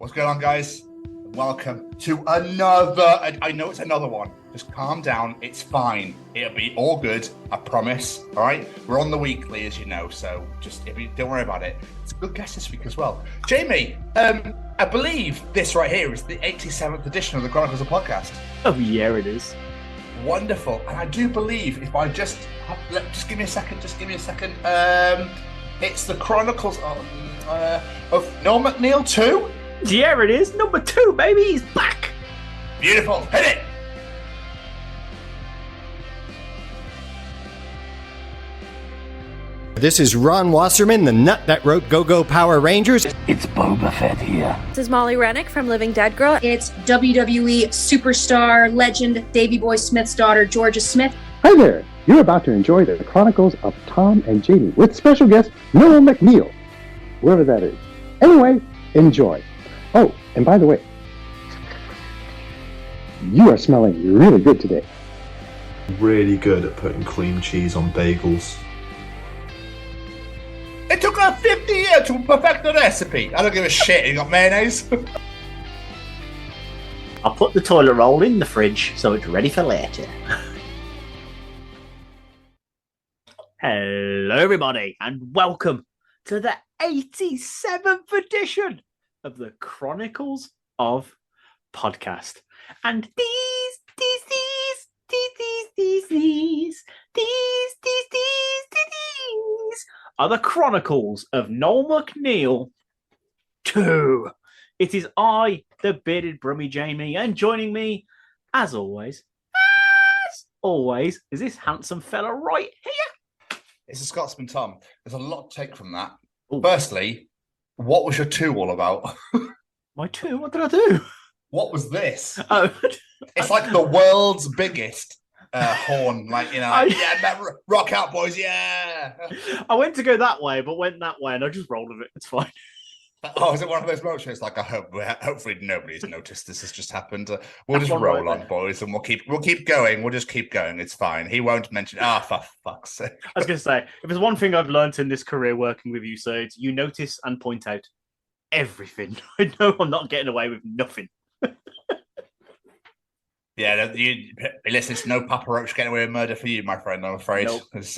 What's going on, guys? Welcome to another, I know it's another one. Just calm down. It's fine. It'll be all good. I promise. All right. We're on the weekly, as you know. So just don't worry about it. It's a good guest this week as well. Jamie, I believe this right here is the 87th edition of the Chronicles of Podcast. Oh, yeah, it is. Wonderful. And I do believe if I just give me a second. It's the Chronicles of Noel MacNeal 2. Yeah, it is. Number 2, baby. He's back. Beautiful. Hit it. This is Ron Wasserman, the nut that wrote Go-Go Power Rangers. It's Boba Fett here. This is Molly Rennick from Living Dead Girl. It's WWE superstar legend Davey Boy Smith's daughter, Georgia Smith. Hi there. You're about to enjoy the Chronicles of Tom and Jamie with special guest Noel MacNeal, whoever that is. Anyway, enjoy. Oh, and by the way, you are smelling really good today. Really good at putting cream cheese on bagels. It took her 50 years to perfect the recipe. I don't give a shit. You got mayonnaise. I'll put the toilet roll in the fridge so it's ready for later. Hello, everybody, and welcome to the 87th edition of the Chronicles of Podcast. And these are the Chronicles of Noel MacNeal 2. It is I, the bearded brummy Jamie, and joining me, as always, is this handsome fella right here. It's a Scotsman, Tom. There's a lot to take from that. Ooh. Firstly, what was your 2 all about? My 2? What did I do? What was this? Oh, It's like the world's biggest horn. Like, yeah, rock out, boys, yeah. I went to go that way, but went that way, and I just rolled with it. It's fine. Oh, is it one of those motions? Like, hopefully nobody's noticed this has just happened. We'll just That's roll right on, there. boys, and we'll keep going. We'll just keep going. It's fine. He won't mention. For fuck's sake. I was going to say, if there's one thing I've learned in this career working with you, so it's you notice and point out everything. I know I'm not getting away with nothing. Yeah, listen, it's no Papa Roach getting away with murder for you, my friend, I'm afraid. Nope. Because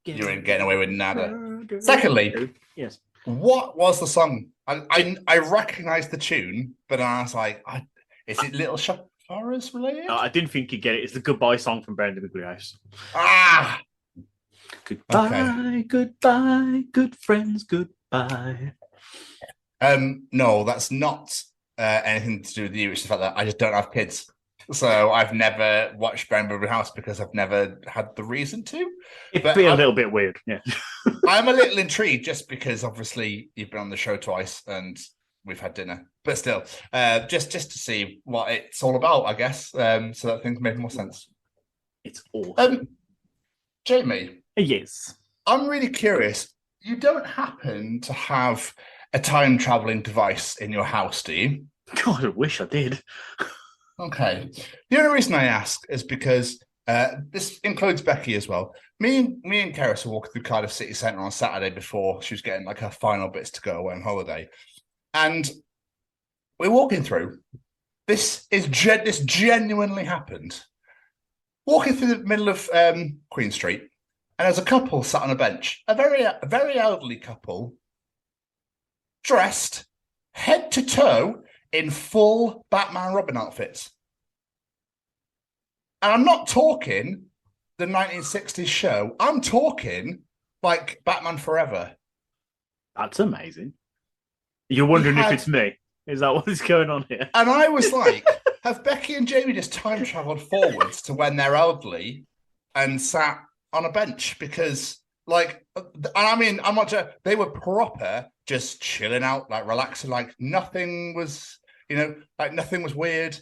you ain't getting away with nada. Murder. Secondly, Yes. what was the song? I recognised the tune, but I was like, is it Little Shop for Us related? I didn't think you'd get it. It's the goodbye song from Brandon Miglios. Ah! Goodbye, goodbye, good friends, goodbye. No, that's not anything to do with you. It's the fact that I just don't have kids. So I've never watched Brandon House because I've never had the reason to. It'd be a little bit weird, yeah. I'm a little intrigued just because obviously you've been on the show twice and we've had dinner. But still, just to see what it's all about, I guess, so that things make more sense. It's awesome. Jamie. Yes. I'm really curious. You don't happen to have a time-traveling device in your house, do you? God, I wish I did. Okay. The only reason I ask is because this includes Becky as well. Me and Keris were walking through Cardiff City Centre on Saturday before she was getting like her final bits to go away on holiday. And we're walking through. This genuinely happened. Walking through the middle of Queen Street, and there's a couple sat on a bench. A very elderly couple, dressed head to toe in full Batman Robin outfits. And I'm not talking the 1960s show. I'm talking like Batman Forever. That's amazing. You're wondering if it's me. Is that what is going on here? And I was like, have Becky and Jamie just time travelled forwards to when they're elderly and sat on a bench? Because, like, and I mean, I'm not sure, they were proper, just chilling out, like relaxing, like nothing was, like nothing was weird.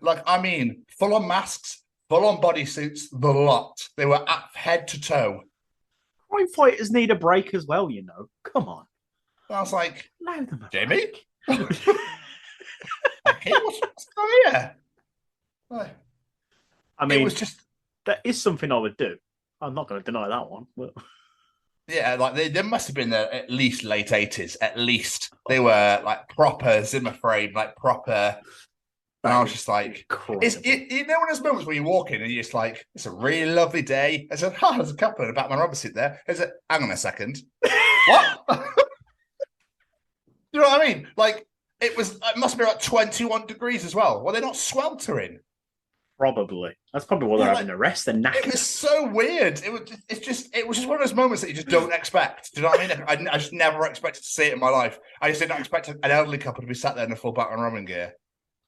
Like, I mean, full on masks, full on bodysuits, the lot. They were at head to toe. Crime fighters need a break as well, Come on. And I was like, Allow them a Jamie? break. Okay, what's going on here? I mean, it was just... that is something I would do. I'm not going to deny that one. But... Yeah, like they must have been there at least late 80s. At least they were like proper Zimmer frame, like proper. And I was just like, you know, when there's moments where you walk in and you're just like, it's a really lovely day. I said, oh, there's a couple in a Batman Robin suit there. I said, hang on a second. What? You know what I mean? Like, it must be like 21 degrees as well. Were they not sweltering? Probably. That's probably what they're having to rest. They're knackered. It was so weird. It was just one of those moments that you just don't expect. Do you know what I mean? I just never expected to see it in my life. I just didn't expect an elderly couple to be sat there in a full Batman Robin gear.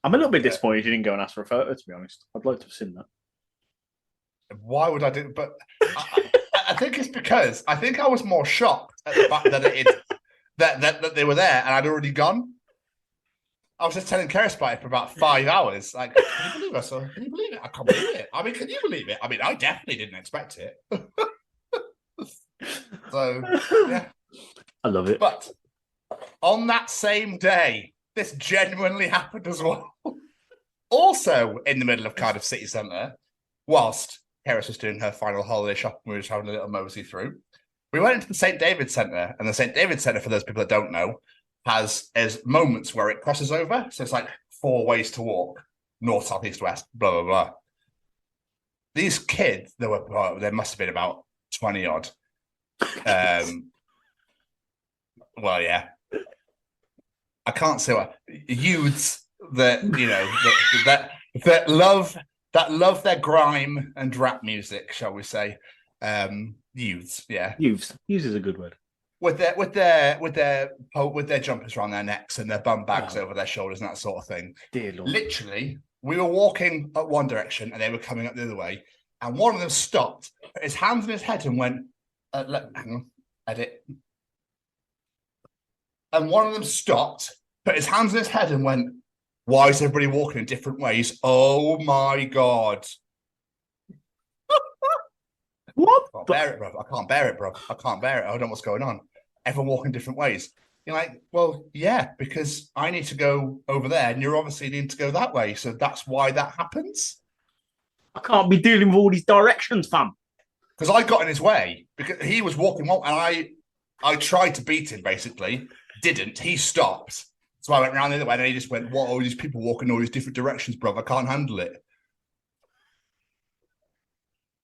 I'm a little bit disappointed you didn't go and ask for a photo, to be honest. I'd like to have seen that. Why would I do? But I think it's because I think I was more shocked at the fact that they were there and I'd already gone. I was just telling Keris about it for about 5 hours. Like, can you believe it? Can you believe it? I can't believe it. I mean, can you believe it? I mean, I definitely didn't expect it. So, yeah. I love it. But on that same day, this genuinely happened as well. Also, in the middle of Cardiff City Centre, whilst Keris was doing her final holiday shopping, we were just having a little mosey through. We went into the St. David's Centre, and the St. David's Centre, for those people that don't know, has moments where it crosses over. So it's like 4 ways to walk: north, south, east, west, blah, blah, blah. These kids, there must have been about 20 odd. Well, yeah. I can't say what youths that, you know, that love their grime and rap music, shall we say. Youths, yeah. Youths is a good word. With their jumpers around their necks and their bum bags over their shoulders and that sort of thing. Dear Lord. Literally, we were walking up one direction and they were coming up the other way, and one of them stopped, put his hands on his head and went, hang on, edit. And one of them stopped, put his hands on his head and went, why is everybody walking in different ways? Oh my God. What? I can't bear it, bro. I can't bear it, bro. I can't bear it. I don't know what's going on. Everyone walking different ways. You're like, well, yeah, because I need to go over there and you're obviously needing to go that way. So that's why that happens. I can't be dealing with all these directions, fam. Because I got in his way because he was walking and I tried to beat him, basically. Didn't. He stopped. So I went around the other way and he just went, what, all these people walking all these different directions, bro. I can't handle it.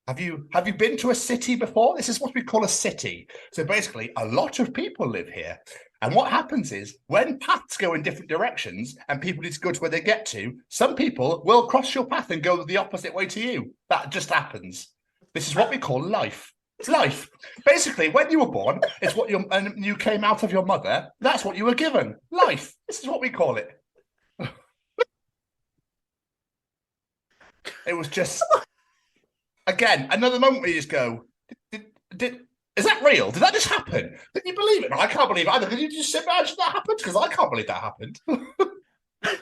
Have you been to a city before? This is what we call a city. So basically, a lot of people live here. And what happens is when paths go in different directions and people need to go to where they get to, some people will cross your path and go the opposite way to you. That just happens. This is what we call life. It's life. Basically, when you were born, it's what and you came out of your mother. That's what you were given. Life. This is what we call it. It was just... Again, another moment where you just go, is that real? Did that just happen? Can you believe it? No, I can't believe it either. Can you just imagine that happened? Because I can't believe that happened. I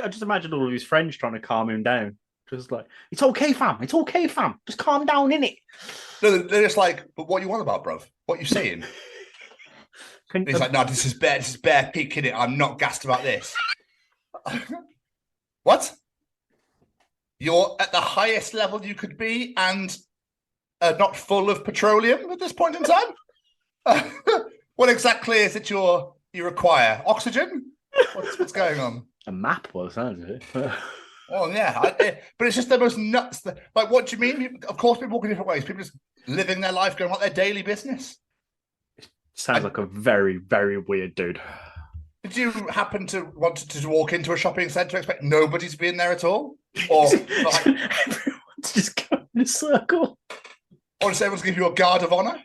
just imagine all of his friends trying to calm him down. Just like, it's okay, fam. It's okay, fam. Just calm down, innit? No, they're just like, but what you want about, bruv? What you saying? He's like, no, this is bare peak, innit? I'm not gassed about this. What? You're at the highest level you could be and not full of petroleum at this point in time? What exactly is it you require? Oxygen? What's going on? A map, well, sounds of it. Oh, yeah. But it's just the most nuts. Like, what do you mean? Of course, people walk in different ways. People just living their life, going about their daily business. Sounds like a very, very weird dude. Did you happen to want to walk into a shopping centre, expect nobody to be in there at all? Or like, everyone's just going in a circle? Or does everyone give you a guard of honour?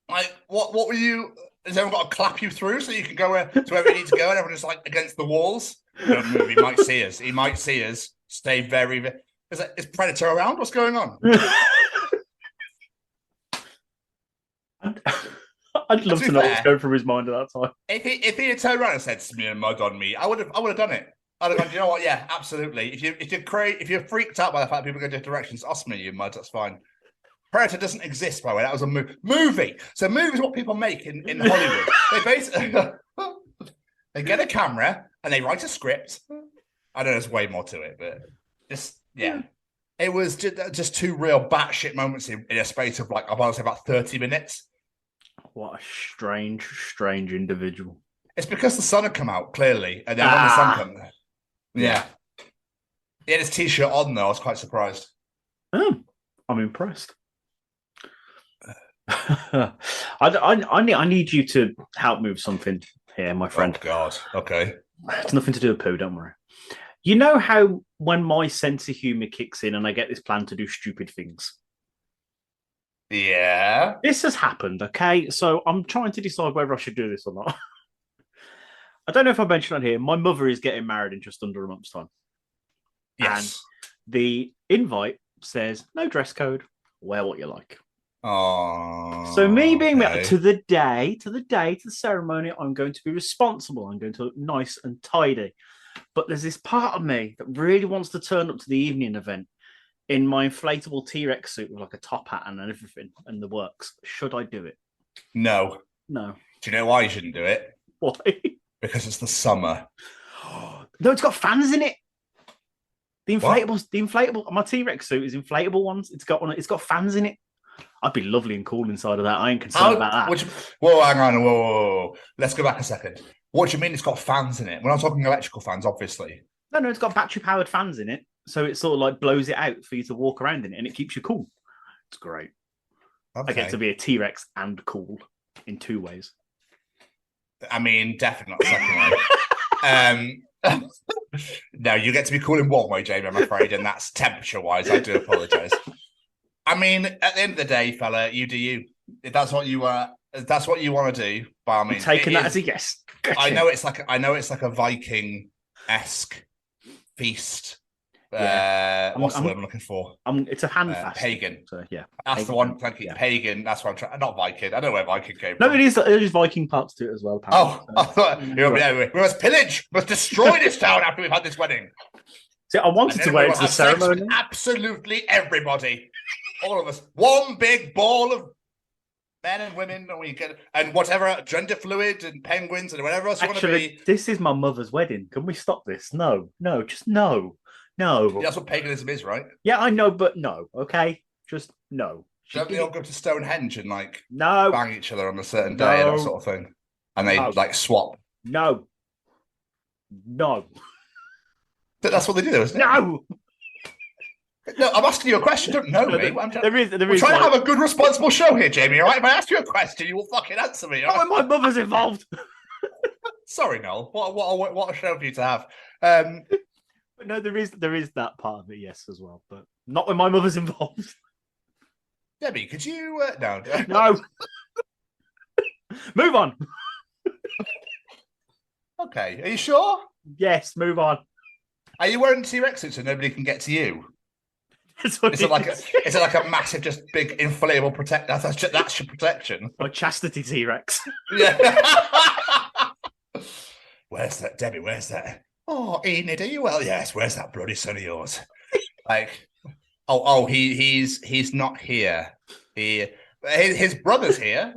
Like, what were you... Has everyone got to clap you through so you can go to wherever you need to go and everyone's like against the walls? Don't move, he might see us. He might see us. Stay very... Is Predator around? What's going on? I'd love to know what's going through his mind at that time. If he had turned around and said smear mud on me, I would have done it. I'd have gone, you know what? Yeah, absolutely. If you're freaked out by the fact people go different directions, I'll smear you in mud. That's fine. Predator doesn't exist, by the way. That was a movie. So movies is what people make in Hollywood. They basically they get a camera and they write a script. I know there's way more to it, but just yeah. It was just two real batshit moments in a space of like, I want to say about 30 minutes. What a strange individual. It's because the sun had come out, clearly. And then when the sun came... Yeah. He had his t-shirt on, though. I was quite surprised. Oh, I'm impressed. I need you to help move something here, my friend. Oh, God. Okay. It's nothing to do with poo, don't worry. You know how when my sense of humour kicks in and I get this plan to do stupid things? Yeah. This has happened, okay? So I'm trying to decide whether I should do this or not. I don't know if I mentioned on here, my mother is getting married in just under a month's time. Yes. And the invite says, no dress code, wear what you like. Oh. So me being to the ceremony, I'm going to be responsible. I'm going to look nice and tidy. But there's this part of me that really wants to turn up to the evening event in my inflatable T-Rex suit with like a top hat and everything and the works. Should I do it? No. No. Do you know why you shouldn't do it? Why? Because it's the summer. No, it's got fans in it. The inflatable. My T-Rex suit is inflatable ones. It's got fans in it. I'd be lovely and cool inside of that. I ain't concerned about that. Whoa, hang on. Whoa. Let's go back a second. What do you mean it's got fans in it? We're not talking electrical fans, obviously. No, it's got battery-powered fans in it. So it sort of like blows it out for you to walk around in it and it keeps you cool. It's great. Okay. I get to be a T-Rex and cool in two ways. I mean, definitely not the second way. No, you get to be cool in one way, Jamie, I'm afraid, and that's temperature-wise. I do apologise. I mean, at the end of the day, fella, you do you. If that's what you want to do, by all means. I'm taking that as a yes. Gotcha. I know it's like a Viking-esque feast. Yeah. What's the word I'm looking for? It's a hand fast. Pagan. So, yeah. That's pagan. the one. Thank you. Yeah. Pagan. That's what I'm trying. Not Viking. I don't know where Viking came No, from. it is Viking parts to it as well. Apparently. I thought we must pillage, we must destroy this town after we've had this wedding. See, I wanted to wear it to the ceremony. Absolutely everybody, all of us, one big ball of men and women, and whatever gender fluid and penguins and whatever else you want to be. This is my mother's wedding. Can we stop this? No, just no. That's what paganism is, right? Yeah, I know, but no. Okay, just no. Don't they all go to Stonehenge and no bang each other on a certain day and that sort of thing, and they swap? No. That's what they do, isn't it? No. No, I'm asking you a question. Don't know me. We're trying to have a good, responsible show here, Jamie. All right? If I ask you a question, you will fucking answer me. Not when my mother's involved. Sorry, Noel. What a show for you to have. But no, there is that part of it, yes, as well. But not when my mother's involved. Debbie, could you? No. No. Move on. Okay. Are you sure? Yes. Move on. Are you wearing T-Rex suits so nobody can get to you? Is it like a massive, just big inflatable protect? That's your protection. Or chastity T-Rex. Yeah. Where's that, Debbie? Where's that? Oh, Enid, are you well? Yes. Where's that bloody son of yours? He's not here. His brother's here.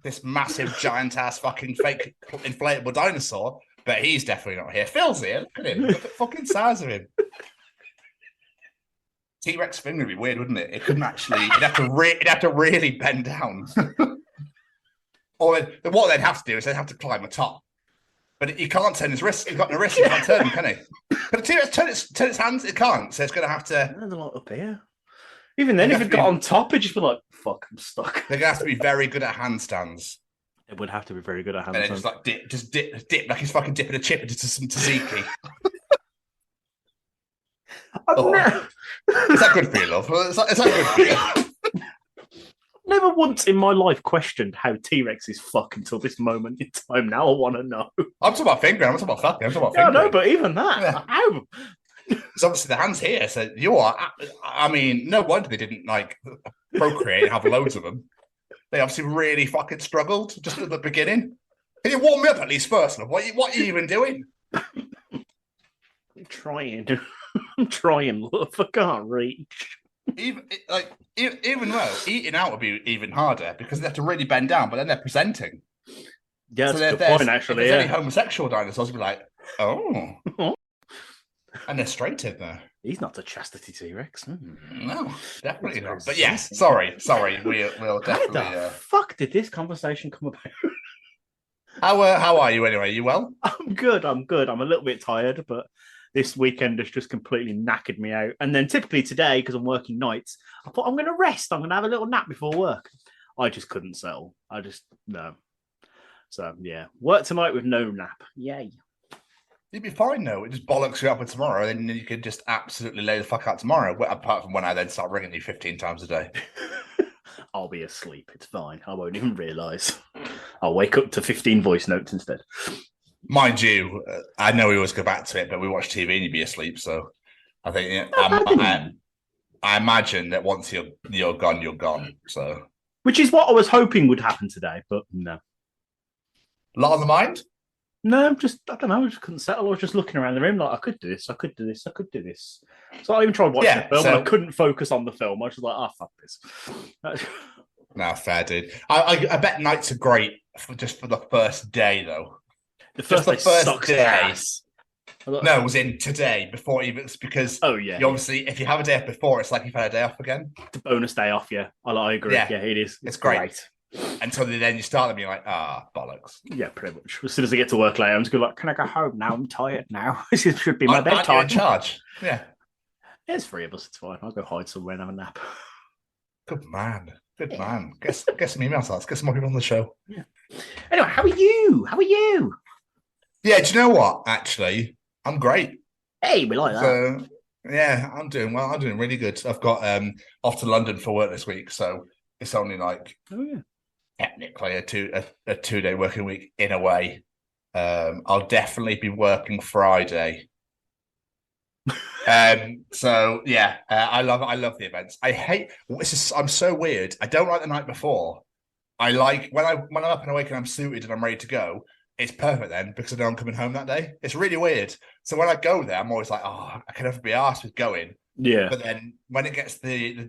This massive giant ass fucking fake inflatable dinosaur, but he's definitely not here. Phil's here. Look at him. Look at the fucking size of him. T-Rex thing would be weird, wouldn't it? It couldn't actually. It'd have to really bend down. Or what they'd have to do is they'd have to climb a top. But he can't turn his wrist. He's got no wrist. He can't turn them, can he? But the T-Rex turn its hands. It can't. So it's going to have to. There's a lot up here. Even then, if it got on top, it'd just be like, "Fuck, I'm stuck." They're going to have to be very good at handstands. It would have to be very good at handstands. And then just dip, like he's fucking dipping a chip into some tzatziki. Is that good for you, love? Is that good for you? Never once in my life questioned how T-Rexes fuck until this moment in time. Now I want to know. I'm talking about fingering. I'm talking about fucking. I'm talking about fingering. Yeah, no, but even that, how? It's obviously the hands here, so you are. I mean, no wonder they didn't procreate and have loads of them. They obviously really fucking struggled just at the beginning. Can you warm me up at least first? What are you even doing? I'm trying, love. I can't reach. Even though eating out would be even harder because they have to really bend down, but then they're presenting. Yeah, that's a good point, actually. If there's any homosexual dinosaurs, would be like, oh. And they're straight in there. He's not a chastity T-Rex. No, definitely That's not. But very yes, sexy. sorry. We'll definitely. How the fuck did this conversation come about? How are you anyway? You well? I'm good. I'm a little bit tired, but this weekend has just completely knackered me out. And then typically today, because I'm working nights, I thought I'm going to rest. I'm going to have a little nap before work. I just couldn't settle. No. So yeah, work tonight with no nap. Yay. You'd be fine though. It just bollocks you up for tomorrow, then you could just absolutely lay the fuck out tomorrow. Apart from when I then start ringing you 15 times a day. I'll be asleep. It's fine. I won't even realise. I'll wake up to 15 voice notes instead. Mind you, I know we always go back to it, but we watch TV and you'd be asleep. So I think I imagine that once you're gone, you're gone. So, which is what I was hoping would happen today, but no. A lot on the mind? No, I don't know. I just couldn't settle. I was just looking around the room like, I could do this. So I even tried watching the film and I couldn't focus on the film. I was just like, fuck this. No, fair, dude. I bet nights are great just for the first day, though. The first day. Ass. No, it was in today, before even, because you obviously, if you have a day off before, it's like you've had a day off again. It's a bonus day off, yeah. I agree. Yeah, it is. It's great. Until then you start them, you're like, bollocks. Yeah, pretty much. As soon as I get to work later, I'm just going like, can I go home now? I'm tired now. This should be my bedtime. In charge. Yeah. There's 3 of us. It's fine. I'll go hide somewhere and have a nap. Good man. Get some emails out. Let's get some more people on the show. Yeah. Anyway, how are you? Yeah, do you know what? Actually, I'm great. Hey, we like that. So, yeah, I'm doing well. I'm doing really good. I've got off to London for work this week, so it's only like technically a 2-day working week in a way. I'll definitely be working Friday. So yeah, I love the events. I hate I'm so weird. I don't like the night before. I like when I'm up and awake and I'm suited and I'm ready to go. It's perfect then because I know I'm coming home that day. It's really weird. So when I go there, I'm always like, I can never be asked with going. Yeah. But then when it gets the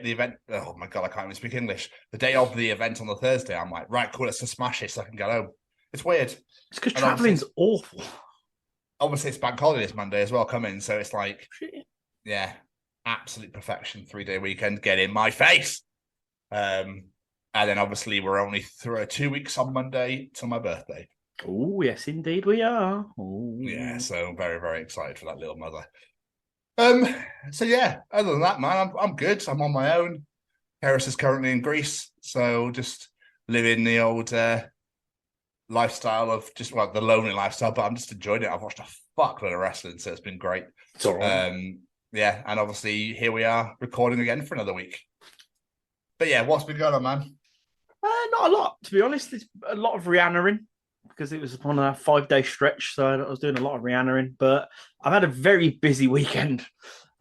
event, oh my god, I can't even speak English. The day of the event on the Thursday, I'm like, right, cool, let's just smash it so I can get home. It's weird. It's because traveling's awful. Obviously, it's bank holiday this Monday as well coming, so it's like, yeah, absolute perfection. 3-day weekend, get in my face. And then obviously we're only through 2 weeks on Monday till my birthday. Oh yes, indeed we are. Ooh. Yeah, so very, very excited for that little mother. So yeah, other than that, man, I'm good. I'm on my own. Harris is currently in Greece, so just living the old lifestyle of the lonely lifestyle, but I'm just enjoying it. I've watched a fuckload of wrestling, so it's been great. It's all right. Yeah, and obviously here we are recording again for another week. But yeah, what's been going on, man? Not a lot, to be honest. It's a lot of Rihanna-ing because it was on a 5-day stretch, so I was doing a lot of Rihanna-ing. But I've had a very busy weekend.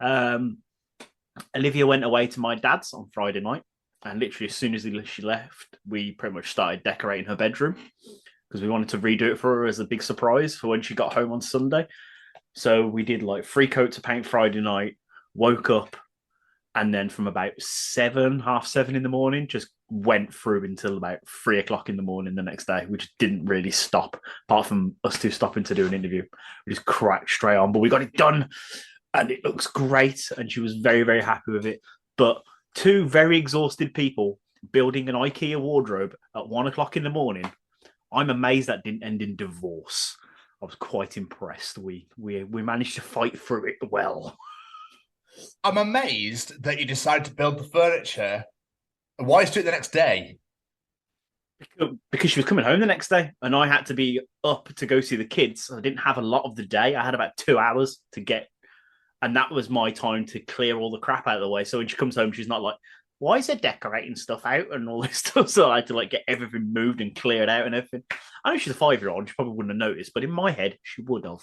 Olivia went away to my dad's on Friday night, and literally as soon as she left, we pretty much started decorating her bedroom because we wanted to redo it for her as a big surprise for when she got home on Sunday. So we did like 3 coats of paint Friday night, woke up, and then from about 7:30 in the morning, just went through until about 3:00 in the morning the next day. We just didn't really stop, apart from us 2 stopping to do an interview. We just cracked straight on, but we got it done, and it looks great. And she was very, very happy with it. But 2 very exhausted people building an IKEA wardrobe at 1:00 in the morning. I'm amazed that didn't end in divorce. I was quite impressed. We managed to fight through it well. I'm amazed that you decided to build the furniture. Why is it the next day? Because she was coming home the next day, and I had to be up to go see the kids. I didn't have a lot of the day. I had about 2 hours to get, and that was my time to clear all the crap out of the way. So when she comes home, she's not like, why is it decorating stuff out and all this stuff? So I had to get everything moved and cleared out and everything. I know she's a 5-year-old. She probably wouldn't have noticed, but in my head, she would have.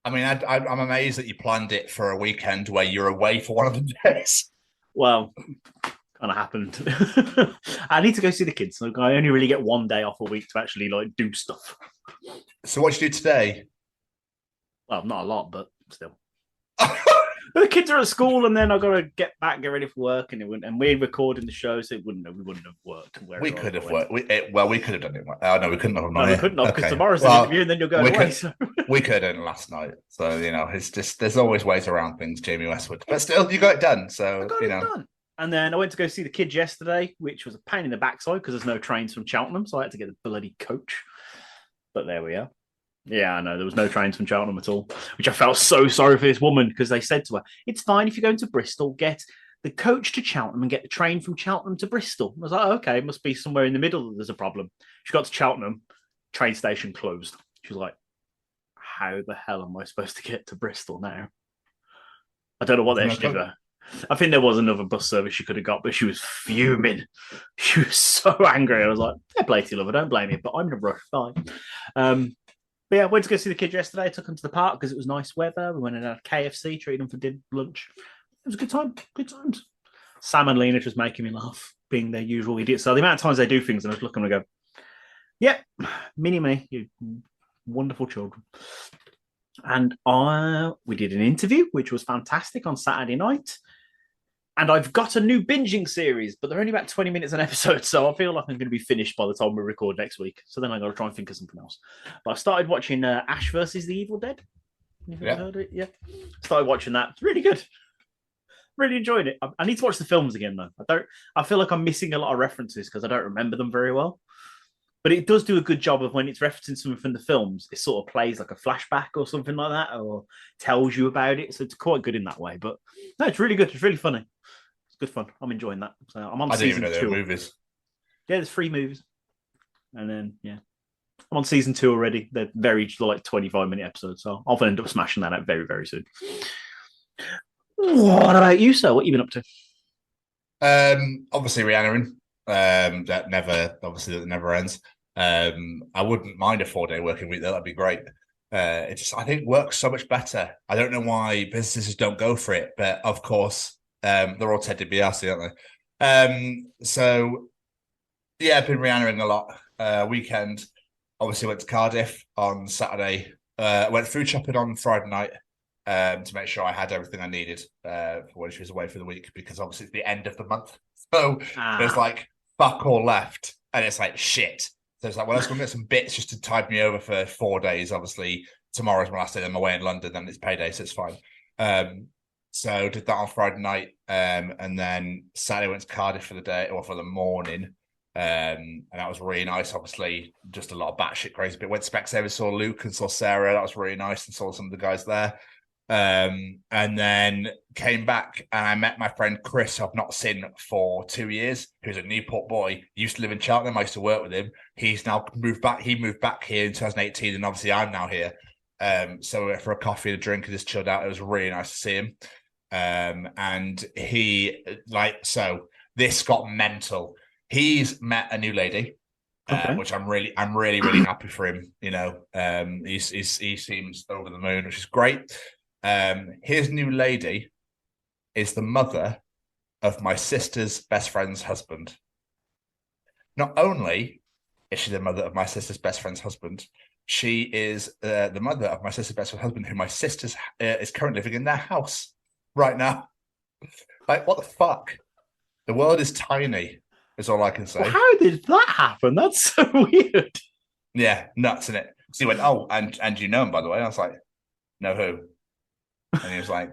I mean, I'm amazed that you planned it for a weekend where you're away for one of the days. Well, kind of happened. I need to go see the kids. So I only really get 1 day off a week to actually do stuff. So what did you do today? Well, not a lot, but still. The kids are at school, and then I've got to get ready for work, and we're recording the show, so we wouldn't have worked. We could have worked. We could have done it. Oh no, we couldn't have. No, we couldn't have because tomorrow's the interview, and then you'll go away. So. We could have done it last night. So, it's just, there's always ways around things, Jamie Westwood. But still, you got it done. So, I got it done. And then I went to go see the kids yesterday, which was a pain in the backside because there's no trains from Cheltenham. So I had to get a bloody coach. But there we are. Yeah, I know. There was no trains from Cheltenham at all, which I felt so sorry for this woman because they said to her, it's fine if you're going to Bristol, get the coach to Cheltenham and get the train from Cheltenham to Bristol. I was like, okay, it must be somewhere in the middle that there's a problem. She got to Cheltenham, train station closed. She was like, how the hell am I supposed to get to Bristol now? I don't know what they should do there. I think there was another bus service she could have got, but she was fuming. She was so angry. I was like, fair play to you, lover. Don't blame me, but I'm in a rush. Fine. But yeah, I went to go see the kids yesterday. I took them to the park because it was nice weather. We went and had a KFC, treated them for lunch. It was a good time. Good times. Sam and Lena just making me laugh, being their usual idiots. So the amount of times they do things, and I just look at them and go, yep, mini-me, you wonderful children. And we did an interview, which was fantastic on Saturday night. And I've got a new binging series, but they're only about 20 minutes an episode, so I feel like I'm going to be finished by the time we record next week. So then I've got to try and think of something else. But I started watching Ash versus the Evil Dead. You've ever heard of it? Yeah. Started watching that. It's really good. Really enjoyed it. I need to watch the films again, though. I feel like I'm missing a lot of references because I don't remember them very well. But it does do a good job of when it's referencing something from the films, it sort of plays like a flashback or something like that, or tells you about it. So it's quite good in that way. But no, it's really good. It's really funny. It's good fun. I'm enjoying that. So I'm on season 2. I didn't even know there were movies. Yeah, there's 3 movies. And then, yeah. I'm on season 2 already. They're very, 25-minute episodes. So I'll end up smashing that out very, very soon. What about you, sir? What have you been up to? Obviously, Rhiannon. That never ends. I wouldn't mind a 4-day working week though. That'd be great. It just, I think, works so much better. I don't know why businesses don't go for it, but of course, they're all Ted DiBiase, aren't they? So yeah, I've been Rhiannon a lot. Weekend, obviously went to Cardiff on Saturday. Went food shopping on Friday night to make sure I had everything I needed for when she was away for the week, because obviously it's the end of the month. So there's like fuck all left, and it's like shit. So it's like, well, let's go get some bits just to tide me over for 4 days. Obviously, tomorrow's my last day. I'm away in London, and it's payday, so it's fine. So did that on Friday night, and then Saturday went to Cardiff for the day or for the morning, and that was really nice. Obviously, just a lot of batshit crazy. But went to Specsavers, saw Luke and saw Sarah. That was really nice, and saw some of the guys there. And then came back and I met my friend Chris, who I've not seen for 2 years, who's a Newport boy. He used to live in Cheltenham. I used to work with him. He's now moved back. He moved back here in 2018, and obviously I'm now here. So we went for a coffee and a drink and just chilled out. It was really nice to see him. And he, so this got mental. He's met a new lady, which I'm really happy for him. He seems over the moon, which is great. His new lady is the mother of my sister's best friend's husband. Not only is she the mother of my sister's best friend's husband, she is the mother of my sister's best friend's husband, who my sister's is currently living in their house right now. Like, what the fuck? The world is tiny, is all I can say. Well, how did that happen? That's so weird. Yeah, nuts, innit? So he went, oh, and you know him, by the way? And I was like, no, who? And he was like,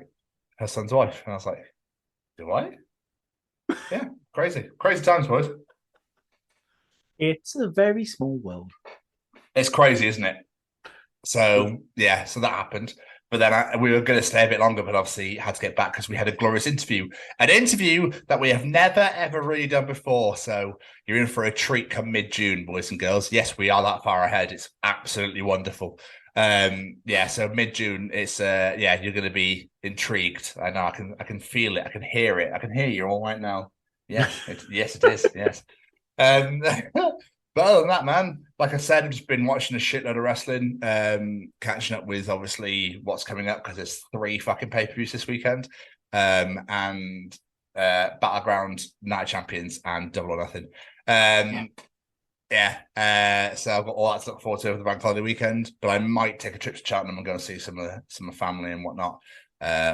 her son's wife. And I was like, do I? Yeah, crazy times, boys. It's a very small world. It's crazy, isn't it? So, yeah, so that happened. But then we were going to stay a bit longer, but obviously had to get back because we had a glorious interview. An interview that we have never, ever really done before. So you're in for a treat come mid-June, boys and girls. Yes, we are that far ahead. It's absolutely wonderful. So mid-June, it's you're going to be intrigued. I know, I can feel it. I can hear it. I can hear you all right now. Yes, yes, it is. Yes. But other than that, man, like I said, I've just been watching a shitload of wrestling, catching up with obviously what's coming up because there's 3 fucking pay-per-views this weekend, and Battleground, Night of Champions, and Double or Nothing. So I've got all that to look forward to over the bank holiday weekend. But I might take a trip to Cheltenham and go and see some of the family and whatnot.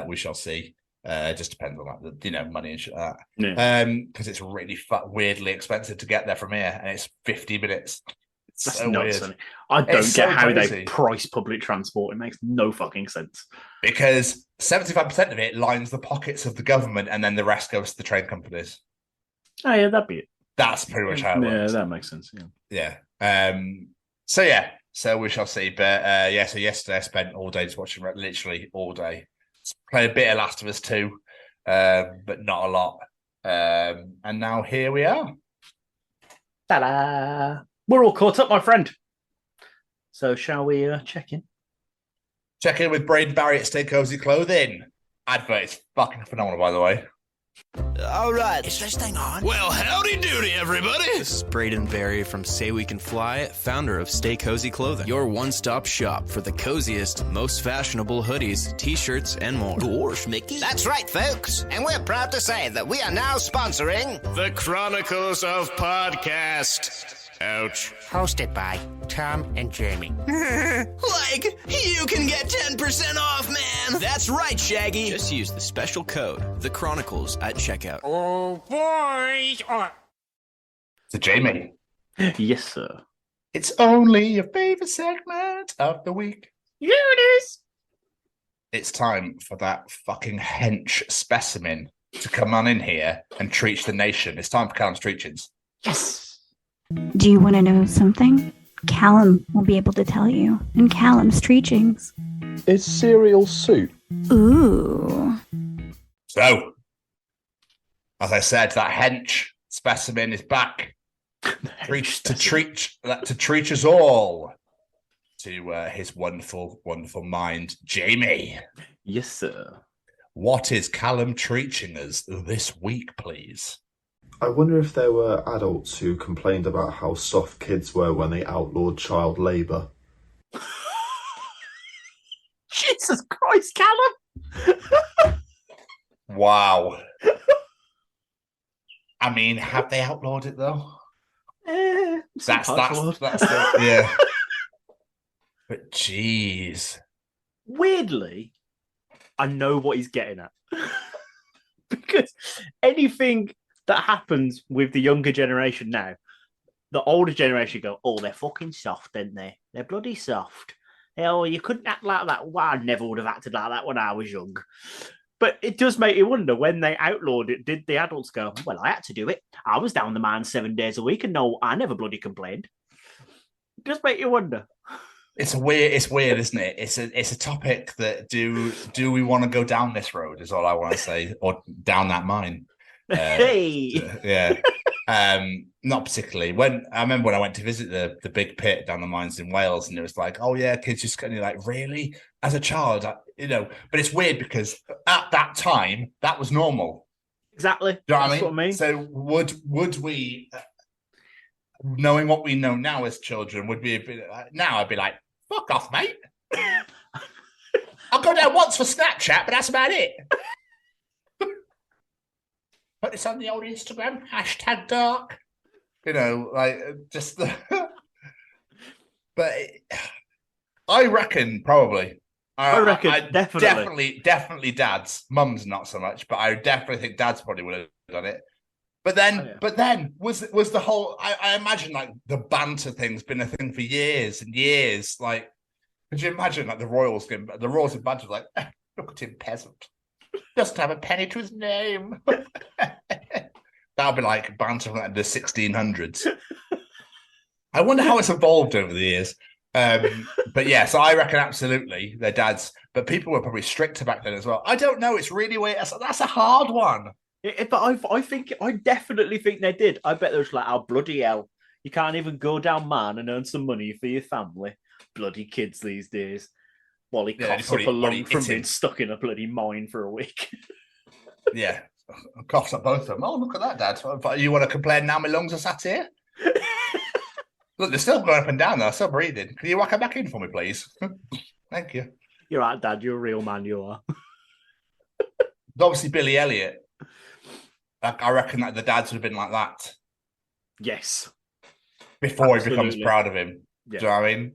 We shall see. It just depends on that, money and shit like that. Because it's really weirdly expensive to get there from here, and it's 50 minutes. That's so nuts. weird. Isn't it? I don't It's get so how crazy. they price public transport. It makes no fucking sense. Because 75% of it lines the pockets of the government, and then the rest goes to the train companies. Oh yeah, that'd be it. That's pretty much how it works. Yeah, that makes sense. Yeah. So we shall see. But so yesterday I spent all day just watching, literally all day. Played a bit of Last of Us 2, but not a lot. And now here we are. Ta-da! We're all caught up, my friend. So shall we check in? Check in with Braden Barry at Stay Cozy Clothing. Advert is fucking phenomenal, by the way. All right. Is this thing on? Well, howdy doody, everybody. This is Braden Barry from Say We Can Fly, founder of Stay Cozy Clothing, your one-stop shop for the coziest, most fashionable hoodies, t-shirts, and more. Gosh, Mickey. That's right, folks. And we're proud to say that we are now sponsoring the Chronicles of Podcast. Ouch. Hosted by Tom and Jamie. Like, you can get 10% off, man! That's right, Shaggy! Just use the special code, The Chronicles, at checkout. Oh, boys! So, Jamie. Yes, sir. It's only your favorite segment of the week. Yeah, it is. It's time for that fucking hench specimen to come on in here and treach the nation. It's time for Callum's Treachings. Yes! Do you want to know something? Callum will be able to tell you in Callum's Treachings. Is cereal soup? Ooh. So, as I said, that hench specimen is back to treat us all to his wonderful, wonderful mind. Jamie. Yes, sir. What is Callum treaching us this week, please? I wonder if there were adults who complained about how soft kids were when they outlawed child labour. Jesus Christ, Callum! Wow. I mean, have they outlawed it though? That's yeah. But jeez. Weirdly, I know what he's getting at. Because anything that happens with the younger generation now, the older generation go, oh, they're fucking soft, aren't they? They're bloody soft. Oh, you couldn't act like that. Well, I never would have acted like that when I was young. But it does make you wonder, when they outlawed it, did the adults go, well, I had to do it. I was down the mine 7 days a week, and no, I never bloody complained. It does make you wonder. It's weird, isn't it? It's a topic that do we want to go down this road, is all I want to say, or down that mine. Hey, yeah, not particularly. I remember when I went to visit the big pit down the mines in Wales, and it was like, oh yeah, kids just kind of like, really, as a child, but it's weird because at that time that was normal. Exactly. Do you know what I mean? So would we, knowing what we know now as children, would be now I'd be like, fuck off, mate. I'll go down once for Snapchat, but that's about it. Put this on the old Instagram, #dark. Just the. But I reckon probably. I reckon definitely dads. Mums not so much, but I definitely think dads probably would have done it. But then, was the whole? I imagine like the banter thing's been a thing for years and years. Like, could you imagine like the royals in banter like, look at him, peasant. Doesn't have a penny to his name. That would be like banter from like the 1600s. I wonder how it's evolved over the years. But yeah, so I reckon absolutely they're dads. But people were probably stricter back then as well. I don't know. It's really weird. That's a hard one. But I definitely think they did. I bet there was like, oh, bloody hell. You can't even go down man and earn some money for your family. Bloody kids these days. While he coughs up a lung from being stuck in a bloody mine for a week. Yeah. Coughs up both of them. Oh, look at that, Dad. You want to complain now my lungs are sat here? Look, they're still going up and down. They're still breathing. Can you whack her back in for me, please? Thank you. You're right, Dad. You're a real man, you are. Obviously, Billy Elliot. I reckon that the dads would have been like that. Yes. Before he becomes proud of him. Yeah. Do you know what I mean?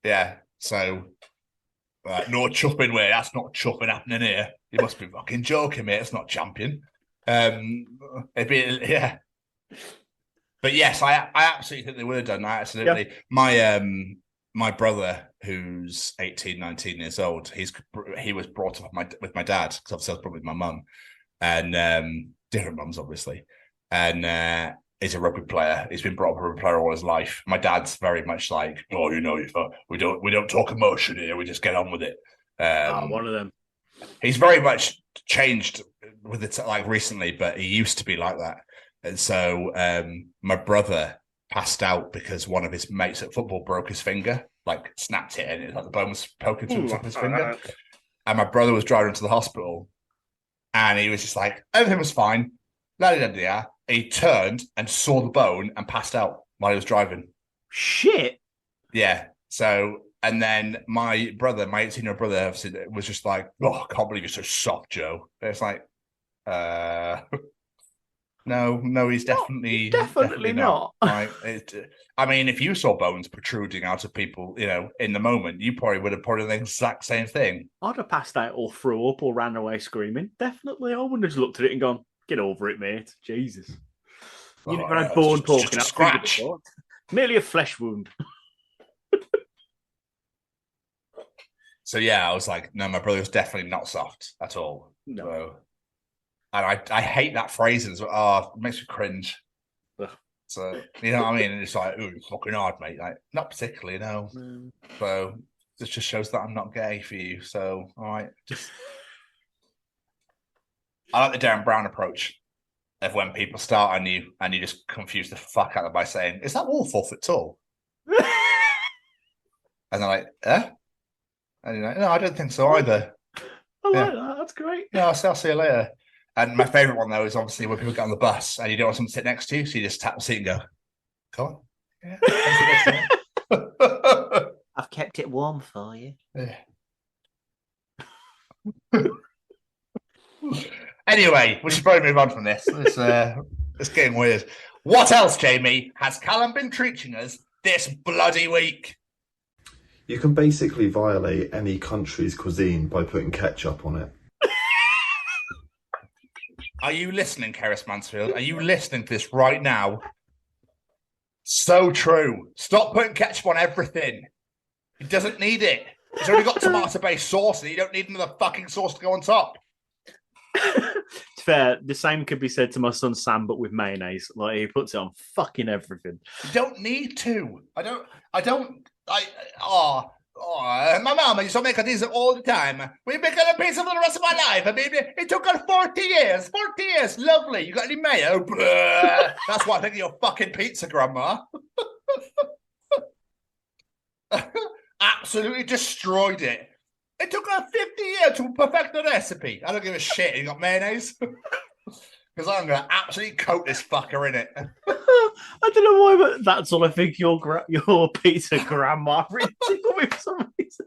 Yeah. So, no chuffing way. That's not chuffing happening here. You must be fucking joking, mate. It's not champion. It'd be, yeah. But yes, I absolutely think they would have done that. Absolutely. Yeah. My brother, who's 18, 19 years old, he was brought up with my dad, because obviously I was probably with my mum, and different mums, obviously. And he's a rugby player. He's been brought up a rugby player all his life. My dad's very much like, oh, we don't talk emotion here. We just get on with it. One of them. He's very much changed with it like recently, but he used to be like that. And so my brother passed out because one of his mates at football broke his finger, like snapped it, and it was like the bone was poking through the top of his finger. And my brother was driving to the hospital, and he was just like, everything was fine. He turned and saw the bone and passed out while he was driving. Shit. Yeah. So, and then my 18-year-old brother, was just like, oh, I can't believe you're so soft, Joe. And it's like, no, he's definitely not. Right? I mean, if you saw bones protruding out of people, in the moment, you probably would have done the exact same thing. I'd have passed out or threw up or ran away screaming. Definitely, I wouldn't have just looked at it and gone, "Get over it, mate." Jesus, you never had bone poking out. Scratch. Merely a flesh wound. So yeah, I was like, no, my brother was definitely not soft at all. No. So, and I hate that phrase as well. Oh, it makes me cringe. Ugh. So, you know what I mean? And it's like, ooh, you're fucking hard, mate. Like, not particularly, no. So, this just shows that I'm not gay for you. So, all right. I like the Darren Brown approach of when people start on you and you just confuse the fuck out of them by saying, is that wall 4 foot tall? And they're like, eh? And you're like, no, I don't think so either. I like that. That's great. No, I'll see you later. And my favourite one, though, is obviously when people get on the bus and you don't want someone to sit next to you, so you just tap the seat and go, come on. Yeah, I've kept it warm for you. Yeah. Anyway, we should probably move on from this. It's getting weird. What else, Jamie, has Callum been teaching us this bloody week? You can basically violate any country's cuisine by putting ketchup on it. Are you listening, Keris Mansfield? Are you listening to this right now? So true. Stop putting ketchup on everything. He doesn't need it. He's already got tomato-based sauce, and you don't need another fucking sauce to go on top. It's fair. The same could be said to my son Sam, but with mayonnaise. Like, he puts it on fucking everything. You don't need to. My mama used to make these all the time. We make a pizza for the rest of my life. I mean, it took her 40 years. 40 years. Lovely. You got any mayo? That's what I think of your fucking pizza, Grandma. Absolutely destroyed it. It took her 50 years to perfect the recipe. I don't give a shit. You got mayonnaise? Because I'm going to absolutely coat this fucker in it. I don't know why, but that's all I think your pizza grandma with some reason.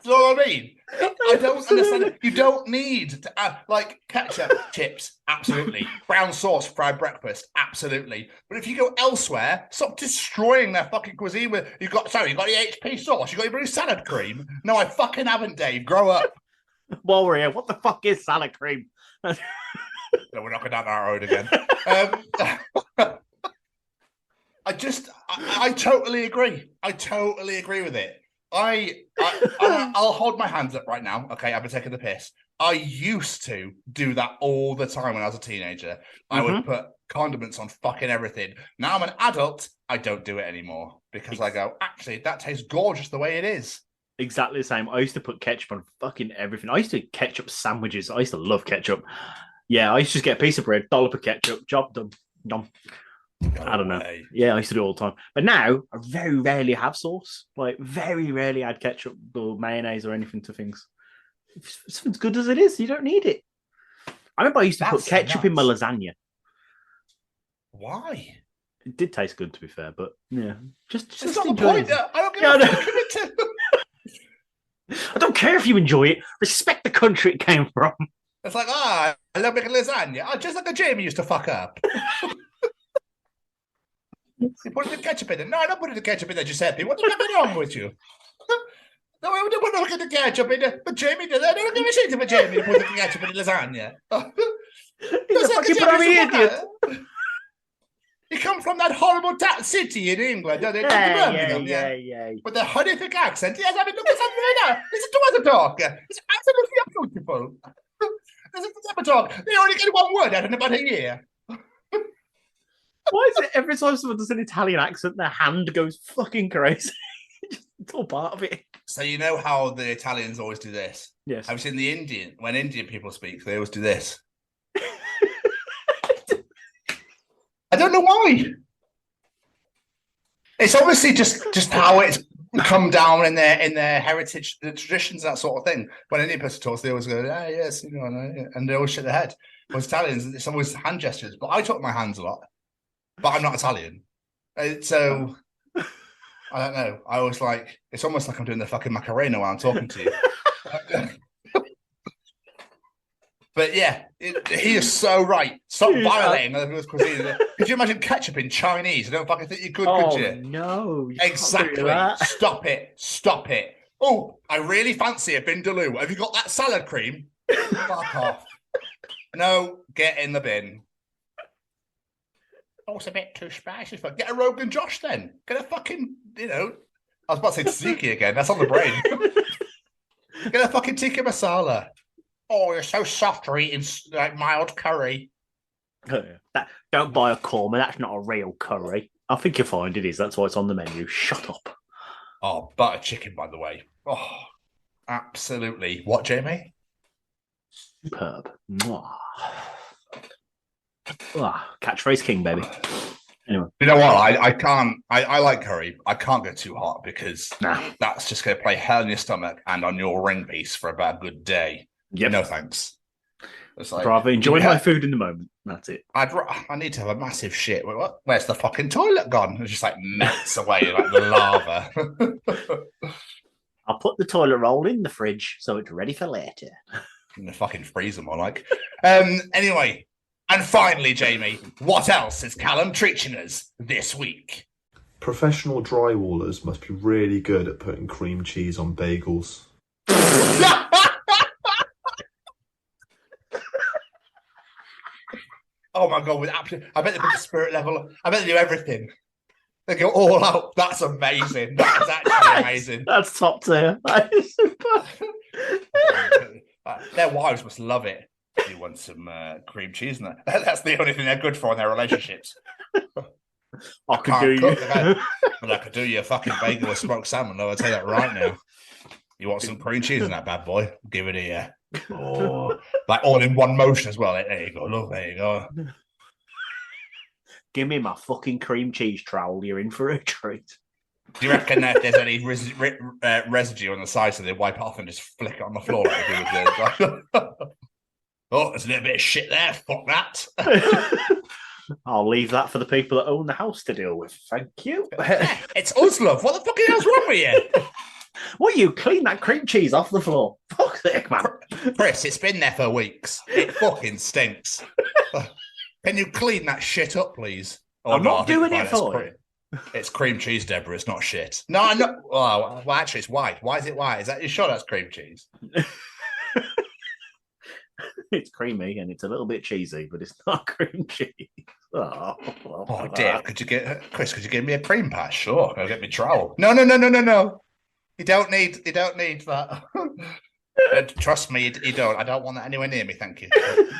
You know what I mean? I don't understand. You don't need to add, like, ketchup, chips, absolutely. Brown sauce, fried breakfast, absolutely. But if you go elsewhere, stop destroying their fucking cuisine with, you got the HP sauce, you got your blue salad cream. No, I fucking haven't, Dave. Grow up. While we're here, what the fuck is salad cream? No, we're not going down that road again. I totally agree. I totally agree with it. I'll hold my hands up right now. Okay, I've been taking the piss. I used to do that all the time when I was a teenager. I would put condiments on fucking everything. Now I'm an adult. I don't do it anymore because I go, actually, that tastes gorgeous the way it is. Exactly the same. I used to put ketchup on fucking everything. I used to ketchup sandwiches. I used to love ketchup. Yeah, I used to just get a piece of bread, dollop of ketchup, job done. I don't know. Yeah, I used to do it all the time. But now, I very rarely have sauce. Like, very rarely add ketchup or mayonnaise or anything to things. If something's good as it is, you don't need it. I remember I used to put ketchup in my lasagna. Why? It did taste good, to be fair, but yeah. Just not the point. I don't give a I don't care if you enjoy it. Respect the country it came from. It's like, I love making lasagna. Just like a Jamie used to fuck up. You put the ketchup in it. No, I don't put the ketchup in there, Giuseppe. What's wrong with you? No, I don't want to put the ketchup in it. But Jamie did. I don't give a shit about Jamie to put the ketchup in the lasagna. He's a fucking bloody idiot. You come from that horrible city in England, don't you? Yeah. With the horrific accent. Yes, I mean, look at something right now. Listen to us talk. It's absolutely beautiful. Listen to them talk. They only get one word out in about a year. Why is it every time someone does an Italian accent, their hand goes fucking crazy? It's all part of it. So you know how the Italians always do this? Yes. I've seen when Indian people speak, they always do this. I don't know why. It's obviously just how it's come down in their heritage, the traditions, that sort of thing. When Indian person talks, they always go, yes, and they always shake their head. With Italians, it's always hand gestures. But I talk my hands a lot. But I'm not Italian. So I don't know. I always it's almost like I'm doing the fucking Macarena while I'm talking to you. But yeah, he is so right. Stop violating other people's cuisine. Could you imagine ketchup in Chinese? I don't fucking think you could you? No. Exactly. Stop it. Oh, I really fancy a Vindaloo. Have you got that salad cream? Fuck off. No, get in the bin. Oh, it's a bit too spicy. Get a Rogan Josh then. Get a fucking, I was about to say tzatziki again. That's on the brain. Get a fucking tikka masala. Oh, you're so soft for eating mild curry. Don't buy a korma. That's not a real curry. I think you'll find it is. That's why it's on the menu. Shut up. Oh, butter chicken, by the way. Oh, absolutely. What, Jamie? Superb. Catchphrase king, baby. Anyway. You know what? I can't. I like curry. I can't go too hot because that's just going to play hell in your stomach and on your ring piece for about a good day. Yep. No thanks. It's I'd rather enjoy my food in the moment. That's it. I need to have a massive shit. What? Where's the fucking toilet gone? It just melts away like the lava. I'll put the toilet roll in the fridge so it's ready for later. In the fucking freezer, more like. Anyway, and finally, Jamie, what else is Callum treaching us this week? Professional drywallers must be really good at putting cream cheese on bagels. Oh my god! I bet they put the spirit level. I bet they do everything. They go all out. That's amazing. That is actually amazing. That's top tier. That is super. Their wives must love it. You want some cream cheese, and that's the only thing they're good for in their relationships. I could do you a fucking bagel with smoked salmon. Though I'll tell you that right now. You want some cream cheese in that bad boy? Give it here. Oh, all in one motion as well. There you go. Look, there you go. Give me my fucking cream cheese trowel. You're in for a treat. Do you reckon that if there's any residue on the side, so they wipe it off and just flick it on the floor? Oh, there's a little bit of shit there. Fuck that. I'll leave that for the people that own the house to deal with. Thank you. It's us, love. What the fuck is wrong with you? What, you clean that cream cheese off the floor? Fuck's sake, man. Chris, it's been there for weeks. It fucking stinks. Can you clean that shit up, please? I'm not doing it for you. It's cream cheese, Deborah. It's not shit. No, I'm not. Well, actually, it's white. Why is it white? Is that you sure that's cream cheese? It's creamy and it's a little bit cheesy, but it's not cream cheese. Oh dear. Could you give me a cream patch? Sure. I'll get me trowel. No. You don't need that. Trust me, you don't. I don't want that anywhere near me, thank you.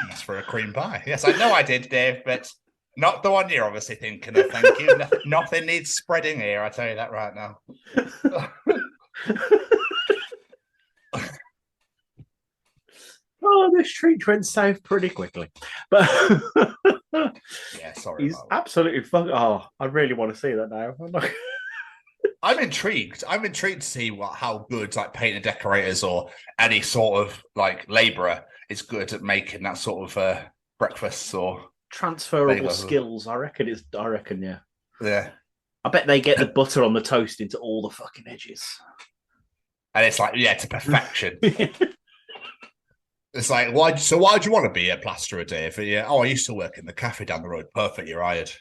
That's for a cream pie. Yes, I know I did, Dave, but not the one you're obviously thinking of, thank you. Nothing needs spreading here, I tell you that right now. Oh, this treat went south pretty quickly. But yeah, sorry. He's absolutely fucking. Oh, I really want to see that now. I'm intrigued. I'm intrigued to see how good painter decorators or any sort of labourer is good at making that sort of breakfasts or transferable skills. I reckon, yeah. Yeah. I bet they get the butter on the toast into all the fucking edges. And it's to perfection. It's why do you want to be a plasterer, Dave? Yeah. Oh, I used to work in the cafe down the road. Perfect, you're hired.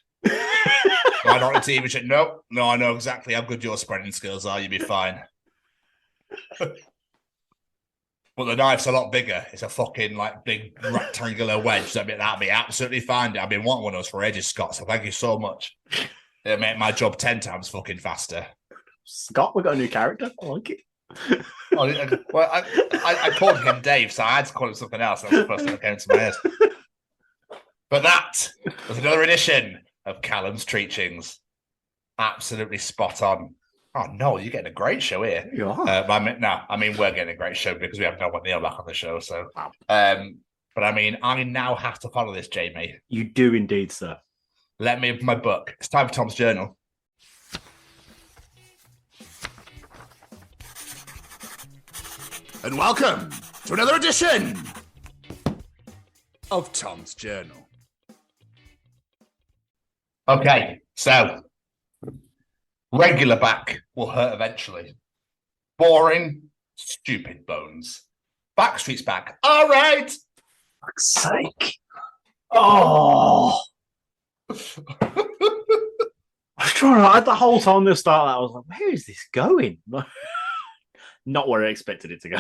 Why not a TV show? No, I know exactly how good your spreading skills are. You'll be fine. But the knife's a lot bigger. It's a fucking like big rectangular wedge. That'd be absolutely fine. I've been wanting one of those for ages, Scott. So thank you so much. It'll make my job 10 times fucking faster. Scott, we got a new character. I like it. Well, I called him Dave, so I had to call him something else. That's the first thing that came to my head. But that was another edition of Callum's Treachings. Absolutely spot on. Oh, no, you're getting a great show here. You are. We're getting a great show because we have Noel MacNeal back on the show. So, but I mean, I now have to follow this, Jamie. You do indeed, sir. Let me have my book. It's time for Tom's Journal. And welcome to another edition of Tom's Journal. Okay, so regular back will hurt eventually. Boring, stupid bones. Backstreet's back. All right. Fuck's sake. Oh. I was trying to, the whole time they start that, I was like, where is this going? Not where I expected it to go.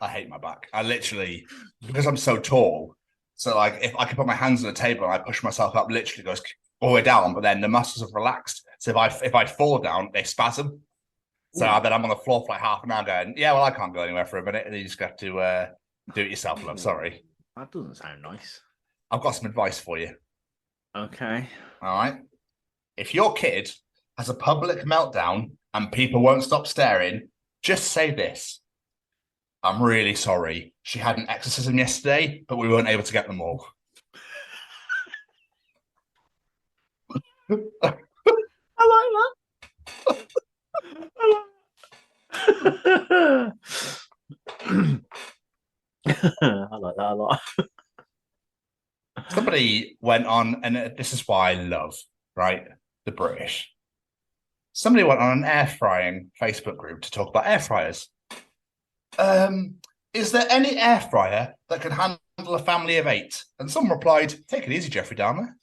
I hate my back. I literally, because I'm so tall, so like if I can put my hands on the table and I push myself up, literally goes all the way down, but then the muscles have relaxed. So if I fall down, they spasm. So then I'm on the floor for like half an hour going, yeah, well, I can't go anywhere for a minute. And you just have to do it yourself, love. Sorry. That doesn't sound nice. I've got some advice for you. Okay. All right. If your kid has a public meltdown and people won't stop staring, just say this. I'm really sorry. She had an exorcism yesterday, but we weren't able to get them all. I like that. I like that a lot. Somebody went on, and this is why I love, right, the British. Somebody went on an air frying Facebook group to talk about air fryers. Is there any air fryer that can handle a family of 8? And someone replied, take it easy, Jeffrey Dahmer.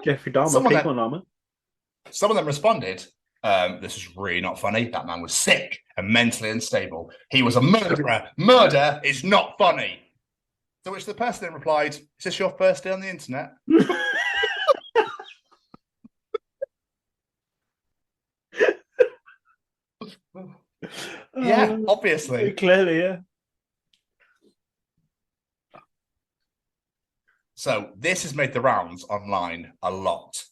Jeffrey Dahmer, people Dahmer. Some of them responded, this is really not funny. That man was sick and mentally unstable. He was a murderer. Murder is not funny. To which the person then replied, is this your first day on the internet? Yeah, obviously. Clearly, yeah. So this has made the rounds online a lot.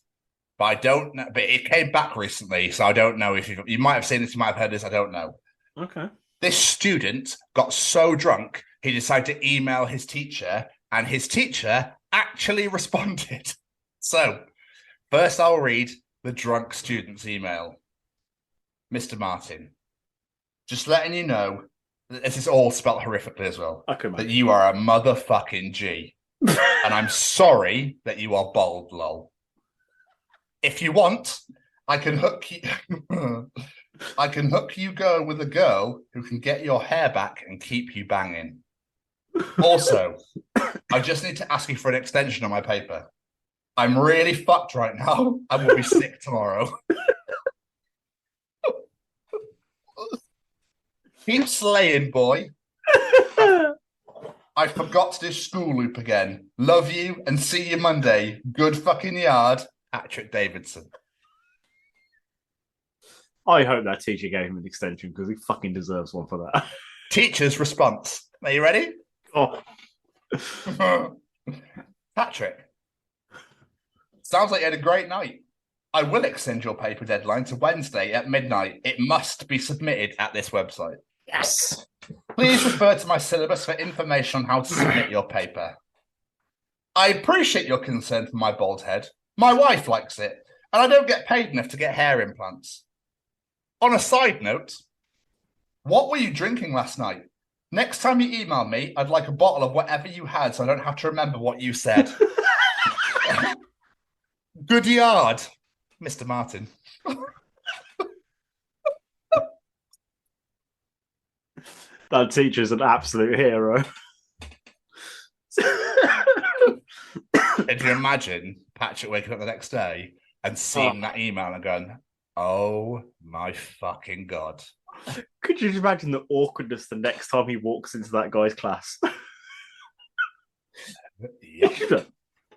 But I don't know. But it came back recently, so I don't know if you might have seen this, you might have heard this, I don't know. Okay. This student got so drunk, he decided to email his teacher, and his teacher actually responded. So, first I'll read the drunk student's email. Mr. Martin, just letting you know, this is all spelled horrifically as well, that you are a motherfucking G. And I'm sorry that you are bald, lol. If you want, I can hook you. I can hook you go with a girl who can get your hair back and keep you banging. Also, I just need to ask you for an extension on my paper. I'm really fucked right now. I will be sick tomorrow. Keep slaying, boy. I forgot to do school loop again. Love you and see you Monday. Good fucking yard. Patrick Davidson. I hope that teacher gave him an extension because he fucking deserves one for that. Teacher's response. Are you ready? Oh. Patrick. Sounds like you had a great night. I will extend your paper deadline to Wednesday at midnight. It must be submitted at this website. Yes. Please refer to my syllabus for information on how to submit your paper. I appreciate your concern for my bald head. My wife likes it, and I don't get paid enough to get hair implants. On a side note, what were you drinking last night? Next time you email me, I'd like a bottle of whatever you had so I don't have to remember what you said. Good yard, Mr. Martin. That teacher's an absolute hero. If you imagine Patrick waking up the next day and seeing that email and going, oh my fucking God. Could you just imagine the awkwardness the next time he walks into that guy's class? Yep.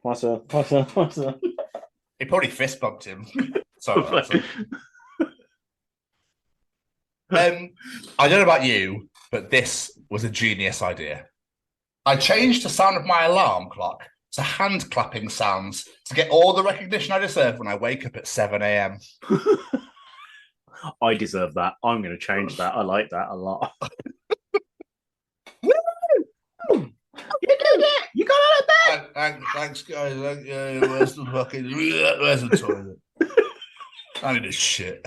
What's up? He probably fist bumped him. Sorry. I don't know about you, but this was a genius idea. I changed the sound of my alarm clock to hand clapping sounds to get all the recognition I deserve when I wake up at 7 a.m. I deserve that. I'm going to change that. I like that a lot. Woo! You did it! You got out of bed! Thanks, guys. Where's the toilet? I need a shit.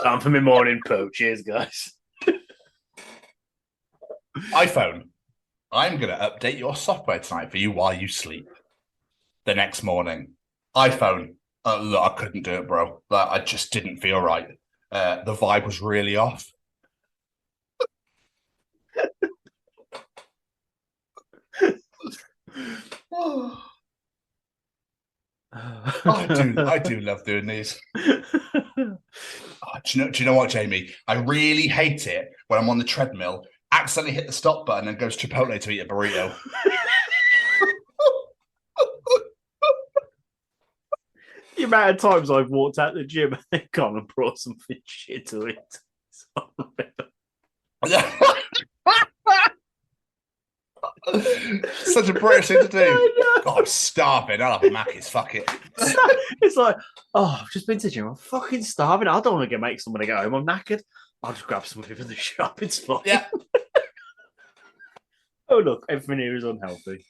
Time for my morning poo. Cheers, guys. iPhone, I'm going to update your software tonight for you while you sleep. The next morning, iPhone, look, I couldn't do it, bro. I just didn't feel right. The vibe was really off. I do love doing these. Do you know what, Jamie? I really hate it when I'm on the treadmill, accidentally hit the stop button and goes Chipotle to eat a burrito. The amount of times I've walked out the gym and they've gone and brought something shit to it. Such a British thing to do. God, I'm starving. I'll have a Mackey's. Fuck it. It's like, oh, I've just been to the gym. I'm fucking starving. I don't want to make someone get home. I'm knackered. I'll just grab something from the shop. It's fine. Yeah. Oh, look, everything here is unhealthy.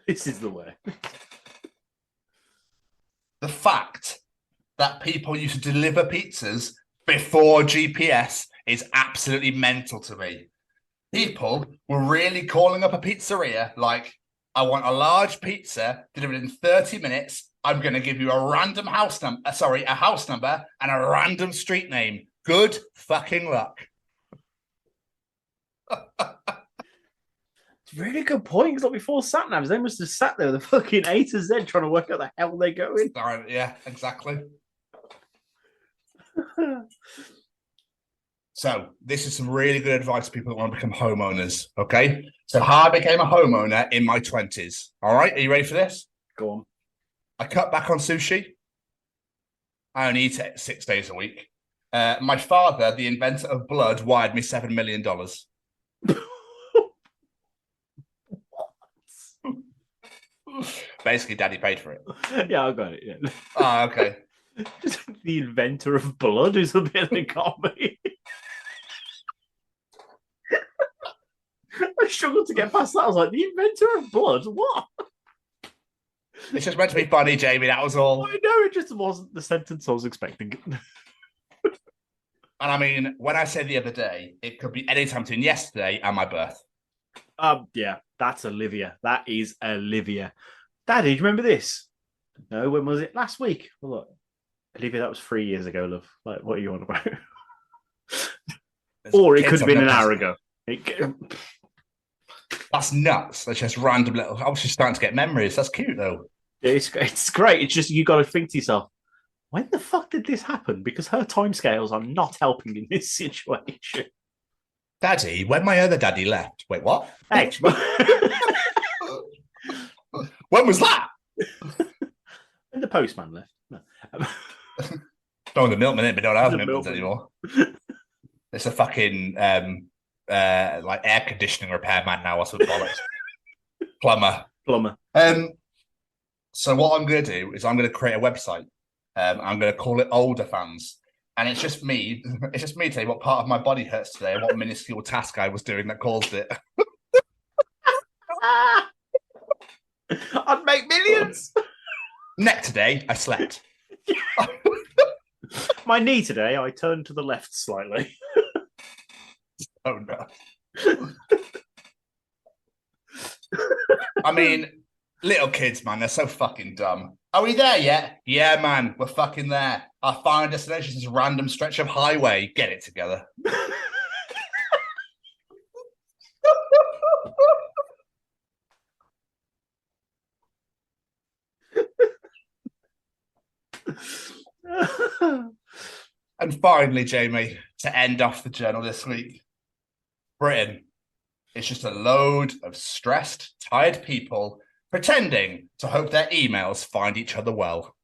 This is the way. The fact that people used to deliver pizzas before GPS is absolutely mental to me. People were really calling up a pizzeria like, I want a large pizza delivered in 30 minutes. I'm going to give you a random house number, a house number and a random street name. Good fucking luck. It's a really good point. Because like before sat-navs, they must have sat there with a fucking A to Z trying to work out the hell they're going. Yeah, exactly. So this is some really good advice to people that want to become homeowners, okay? So how I became a homeowner in my 20s, all right? Are you ready for this? Go on. I cut back on sushi. I only eat it 6 days a week. My father, the inventor of blood, wired me $7 million. Basically, Daddy paid for it. Yeah, I got it, yeah. Oh, okay. Just the inventor of blood is a bit of a comedy. I struggled to get past that. I was like, the inventor of blood? What? It's just meant to be funny, Jamie. That was all. I know, it just wasn't the sentence I was expecting. And I mean, when I said the other day, it could be any time between yesterday and my birth. Yeah, that's Olivia. That is Olivia. Daddy, do you remember this? No, when was it? Last week. Well, look, Olivia, that was 3 years ago, love. Like, what are you on about? Or it could have been an hour ago. That's nuts. That's just random little. I was just starting to get memories. That's cute, though. It's great. It's just you got to think to yourself, when the fuck did this happen? Because her timescales are not helping in this situation. Daddy, when my other daddy left. Wait, what? Hey, when was that? When the postman left. No. Oh, the milkman, but don't have milkmans anymore. It's a fucking like air conditioning repairman now or some bollocks. Plumber. So what I'm going to do is I'm going to create a website. I'm going to call it Older Fans. And it's just me. It's just me telling you what part of my body hurts today and what minuscule task I was doing that caused it. I'd make millions. Neck today, I slept. My knee today, I turned to the left slightly. Oh, no. I mean, little kids, man, they're so fucking dumb. Are we there yet? Yeah, man, we're fucking there. Our final destination is a random stretch of highway. Get it together. And finally, Jamie, to end off the journal this week, Britain is just a load of stressed, tired people pretending to hope their emails find each other well.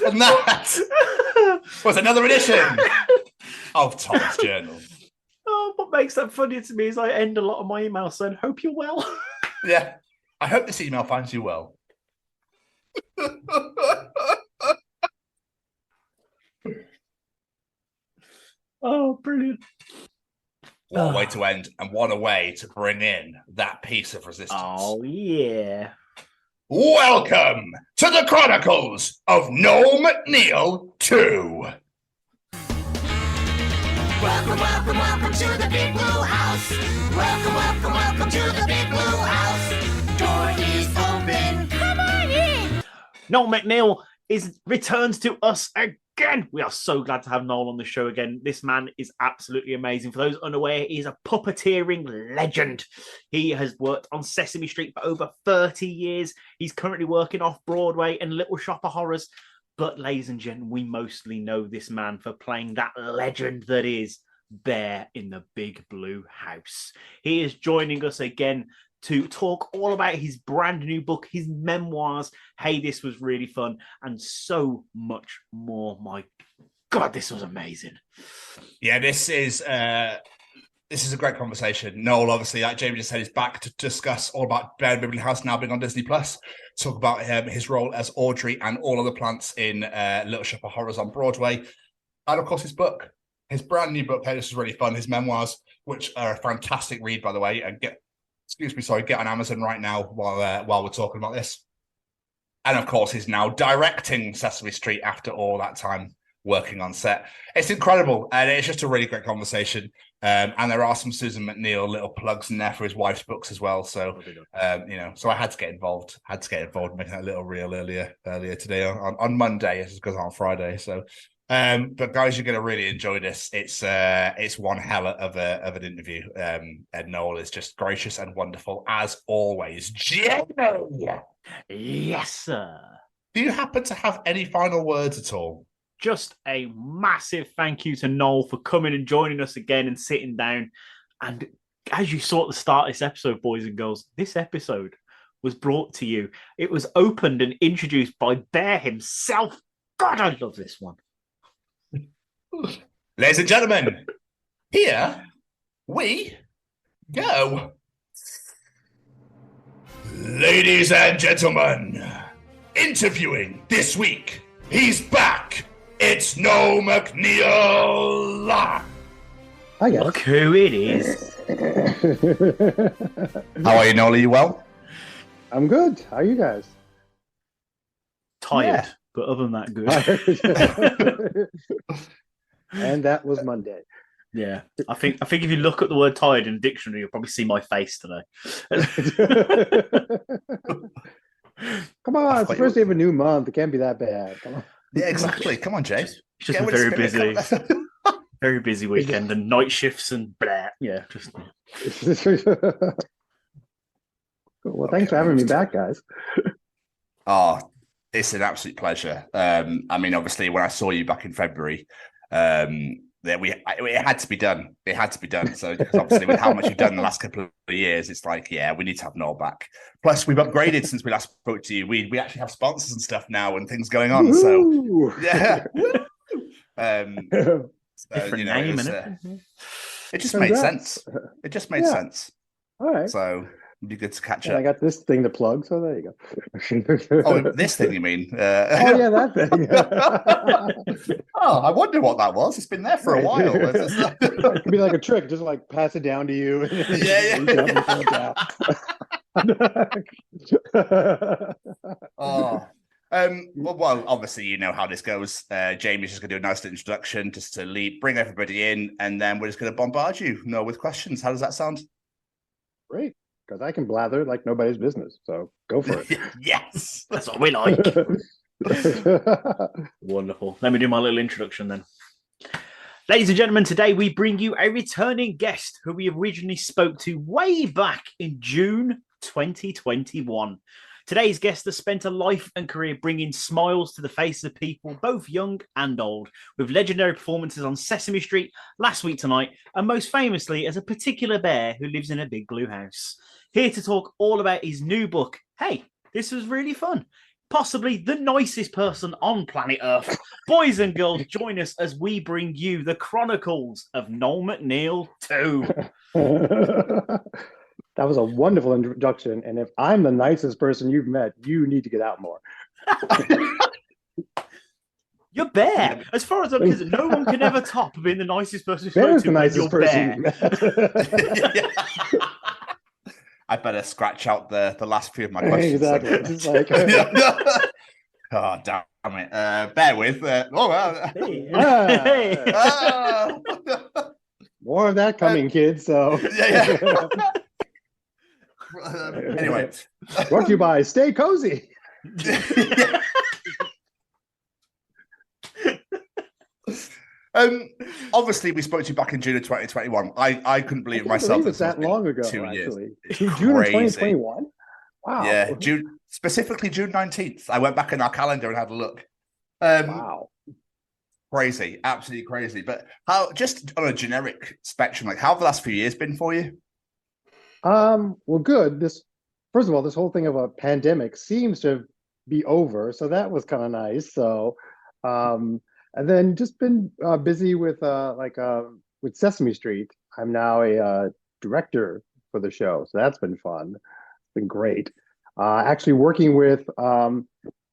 And that was another edition of Tom's Journal. Oh, what makes that funny to me is I end a lot of my emails saying, hope you're well. Yeah. I hope this email finds you well. Oh, brilliant. What a way to end, and what a way to bring in that piece of resistance. Oh, yeah. Welcome to the Chronicles of Noel MacNeal 2. Welcome, welcome, welcome to the big blue house. Welcome, welcome, welcome to the big blue house. Door is open. Come on in. Noel MacNeal returns to us again. We are so glad to have Noel on the show again. This man is absolutely amazing. For those unaware, he is a puppeteering legend. He has worked on Sesame Street for over 30 years. He's currently working off Broadway and Little Shop of Horrors. But, ladies and gentlemen, we mostly know this man for playing that legend that is Bear in the Big Blue House. He is joining us again to talk all about his brand new book, his memoirs. Hey, this was really fun, and so much more. My God, this was amazing. Yeah, this is a great conversation. Noel, obviously, like Jamie just said, is back to discuss all about Bear in the Big Blue House now being on Disney Plus. Talk about his role as Audrey and all of the plants in Little Shop of Horrors on Broadway. And, of course, his book. His brand new book. Hey, this is really fun. His memoirs, which are a fantastic read, by the way. And get on Amazon right now while we're talking about this. And, of course, he's now directing Sesame Street after all that time working on set. It's incredible. And it's just a really great conversation. And there are some Susan MacNeal little plugs in there for his wife's books as well. So, so I had to get involved. Making a little reel earlier today on Monday, as it goes on Friday. So, but guys, you're going to really enjoy this. It's one hell of an interview. And Noel is just gracious and wonderful as always. Jenny! Yes, sir. Do you happen to have any final words at all? Just a massive thank you to Noel for coming and joining us again and sitting down. And as you saw at the start of this episode, boys and girls, this episode was brought to you. It was opened and introduced by Bear himself. God, I love this one. Ladies and gentlemen, here we go. Ladies and gentlemen, interviewing this week, he's back. It's Noel MacNeal. Hi, guys. Look who it is. How are you, Noel? Are you well? I'm good. How are you guys? Tired, but other than that, good. And that was Monday. Yeah, I think if you look at the word tired in the dictionary, you'll probably see my face today. Come on, it's the first day of a new month. It can't be that bad. Come on. Yeah, exactly. Come on, Jay. It's just a very busy, very busy weekend and night shifts and blah. Yeah, just. Well, thanks for having me back, guys. Oh, it's an absolute pleasure. I mean, obviously, when I saw you back in February, it had to be done. It had to be done. So obviously, with how much you've done in the last couple of years, it's like, yeah, we need to have Noel back. Plus, we've upgraded since we last spoke to you. We actually have sponsors and stuff now and things going on. Woo-hoo! So yeah, different name, it just made sense. It just made sense. All right. So it'd be good to catch up. I got this thing to plug, so there you go. Oh, this thing, you mean? Oh, yeah, that thing. Oh, I wonder what that was. It's been there for a while. It could be like a trick, just like pass it down to you. Oh. Well, obviously, you know how this goes. Jamie's just going to do a nice little introduction just to bring everybody in, and then we're just going to bombard you, with questions. How does that sound? Great, because I can blather like nobody's business. So go for it. Yes, that's what we like. Wonderful. Let me do my little introduction then. Ladies and gentlemen, today we bring you a returning guest who we originally spoke to way back in June 2021. Today's guest has spent a life and career bringing smiles to the faces of people, both young and old, with legendary performances on Sesame Street, Last Week Tonight, and most famously as a particular bear who lives in a big blue house. Here to talk all about his new book, Hey, This Was Really Fun. Possibly the nicest person on planet Earth. Boys and girls, join us as we bring you the Chronicles of Noel MacNeal 2. That was a wonderful introduction. And if I'm the nicest person you've met, you need to get out more. You're Bear. As far as I'm concerned, no one can ever top being the nicest person you've Bear's the spoken to. nicest person you've met. I better scratch out the last few of my questions. Exactly. It's like, oh, damn it. Bear with. More of that coming, kids. So, anyway, brought to you by Stay Cozy. Obviously, we spoke to you back in June of 2021. I couldn't believe it myself. It's that long ago, 2 years. June of 2021. Wow. Yeah, specifically June 19th. I went back in our calendar and had a look. Wow. Crazy, absolutely crazy. But how, just on a generic spectrum, like how have the last few years been for you? Well, good. First of all, this whole thing of a pandemic seems to be over, so that was kind of nice. So, and then just been busy with Sesame Street. I'm now a director for the show, so that's been fun. It's been great. Actually, working with one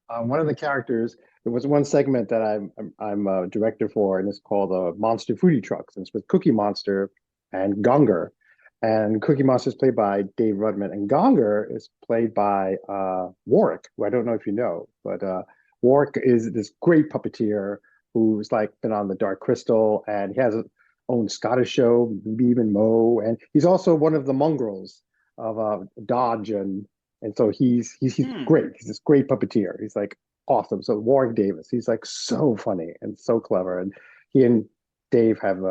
of the characters. There was one segment that I'm a director for, and it's called Monster Foodie Trucks. And it's with Cookie Monster and Gonger. And Cookie Monster is played by Dave Rudman, and Gonger is played by Warwick, who I don't know if you know, but Warwick is this great puppeteer who's been on the Dark Crystal, and he has his own Scottish show, Beeb and Mo, and he's also one of the mongrels of Dodge, and so he's great. He's this great puppeteer. He's awesome. So Warwick Davis, he's so funny and so clever, and he and Dave have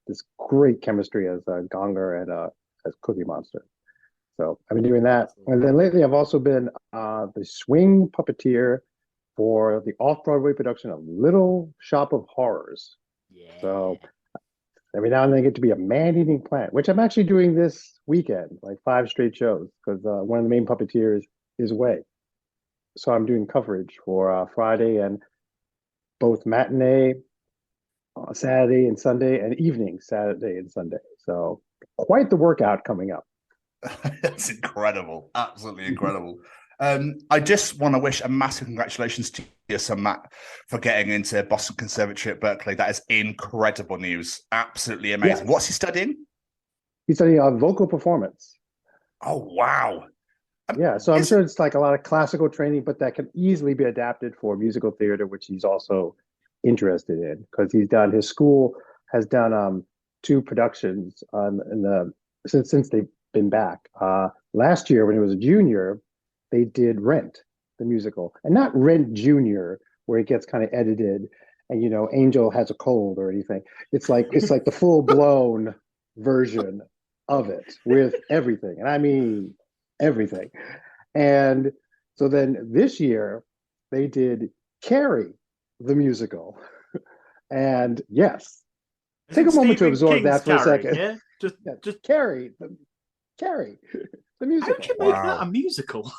this great chemistry as Gonger and as Cookie Monster. So I've been doing that, and then lately I've also been the swing puppeteer for the off-Broadway production of Little Shop of Horrors. Yeah. So every now and then I get to be a man-eating plant, which I'm actually doing this weekend, 5 straight shows, because one of the main puppeteers is away. So I'm doing coverage for Friday and both matinee Saturday and Sunday, and evening Saturday and Sunday. So quite the workout coming up. That's incredible. Absolutely incredible. I just want to wish a massive congratulations to your son, Matt, for getting into Boston Conservatory at Berkeley. That is incredible news. Absolutely amazing. Yeah. What's he studying? He's studying vocal performance. Oh, wow. Yeah, so I'm sure it's a lot of classical training, but that can easily be adapted for musical theater, which he's also interested in, because his school has done 2 productions since they've been back. Last year, when he was a junior, they did Rent, the musical, and not Rent Junior, where it gets kind of edited and Angel has a cold or anything. It's like the full blown version of it with everything, and I mean everything. And so then this year they did Carrie, the musical, and yes, take a moment to absorb that for a second. Yeah, just Carrie, the musical. How did you make that a musical?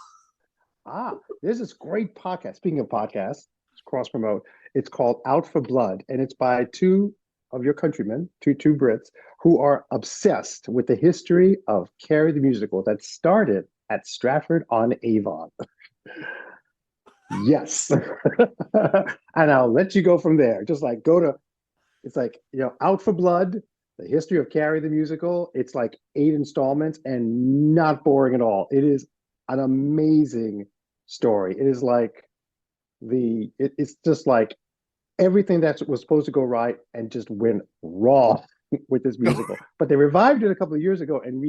There's this great podcast. Speaking of podcasts, cross promote. It's called Out for Blood, and it's by 2 of your countrymen, two Brits, who are obsessed with the history of Carrie the musical that started at Stratford-on-Avon. Yes. And I'll let you go from there. Just go to, it's Out for Blood, the history of Carrie the musical. It's 8 installments and not boring at all. It is an amazing story. It is it's just everything that was supposed to go right and just went wrong with this musical. But they revived it a couple of years ago, and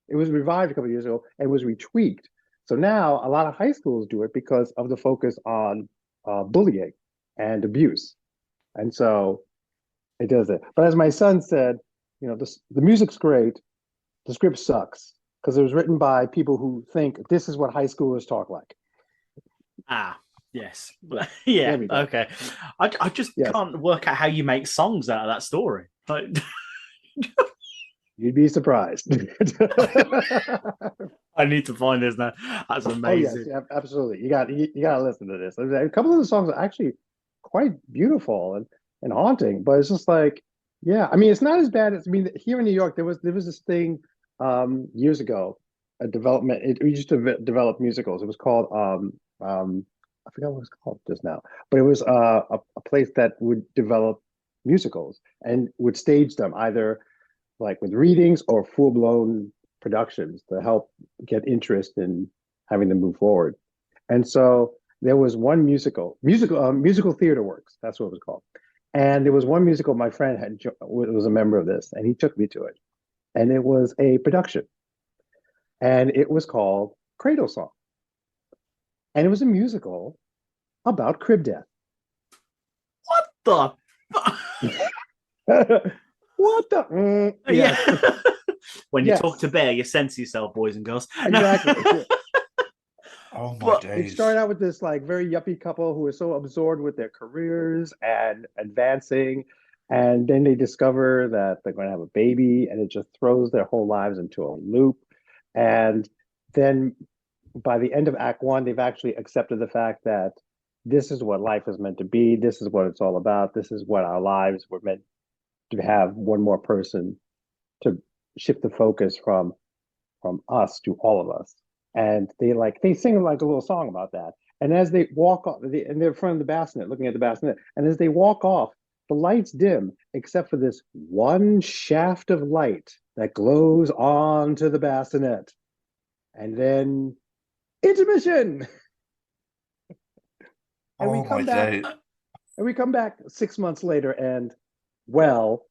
it was revived a couple of years ago and was retweaked. So now a lot of high schools do it because of the focus on bullying and abuse. And so It does it. But as my son said, the music's great. The script sucks because it was written by people who think this is what high schoolers talk like. Yes. Yeah. Okay. I just Yes. can't work out how you make songs out of that story. Like, you'd be surprised. I need to find this now. That's amazing. Oh, yes, absolutely. You got to listen to this. A couple of the songs are actually quite beautiful and haunting, but it's just like, yeah. I mean, it's not as bad as here in New York. There was this thing years ago, a development. We used to develop musicals. It was called I forgot what it was called just now, but it was a place that would develop musicals and would stage them either like with readings or full-blown productions to help get interest in having them move forward. And so there was one musical theater works. That's what it was called. And there was one musical my friend was a member of this, and he took me to it. And it was a production, and it was called Cradle Song. And it was a musical about crib death. What the? What the? Yeah. When you talk to bear, you censor yourself, boys and girls. Exactly. Oh my but days! It started out with this like very yuppie couple who are so absorbed with their careers and advancing, and then they discover that they're going to have a baby, and it just throws their whole lives into a loop. And then by the end of Act 1, they've actually accepted the fact that this is what life is meant to be. This is what it's all about. This is what our lives were meant to have, one more person to shift the focus from us to all of us. And they sing like a little song about that. And as they walk off, and they're in front of the bassinet, looking at the bassinet, and as they walk off, the lights dim, except for this one shaft of light that glows onto the bassinet. And then intermission. And we come back 6 months later, and well,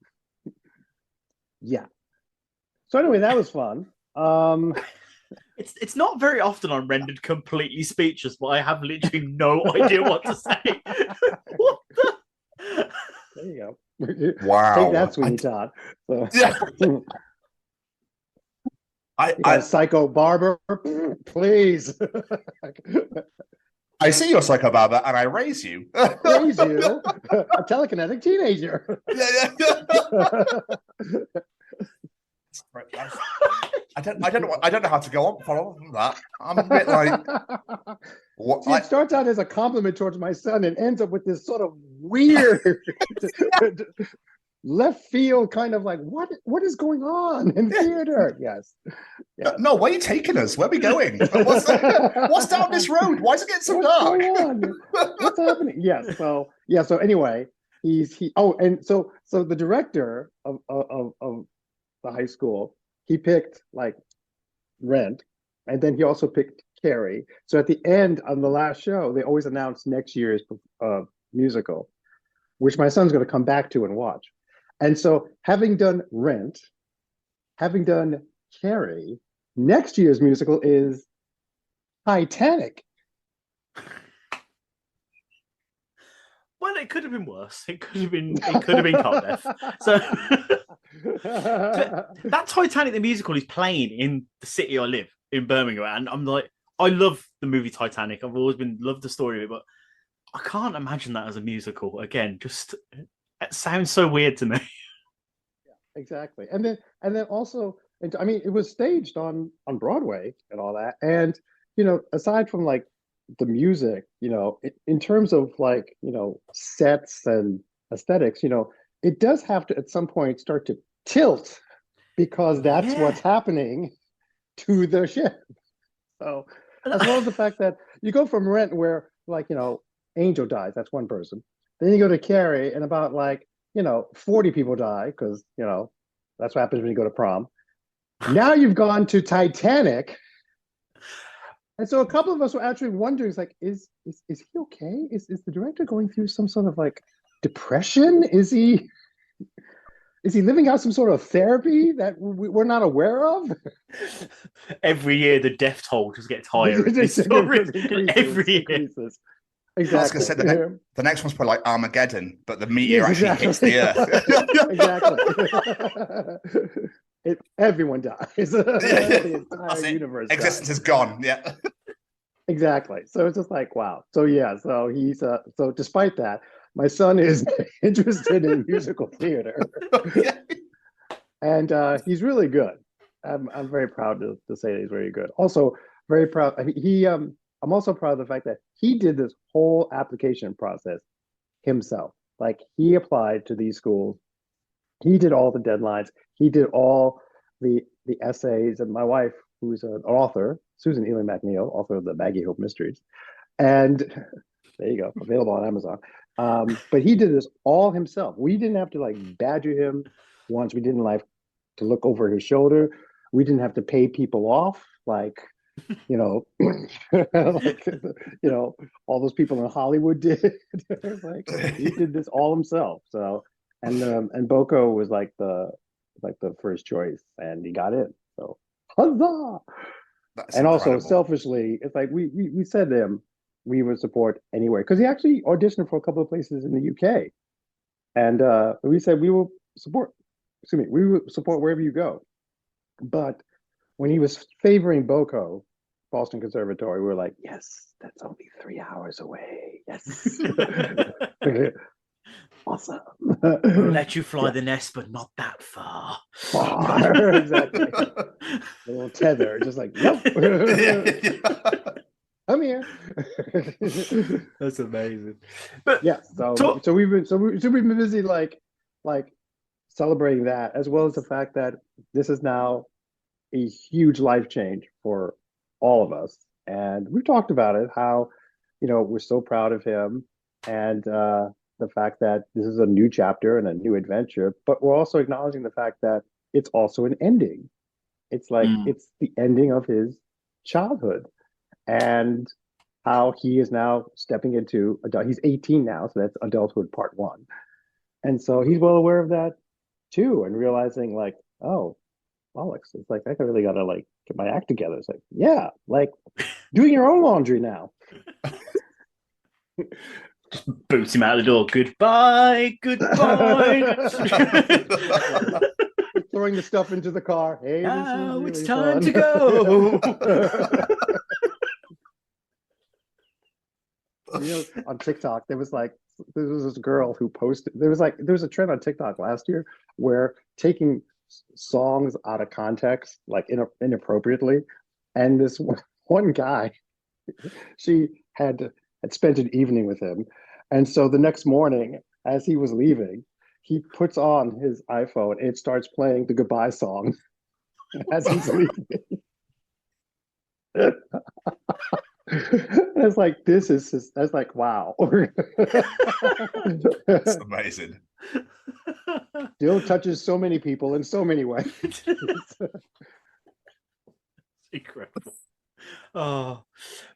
yeah. So anyway, that was fun. It's not very often I'm rendered completely speechless, but I have literally no idea what to say. What the? There you go. Wow. Take that, Sweeney Todd. So. Yeah. I Psycho Barber, please. I see your Psycho Barber, and I raise you. Raise you, a telekinetic teenager. I don't know how to go on follow that. I'm a bit like what. See, it starts out as a compliment towards my son and ends up with this sort of weird left field kind of like what is going on in theater? Yes. Yeah. No, where are you taking us? Where are we going? What's down this road? Why is it getting so dark? What's happening? Yes. So anyway, so the director of the high school, he picked like Rent, and then he also picked Carrie. So at the end on the last show, they always announce next year's musical, which my son's going to come back to and watch. And so having done Rent, having done Carrie, next year's musical is Titanic. Well, it could have been worse. It could have been Cold Death. So that Titanic the musical is playing in the city I live in Birmingham, and I'm like, I love the movie Titanic. I've always loved the story of it, but I can't imagine that as a musical. Again, just it sounds so weird to me. Yeah, exactly. And then also, I mean, it was staged on Broadway and all that. And aside from like the music, in terms of like sets and aesthetics, it does have to at some point start to tilt because that's what's happening to the ship. So as well as the fact that you go from Rent where like Angel dies, that's one person. Then you go to Carrie and about 40 people die because that's what happens when you go to prom. Now you've gone to Titanic. And so a couple of us were actually wondering, like, is he okay? Is the director going through some sort of like depression? Is he living out some sort of therapy that we're not aware of? Every year the death toll just gets higher. Every year. Exactly. I was going to say the next one's probably like Armageddon, but the meteor actually hits the Earth. Everyone dies. The entire universe existence dies. is gone. Yeah. Exactly. So it's just like, wow. So yeah, so he's so despite that, my son is interested in musical theater. And he's really good. I'm very proud to say that he's very good. Also, very proud. I mean, I'm also proud of the fact that he did this whole application process himself. Like, he applied to these schools. He did all the deadlines. He did all the essays. And my wife, who's an author, Susan Ely MacNeal, author of the Maggie Hope Mysteries, and there you go, available on Amazon. But he did this all himself. We didn't have to like badger him once. We didn't like to look over his shoulder. We didn't have to pay people off, like, you know, like, you know, all those people in Hollywood did. Like, he did this all himself. So, and Boko was like the first choice, and he got in. So, huzzah! That's and incredible. also, selfishly, it's like we said to him we would support anywhere, because he actually auditioned for a couple of places in the UK, and we said we will support. Excuse me, we will support wherever you go. But when he was favoring Boko, Boston Conservatory, we were like, yes, that's only 3 hours away. Yes. Awesome. We'll let you fly the nest, but not that far. Exactly. A little tether, just like, nope. I'm here. That's amazing. But yeah, so we've been busy like celebrating that, as well as the fact that this is now a huge life change for all of us. And we've talked about it, how, you know, we're so proud of him, and the fact that this is a new chapter and a new adventure, but we're also acknowledging the fact that it's also an ending. It's like, it's the ending of his childhood, and how he is now stepping into adult. He's 18 now, so that's adulthood part 1. And so he's well aware of that too, and realizing like, oh, bollocks, it's like, I really gotta like get my act together. It's like, yeah, like doing your own laundry now. Boots him out the door. Goodbye. Throwing the stuff into the car. Hey, now this is it's really time fun. to go. You know, on TikTok, there was this girl who posted. There was a trend on TikTok last year where taking songs out of context, like inappropriately, and this one guy, she had spent an evening with him, and so the next morning, as he was leaving, he puts on his iPhone and it starts playing the goodbye song as he's leaving. And it's like, that's like, wow. That's amazing. Still touches so many people in so many ways. Incredible. Oh,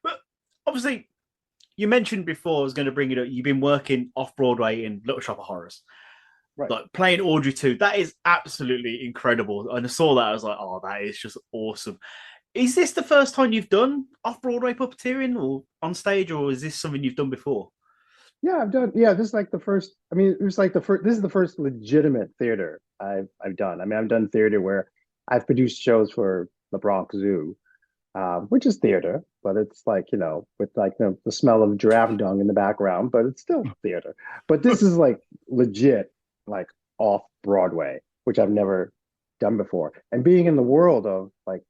but obviously, you mentioned before, I was going to bring it up, you've been working off Broadway in Little Shop of Horrors. Right. Like playing Audrey too. That is absolutely incredible. And I saw that, I was like, oh, that is just awesome. Is this the first time you've done off-Broadway puppeteering or on stage, or is this something you've done before? Yeah, I've done. Yeah, this is like the first. I mean, it was like the first. This is the first legitimate theater I've done. I mean, I've done theater where I've produced shows for the Bronx Zoo, which is theater, but it's like, you know, with like the smell of giraffe dung in the background, but it's still theater. But this is like legit, like off Broadway, which I've never done before. And being in the world of like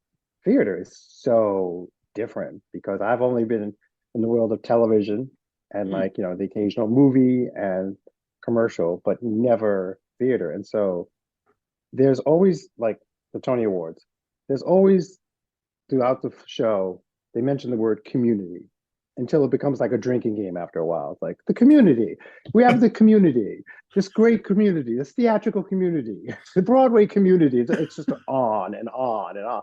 theater is so different, because I've only been in the world of television and like, you know, the occasional movie and commercial, but never theater. And so there's always like the Tony Awards. There's always throughout the show, they mention the word community until it becomes like a drinking game after a while. It's like the community. We have the community, this great community, this theatrical community, the Broadway community. It's just on and on and on.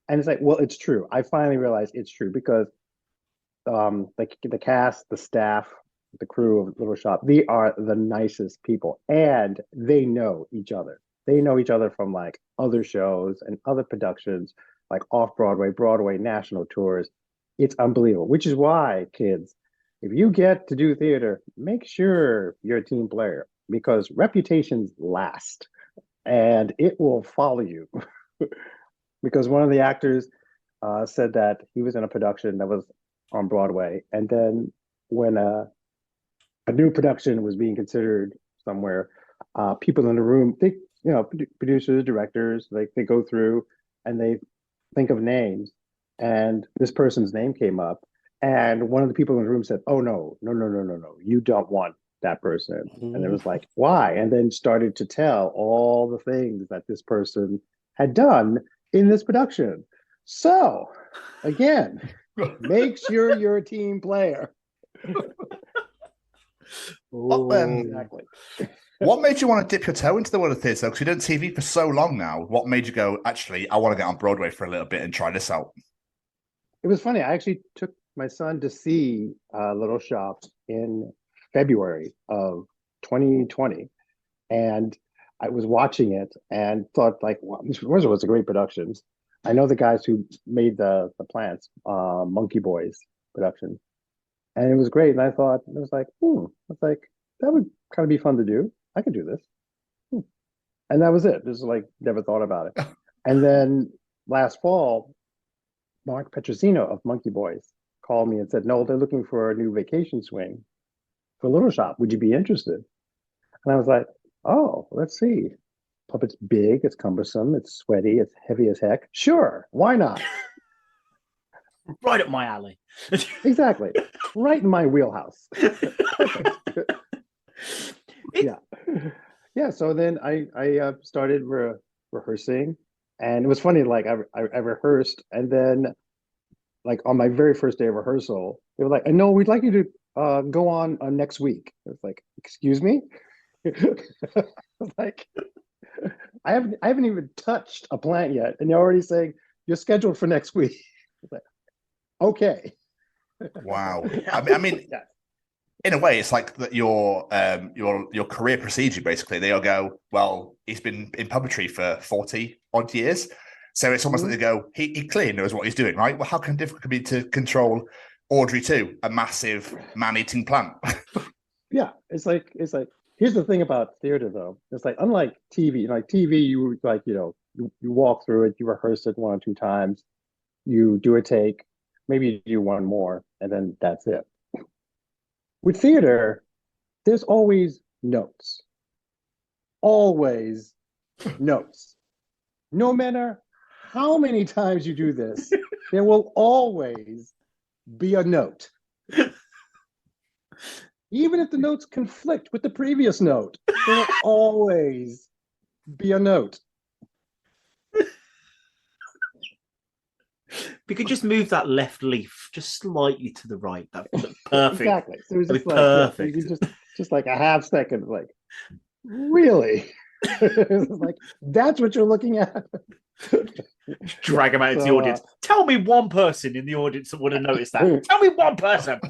And it's like, well, it's true. I finally realized it's true, because the cast, the staff, the crew of Little Shop, they are the nicest people, and they know each other. They know each other from like other shows and other productions, like off Broadway, Broadway, national tours. It's unbelievable, which is why, kids, if you get to do theater, make sure you're a team player because reputations last and it will follow you. Because one of the actors said that he was in a production that was on Broadway. And then when a new production was being considered somewhere, people in the room, producers, directors, they go through and they think of names. And this person's name came up. And one of the people in the room said, "Oh, no. You don't want that person." And it was like, why? And then started to tell all the things that this person had done in this production. So, again, make sure you're a team player. Exactly. What made you want to dip your toe into the world of theatre? Because you've done TV for so long now. What made you go, actually, I want to get on Broadway for a little bit and try this out? It was funny. I actually took my son to see Little Shop in February of 2020. And I was watching it and thought, like, wow, this was a great production. I know the guys who made the Plants, Monkey Boys production. And it was great. And I thought, it was like, that would kind of be fun to do. I could do this. And that was it. Just like, never thought about it. And then last fall, Mark Petrosino of Monkey Boys called me and said, "No, they're looking for a new vacation swing for Little Shop. Would you be interested?" And I was like, "Oh, let's see. Puppet's big, it's cumbersome, it's sweaty, it's heavy as heck. Sure, why not?" Right up my alley. Exactly. Right in my wheelhouse. Yeah. So then I started rehearsing, and it was funny. Like I rehearsed, and then like on my very first day of rehearsal, they were like, "No, we'd like you to go on next week." I was like, "Excuse me?" I was like, I haven't even touched a plant yet, and you're already saying you're scheduled for next week. I was like, okay. Wow. I mean, in a way, it's like that your career precedes you, basically. They'll go, well, he's been in puppetry for 40 odd years. So it's almost like they go, he clearly knows what he's doing, right? Well, how difficult it be to control Audrey too, a massive man-eating plant? Yeah, it's like here's the thing about theater though. It's like unlike TV, like TV, you like, you walk through it, you rehearse it 1 or 2 times, you do a take, maybe you do one more, and then that's it. With theater, there's always notes. Always notes. No matter how many times you do this, there will always be a note. Even if the notes conflict with the previous note, there will always be a note. We could just move that left leaf just slightly to the right. That'd be perfect. Exactly. So it was just like, perfect. Just like a half second, like, really? It's like, that's what you're looking at? Drag them out into the audience. Tell me one person in the audience that would have noticed that. Tell me one person.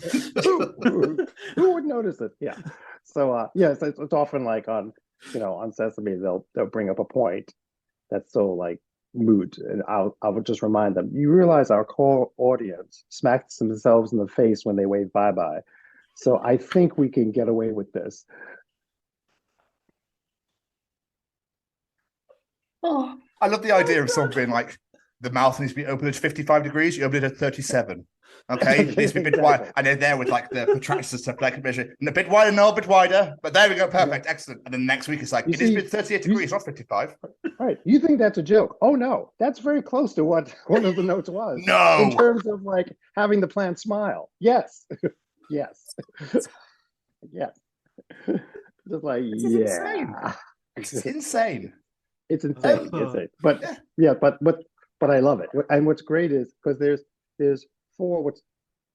Who would notice it? Yeah. So it's often like on Sesame, they'll bring up a point that's so like moot, and I would just remind them, you realize our core audience smacks themselves in the face when they wave bye-bye. So I think we can get away with this. Oh, I love the idea of someone being like, the mouth needs to be open at 55 degrees, you open it at 37. Okay, it needs to be a bit wide, and they're there with like the protractors and stuff, like measure a bit wider, no, a bit wider. But there we go, perfect, excellent. And then next week it's like, it needs to be 38 degrees, not 55. Right, you think that's a joke? Oh no, that's very close to what one of the notes was. No, in terms of like having the plant smile. Yes, yes, yes. Just like insane. It's insane. It's insane. But but I love it. And what's great is because there's 4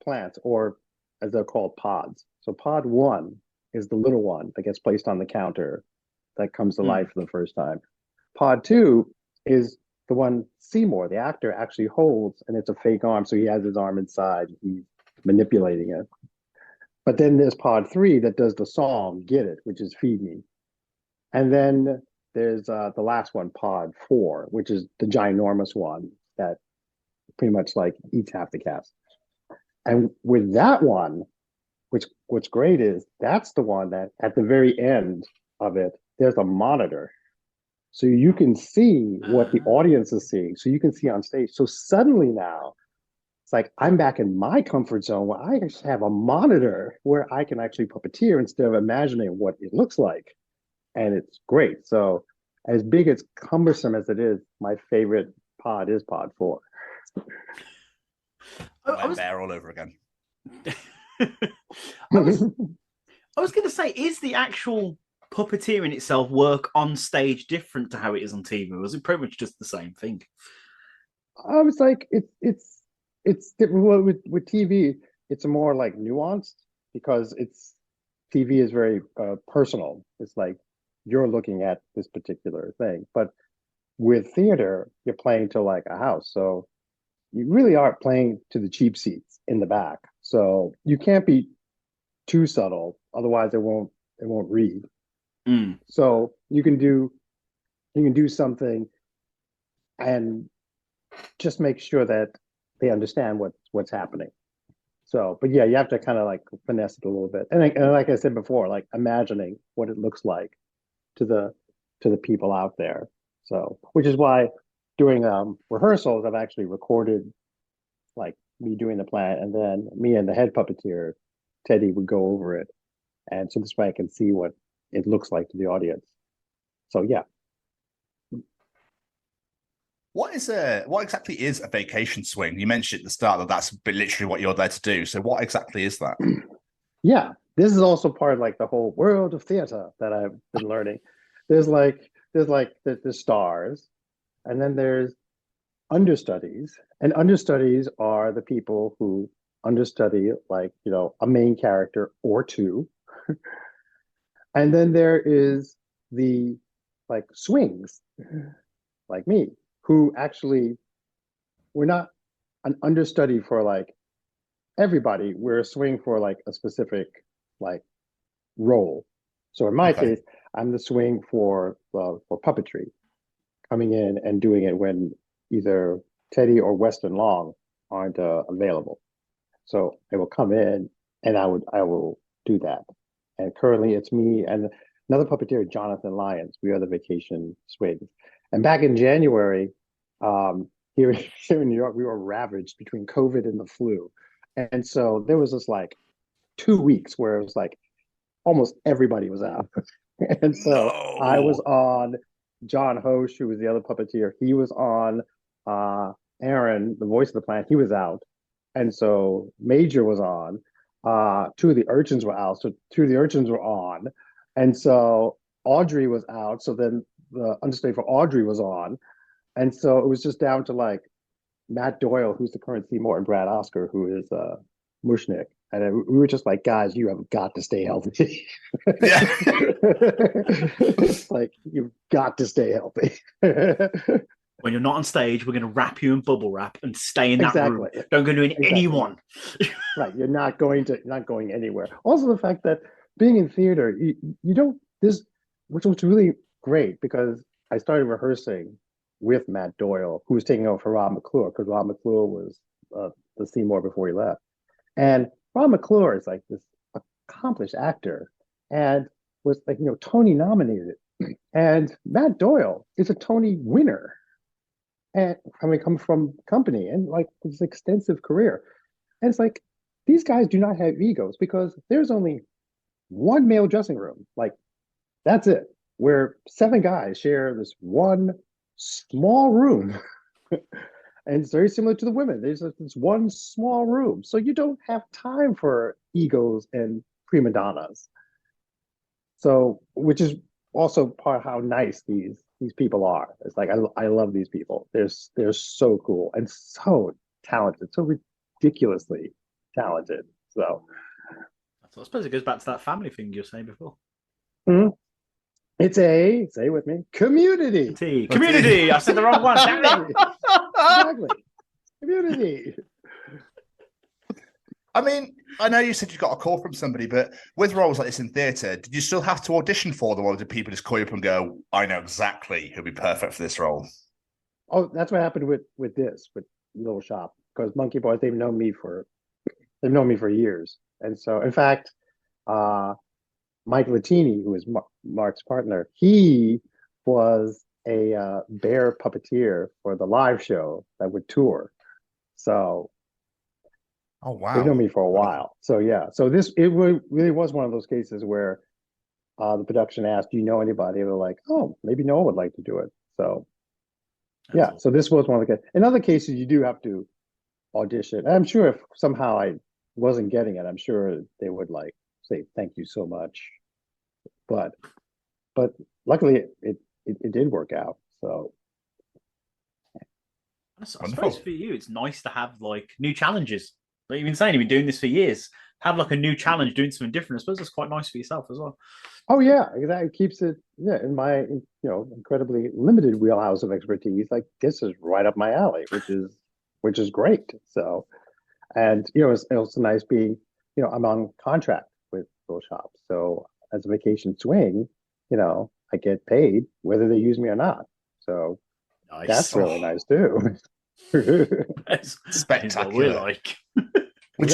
plants, or as they're called, pods. So pod 1 is the little one that gets placed on the counter that comes to life for the first time. Pod 2 is the one Seymour, the actor, actually holds, and it's a fake arm. So he has his arm inside. He's manipulating it. But then there's pod 3 that does the song, Get It, which is Feed Me. And then there's the last one, pod 4, which is the ginormous one that pretty much like eats half the cast. And with that one, what's great is that's the one that at the very end of it, there's a monitor. So you can see what the audience is seeing. So you can see on stage. So suddenly now, it's like I'm back in my comfort zone where I actually have a monitor where I can actually puppeteer instead of imagining what it looks like. And it's great. So as big as cumbersome as it is, my favorite pod is pod 4. I was there all over again. I was going to say, is the actual puppeteering itself work on stage different to how it is on TV? Or is it pretty much just the same thing? I was like, it's different. With TV, it's more like nuanced because TV is very personal. It's like you're looking at this particular thing, but with theater, you're playing to like a house, so you really are playing to the cheap seats in the back. So you can't be too subtle, otherwise it won't read. So you can do something and just make sure that they understand what's happening. So, but yeah, you have to kind of like finesse it a little bit, and like I said before, like imagining what it looks like to the people out there. So, which is why during rehearsals, I've actually recorded like me doing the plan, and then me and the head puppeteer, Teddy, would go over it, and so this way I can see what it looks like to the audience. So yeah. What exactly is a vacation swing? You mentioned at the start that that's literally what you're there to do. So what exactly is that? Yeah, this is also part of like the whole world of theater that I've been learning. There's stars, and then there's understudies, and understudies are the people who understudy like, you know, a main character or two. And then there is the like swings, like me, who actually, we're not an understudy for like everybody. We're a swing for like a specific like role. So in my case, I'm the swing for puppetry, coming in and doing it when either Teddy or Weston Long aren't available. So I will come in and I will do that. And currently it's me and another puppeteer, Jonathan Lyons. We are the vacation swings. And back in January, here in New York, we were ravaged between COVID and the flu. And so there was this like 2 weeks where it was like almost everybody was out. And so I was on, John Hosch, who was the other puppeteer, he was on, Aaron, the voice of the plant, he was out. And so Major was on. 2 of the urchins were out, so 2 of the urchins were on. And so Audrey was out, so then the understudy for Audrey was on. And so it was just down to like Matt Doyle, who's the current Seymour, and Brad Oscar, who is Mushnick. And we were just like, guys, you have got to stay healthy. Like, you've got to stay healthy. When you're not on stage, we're going to wrap you in bubble wrap and stay in that room. Don't go to anyone. Right, you're not going anywhere. Also, the fact that being in theater, you don't, this, which was really great, because I started rehearsing with Matt Doyle, who was taking over for Rob McClure, because Rob McClure was the Seymour before he left. And Rob McClure is like this accomplished actor and was like, you know, Tony nominated. And Matt Doyle is a Tony winner. And come from company and like his extensive career. And it's like, these guys do not have egos, because there's only one male dressing room. Like, that's it. Where 7 guys share this one small room. And it's very similar to the women. There's this one small room. So you don't have time for egos and prima donnas. So, which is also part of how nice these people are. It's like, I love these people. They're so cool and so talented, so ridiculously talented. So I suppose it goes back to that family thing you were saying before. Mm-hmm. It's say it with me, community. Community. I said the wrong one. Exactly. Community. I mean, I know you said you got a call from somebody, but with roles like this in theatre, did you still have to audition for them, or did people just call you up and go, I know exactly who'd be perfect for this role? Oh, that's what happened with Little Shop, because Monkey Boys, they've known me for years. And so, in fact, Mike Latini, who is Mark's partner, he was a bear puppeteer for the live show that would tour. So, oh wow, they've known me for a while. So yeah, so it really was one of those cases where the production asked, "Do you know anybody?" And they're like, "Oh, maybe Noel would like to do it." So yeah, so this was one of the cases. In other cases, you do have to audition. And I'm sure if somehow I wasn't getting it, I'm sure they would like say thank you so much. But luckily it did work out. So I suppose for you, it's nice to have like new challenges. Like you've been saying, you've been doing this for years. Have like a new challenge, doing something different. I suppose that's quite nice for yourself as well. Oh yeah, exactly. It keeps it in my incredibly limited wheelhouse of expertise. Like this is right up my alley, which is great. So, and it's also nice being I'm on contract with those shops. So as a vacation swing, I get paid whether they use me or not. So nice. That's really nice too. That's spectacular. We're like. Would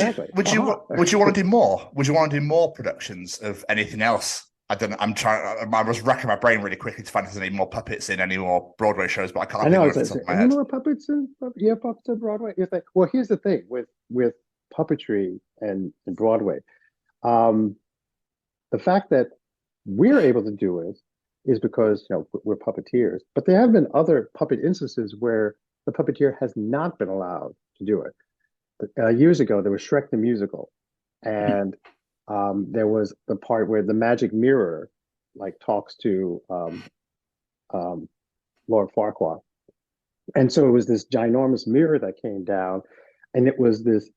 you want to do more? Would you want to do more productions of anything else? I don't know. I was racking my brain really quickly to find if there's any more puppets in any more Broadway shows, but I can't. I know. Any more puppets in? Yeah, puppets in Broadway. Well, here's the thing with puppetry and Broadway. The fact that we're able to do it is because we're puppeteers. But there have been other puppet instances where the puppeteer has not been allowed to do it. Years ago, there was Shrek the Musical, and there was the part where the magic mirror talks to Lord Farquaad. And so it was this ginormous mirror that came down, and it was this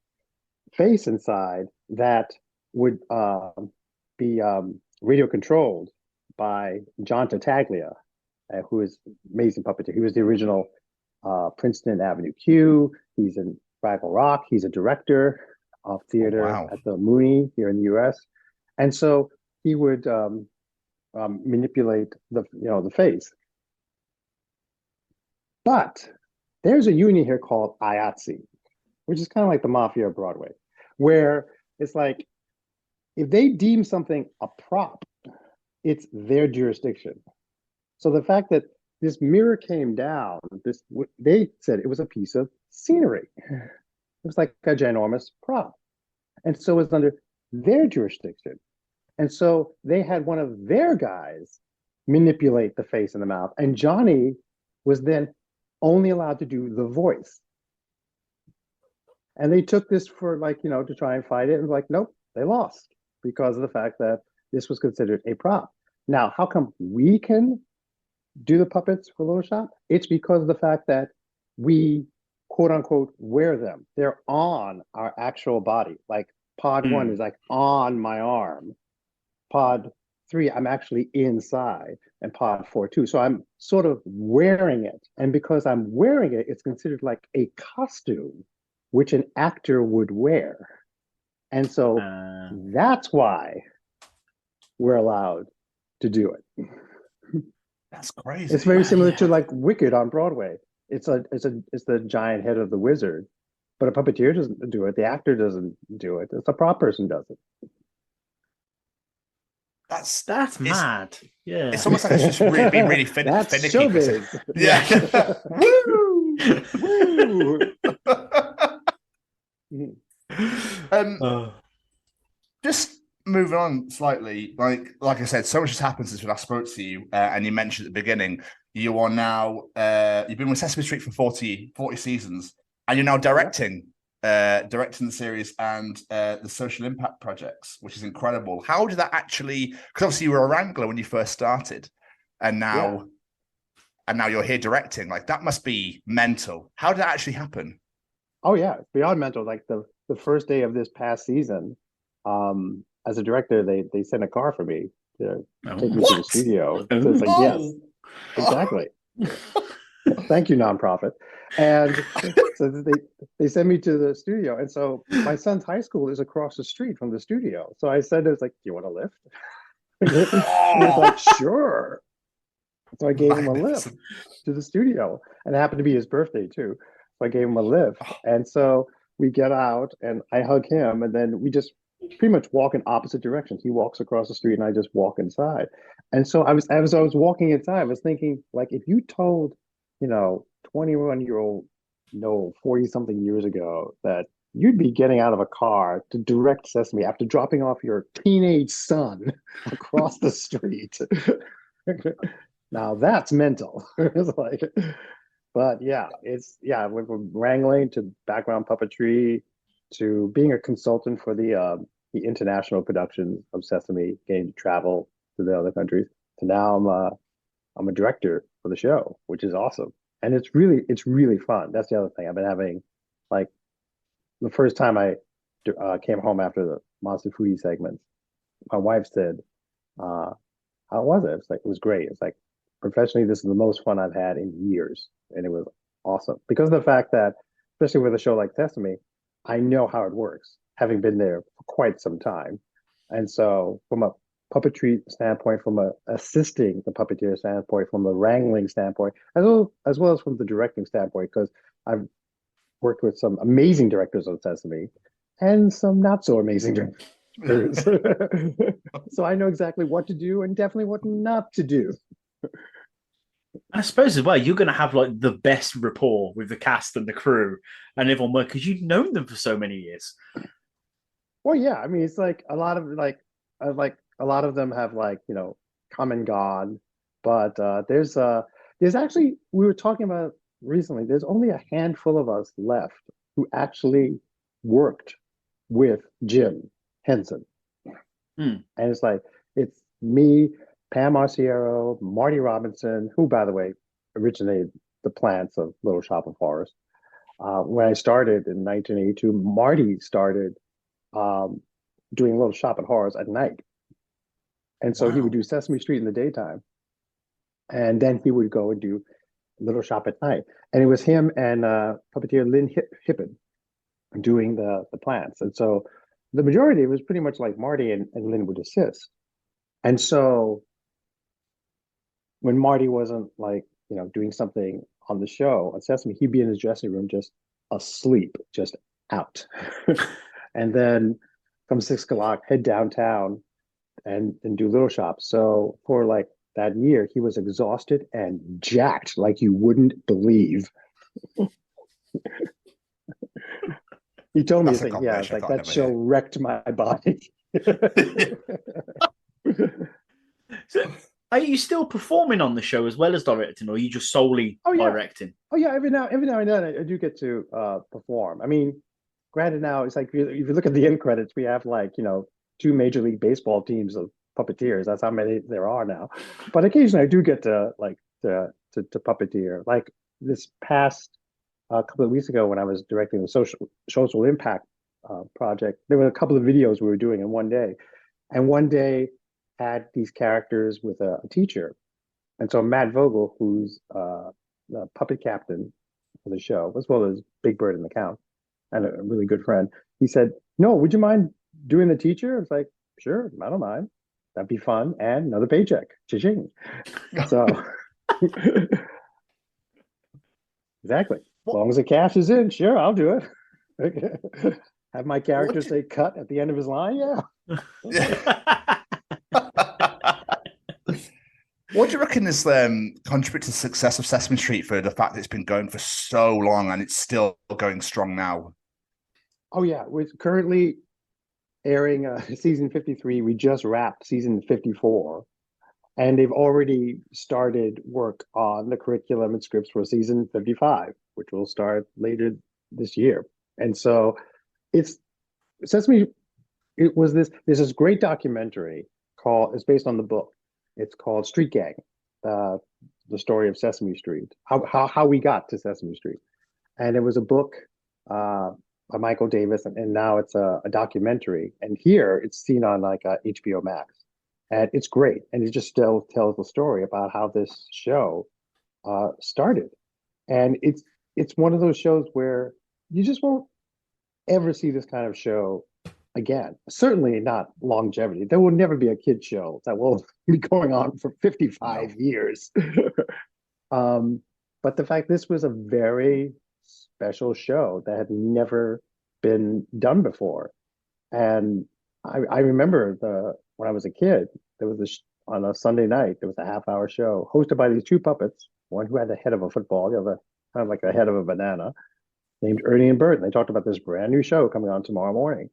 face inside that would be radio controlled by John Tartaglia, who is amazing puppeteer. He was the original Princeton Avenue Q. He's in Fraggle Rock. He's a director of theater at the Mooney here in the U.S. And so he would manipulate the face. But there's a union here called IATSE, which is kind of like the mafia of Broadway, where it's like if they deem something a prop, it's their jurisdiction. So the fact that this mirror came down, they said it was a piece of scenery. It was like a ginormous prop. And so it was under their jurisdiction. And so they had one of their guys manipulate the face and the mouth. And Johnny was then only allowed to do the voice. And they took this for to try and fight it. And nope, they lost because of the fact that this was considered a prop. Now, how come we can do the puppets for Little Shop? It's because of the fact that we, quote unquote, wear them. They're on our actual body. Like pod 1 is on my arm. Pod 3, I'm actually inside, and pod 4 too. So I'm sort of wearing it. And because I'm wearing it, it's considered like a costume, which an actor would wear. And so that's why we're allowed to do it. That's crazy. It's very similar to Wicked on Broadway. It's the giant head of the wizard, but a puppeteer doesn't do it. The actor doesn't do it. It's a prop person does it. That's mad. Yeah, it's almost like it's just really being really That's finicky. showbiz. Yeah. Woo! Just moving on slightly, like I said, so much has happened since we last spoke to you, and you mentioned at the beginning you are now you've been with Sesame Street for 40 seasons, and you're now directing the series and the social impact projects, which is incredible. How did that actually? Because obviously you were a wrangler when you first started, and now you're here directing. Like that must be mental. How did that actually happen? Oh yeah, it's beyond mental. Like the first day of this past season, as a director, they sent a car for me to take me to the studio. So it's like, yes, exactly. Thank you, nonprofit. And so they sent me to the studio. And so my son's high school is across the street from the studio. So I said, "It's like, do you want a lift?" And he was like, "Sure." So I gave him a lift to the studio, and it happened to be his birthday too. So I gave him a lift, and so we get out, and I hug him, and then we just pretty much walk in opposite directions. He walks across the street and I just walk inside. And so as I was walking inside, I was thinking, like, if you told, 21-year-old Noel 40 something years ago that you'd be getting out of a car to direct Sesame after dropping off your teenage son across the street. Now that's mental. It's like, but yeah, went from wrangling to background puppetry to being a consultant for the international production of Sesame, getting to travel to the other countries. To now I'm a director for the show, which is awesome, and it's really fun. That's the other thing. I've been having, like, the first time I came home after the Monster Foodie segments, my wife said, "How was it?" It's like, it was great. It's like, professionally, this is the most fun I've had in years, and it was awesome because of the fact that, especially with a show like Sesame, I know how it works, having been there for quite some time. And so from a puppetry standpoint, from a assisting the puppeteer standpoint, from a wrangling standpoint, as well as from the directing standpoint, because I've worked with some amazing directors on Sesame and some not so amazing directors. So I know exactly what to do and definitely what not to do. I suppose as well, you're going to have like the best rapport with the cast and the crew and everyone, because you've known them for so many years. Well, yeah, I mean, it's like a lot of a lot of them have, like, come and gone, but there's actually, we were talking about recently, there's only a handful of us left who actually worked with Jim Henson. And it's like, it's me, Pam Marciero, Marty Robinson, who, by the way, originated the plants of Little Shop of Horrors. When I started in 1982, Marty started doing Little Shop of Horrors at night. And so he would do Sesame Street in the daytime. And then he would go and do Little Shop at night. And it was him and puppeteer Lynn Hippen doing the plants. And so the majority, it was pretty much like Marty and Lynn would assist. And so when Marty wasn't, like, doing something on the show on Sesame, he'd be in his dressing room just asleep, just out. And then from 6 o'clock, head downtown and do Little Shop. So for like that year, he was exhausted and jacked like you wouldn't believe. He told me, like, yeah, like, that show wrecked my body. So, are you still performing on the show as well as directing, or are you just solely directing? Oh yeah, every now and then I do get to perform. I mean, granted, now it's like, if you look at the end credits, we have, like, 2 Major League Baseball teams of puppeteers. That's how many there are now. But occasionally I do get to puppeteer. Like this past couple of weeks ago, when I was directing the social impact project, there were a couple of videos we were doing in one day, and one day had these characters with a teacher. And so Matt Vogel, who's the puppet captain for the show, as well as Big Bird and the Count, and a really good friend, he said, "No, would you mind doing the teacher?" It's like, "Sure, I don't mind. That'd be fun, and another paycheck." Cha-ching. So exactly. As long as the cash is in, sure, I'll do it. Have my character say "cut" at the end of his line. Yeah. What do you reckon is contribute to the success of Sesame Street, for the fact that it's been going for so long and it's still going strong now? Oh yeah, we're currently airing season 53. We just wrapped season 54, and they've already started work on the curriculum and scripts for season 55, which will start later this year. And so it's Sesame. There's this great documentary it's based on the book. It's called Street Gang, the story of Sesame Street, how we got to Sesame Street. And it was a book by Michael Davis, and now it's a documentary. And here it's seen on like HBO Max. And it's great. And it just still tells the story about how this show started. And it's one of those shows where you just won't ever see this kind of show again. Certainly not longevity. There will never be a kid show that will be going on for 55 years. But the fact this was a very special show that had never been done before. And I remember when I was a kid, there was on a Sunday night, there was a half-hour show hosted by these two puppets, one who had the head of a football, the other kind of like the head of a banana, named Ernie and Bert. And they talked about this brand new show coming on tomorrow morning,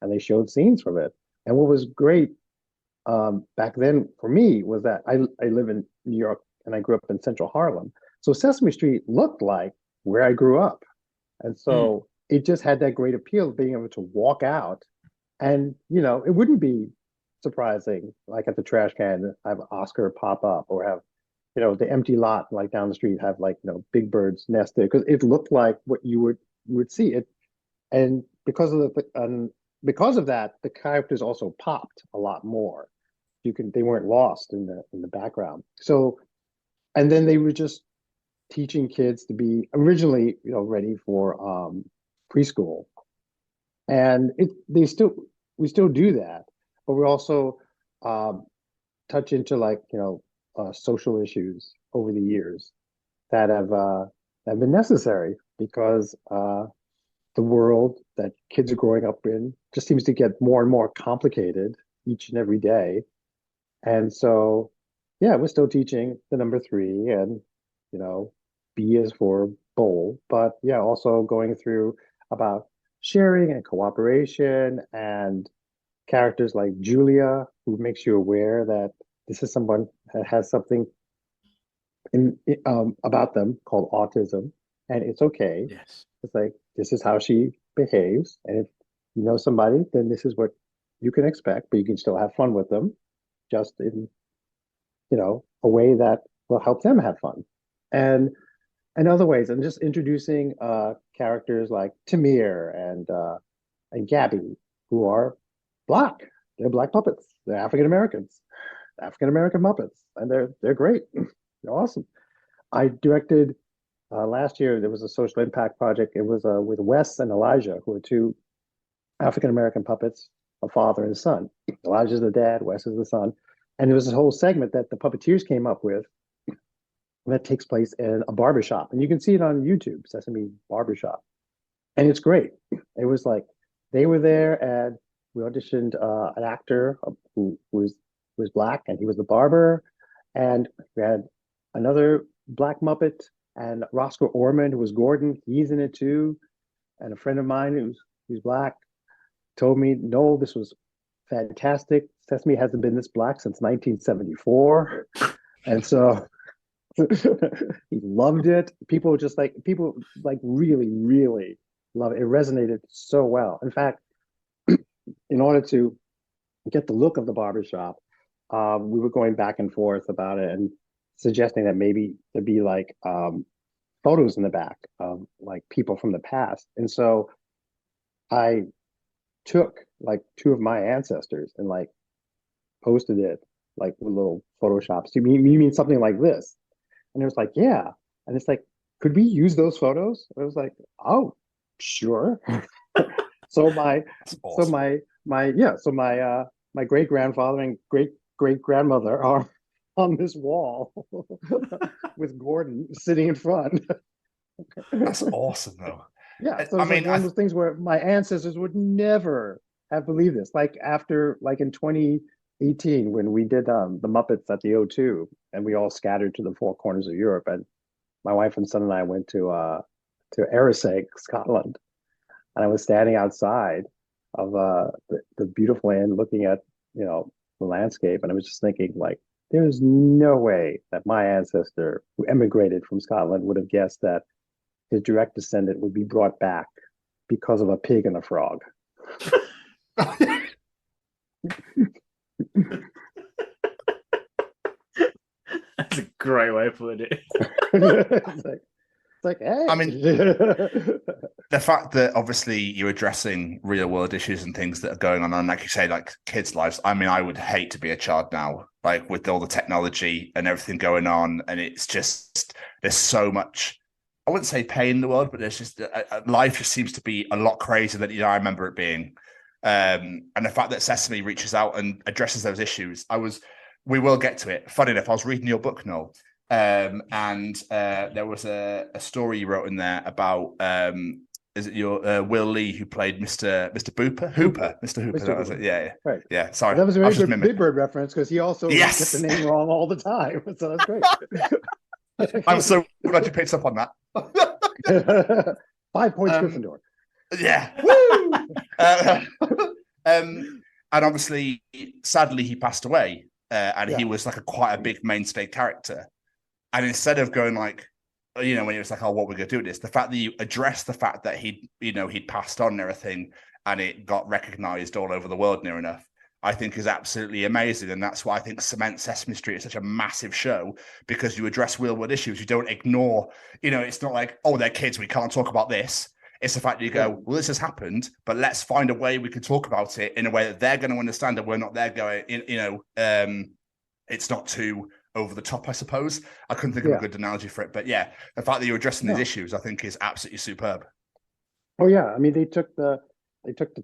and they showed scenes from it. And what was great back then for me was that I live in New York and I grew up in Central Harlem. So Sesame Street looked like where I grew up. And so it just had that great appeal of being able to walk out and, it wouldn't be surprising, like at the trash can, have Oscar pop up or have, the empty lot like down the street have like, big birds nested because it looked like what you would see it. And because of that, the characters also popped a lot more. They weren't lost in the background. So, and then they were just teaching kids to be originally, ready for preschool. And we still do that, but we also touch into like, social issues over the years that have been necessary because the world that kids are growing up in just seems to get more and more complicated each and every day. And so, yeah, we're still teaching the number 3 and, B is for bowl, but yeah, also going through about sharing and cooperation and characters like Julia, who makes you aware that this is someone that has something about them called autism, and it's okay. Yes. It's like, this is how she behaves. And if you know somebody, then this is what you can expect, but you can still have fun with them just in, a way that will help them have fun. And other ways, and just introducing characters like Tamir and Gabby, who are Black. They're Black puppets. They're African American Muppets, and they're great. They're awesome. I directed last year. There was a social impact project. It was with Wes and Elijah, who are 2 African American puppets, a father and son. Elijah's the dad, Wes is the son, and there was this whole segment that the puppeteers came up with that takes place in a barbershop, and you can see it on YouTube, Sesame Barbershop, and it's great. It was like they were there, and we auditioned an actor who was Black, and he was the barber, and we had another Black Muppet, and Roscoe Ormond, who was Gordon, he's in it too, and a friend of mine who's Black told me, "No, this was fantastic. Sesame hasn't been this Black since 1974," and so he loved it. People really, really love it. It resonated so well. In fact, in order to get the look of the barbershop, we were going back and forth about it and suggesting that maybe there'd be like photos in the back of like people from the past. And so I took like 2 of my ancestors and like posted it like with little photoshops. You mean something like this? And it was like, yeah. And it's like, could we use those photos? I was like, oh, sure. So my great grandfather and great grandmother are on this wall with Gordon sitting in front. That's awesome, though. Yeah, so it's like one of those things where my ancestors would never have believed this. Like in 2018 when we did the Muppets at the O2, and we all scattered to the 4 corners of Europe, and my wife and son and I went to Airaseg, Scotland, and I was standing outside of the beautiful land, looking at the landscape, and I was just thinking, like, there's no way that my ancestor who emigrated from Scotland would have guessed that his direct descendant would be brought back because of a pig and a frog. That's a great way of putting it. It's like, hey. I mean, the fact that obviously you're addressing real world issues and things that are going on, and like you say, like kids' lives. I mean, I would hate to be a child now, like with all the technology and everything going on, and it's just there's so much. I wouldn't say pain in the world, but there's just life just seems to be a lot crazier than I remember it being. And the fact that Sesame reaches out and addresses those issues, we will get to it. Funny enough, I was reading your book, Noel, and there was a story you wrote in there about is it your Will Lee who played Mr. Hooper? Mr. Hooper. That was it. Yeah. Right. Yeah. Sorry. That was a very good mimicking. Big Bird reference because he also Yes. gets the name wrong all the time. So that's great. I'm so glad you picked up on that. 5 points Gryffindor. Yeah. Woo! And obviously, sadly, he passed away, and he was like quite a big mainstay character. And instead of going like, you know, when he was like, "Oh, what we're going to do with this," the fact that you addressed the fact that he'd passed on and everything, and it got recognized all over the world near enough, I think is absolutely amazing. And that's why I think cement Sesame Street is such a massive show, because you address real world issues. You don't ignore, you know, it's not like, oh, they're kids, we can't talk about this. It's the fact that you go, well, this has happened, but let's find a way we can talk about it in a way that they're going to understand, and we're not there going, it's not too over the top, I suppose. I couldn't think of a good analogy for it, but yeah, the fact that you're addressing these issues, I think, is absolutely superb. Oh yeah, I mean, they took the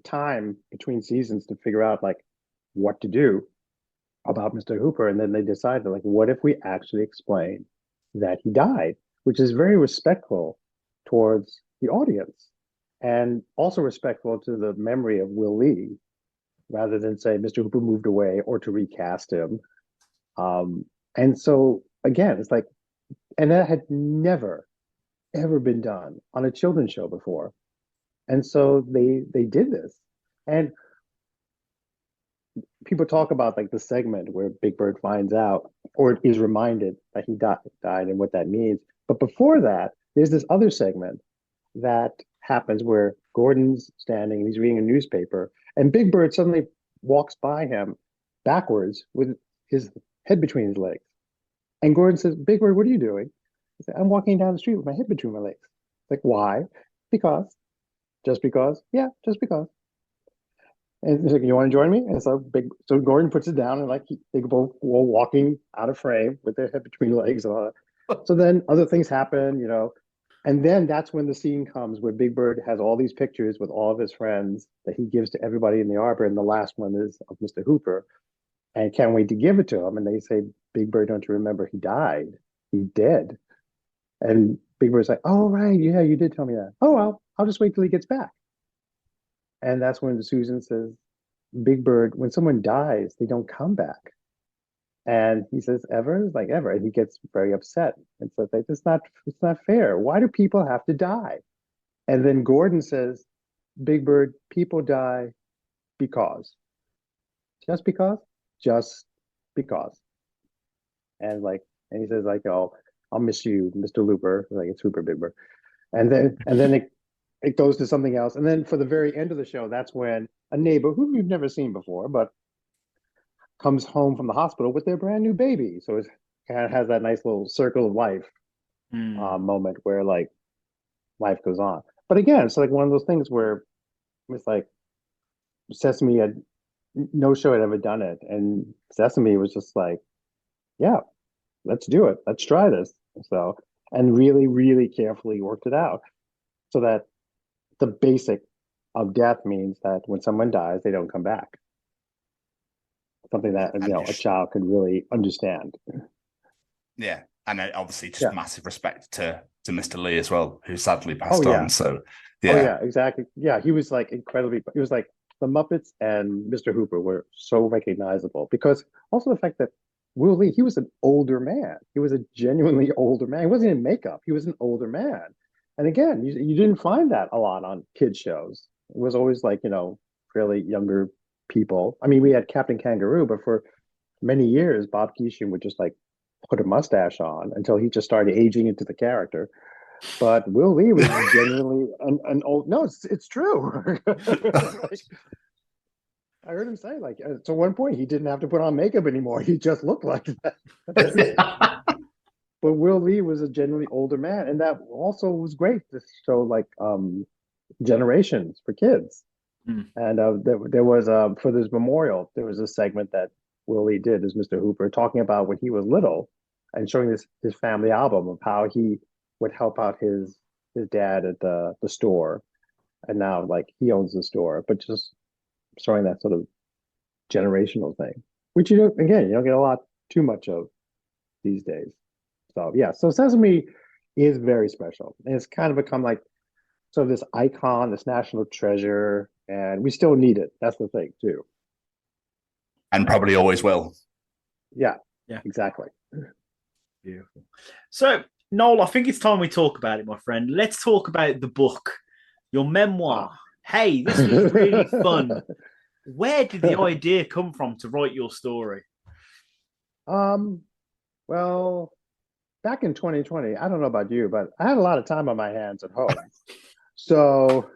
time between seasons to figure out like what to do about Mr. Hooper, and then they decided like, what if we actually explain that he died, which is very respectful towards the audience and also respectful to the memory of Will Lee, rather than say Mr. Hooper moved away or to recast him. And so again, it's like, and that had never, ever been done on a children's show before. And so they did this. And people talk about like the segment where Big Bird finds out or is reminded that he died and what that means. But before that, there's this other segment that happens where Gordon's standing and he's reading a newspaper, and Big Bird suddenly walks by him backwards with his head between his legs. And Gordon says, "Big Bird, what are you doing?" He said, "I'm walking down the street with my head between my legs." Like, why? Because. Just because? Yeah, just because. And he's like, "You want to join me?" And so Gordon puts it down, and like they both go walking out of frame with their head between legs and all that. So then other things happen, you know. And then that's when the scene comes where Big Bird has all these pictures with all of his friends that he gives to everybody in the arbor. And the last one is of Mr. Hooper. And can't wait to give it to him. And they say, "Big Bird, don't you remember he died? He's dead." And Big Bird's like, "Oh, right. Yeah, you did tell me that. Oh, well, I'll just wait till he gets back." And that's when Susan says, "Big Bird, when someone dies, they don't come back." And he says, "Ever?" Like, "Ever." And he gets very upset and says, like, it's not fair. Why do people have to die? And then Gordon says, "Big Bird, people die because." Just because? Just because. And he says, like, "Oh, I'll miss you, Mr. Looper." Like, it's Hooper, Big Bird. And then it goes to something else. And then for the very end of the show, that's when a neighbor who we've never seen before, but comes home from the hospital with their brand new baby. So it kind of has that nice little circle of life moment where like life goes on. But again, it's like one of those things where it's like Sesame had no show had ever done it. And Sesame was just like, yeah, let's do it. Let's try this. So, and really, really carefully worked it out so that the basic of death means that when someone dies, they don't come back. Something that, you know, a child could really understand. Yeah. And obviously just massive respect to Mr. Lee as well, who sadly passed on. So, yeah. Oh, yeah, exactly. Yeah, he was like incredibly, it was like the Muppets and Mr. Hooper were so recognizable because also the fact that Will Lee, he was an older man. He was a genuinely older man. He wasn't in makeup. He was an older man. And again, you didn't find that a lot on kids shows. It was always like, you know, fairly younger people. I mean, we had Captain Kangaroo, but for many years, Bob Keeshan would just like put a mustache on until he just started aging into the character. But Will Lee was genuinely an old. No, it's true. Like, I heard him say, like, at one point, he didn't have to put on makeup anymore. He just looked like that. But Will Lee was a genuinely older man, and that also was great to show like generations for kids. And there was for this memorial, there was a segment that Will Lee did as Mr. Hooper, talking about when he was little and showing his family album of how he would help out his dad at the store, and now like he owns the store, but just showing that sort of generational thing, which you don't get a lot too much of these days. So yeah, so Sesame is very special, and it's kind of become like sort of this icon, this national treasure, and we still need it. That's the thing too. And probably always will. Yeah, Yeah. exactly. Beautiful. So, Noel, I think it's time we talk about it, my friend. Let's talk about the book, your memoir. Hey, this was really fun. Where did the idea come from to write your story? Well, back in 2020, I don't know about you, but I had a lot of time on my hands at home. So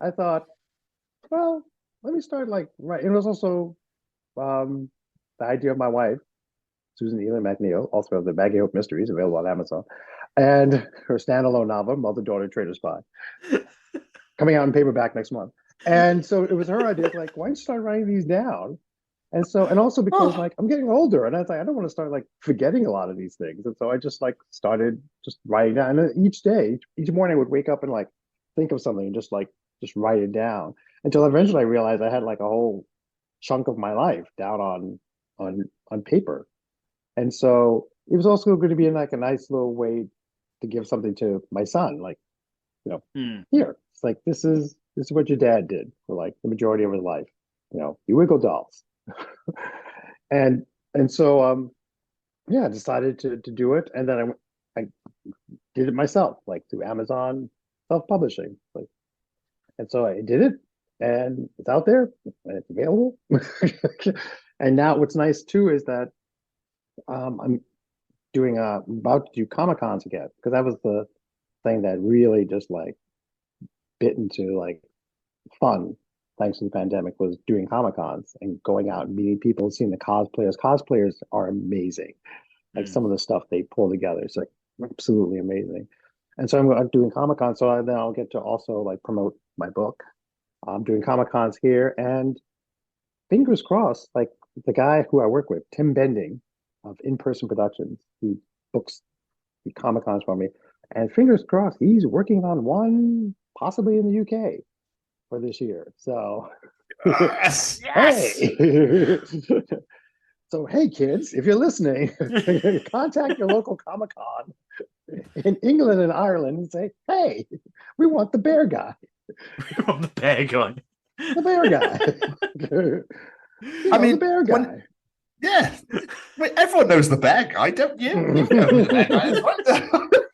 I thought, well, let me start right. It was also the idea of my wife, Susan Ely MacNeal, author of the Baggy Hope Mysteries, available on Amazon, and her standalone novel, Mother Daughter Traitor Spy, coming out in paperback next month. And so it was her idea, why don't you start writing these down? And so, and also because I'm getting older, and I was like, I don't want to start forgetting a lot of these things. And so I just started just writing down. And each day, each morning, I would wake up and think of something and just write it down until eventually I realized I had a whole chunk of my life down on paper. And so it was also going to be a nice little way to give something to my son, here. It's this is what your dad did for the majority of his life. You wiggle dolls. and so I decided to do it, and then I did it myself, through Amazon self-publishing. And so I did it, and it's out there and it's available. And now what's nice too is that I'm about to do Comic-Cons again, because that was the thing that really just bit into fun, thanks to the pandemic, was doing Comic-Cons and going out and meeting people, seeing the cosplayers. Cosplayers are amazing. Some of the stuff they pull together is absolutely amazing. And so I'm doing Comic-Con, so then I'll get to also promote my book. I'm doing Comic-Cons here, and fingers crossed, the guy who I work with, Tim Bending of In-Person Productions, he books the Comic-Cons for me, and fingers crossed, he's working on one possibly in the UK for this year. So yes. Hey. So hey kids, if you're listening, contact your local Comic-Con in England and Ireland and say, hey, we want the bear guy. We want the bear guy. The bear guy. The bear guy. Yeah. Wait, everyone knows the bear guy, don't you? You know who the bear guy is.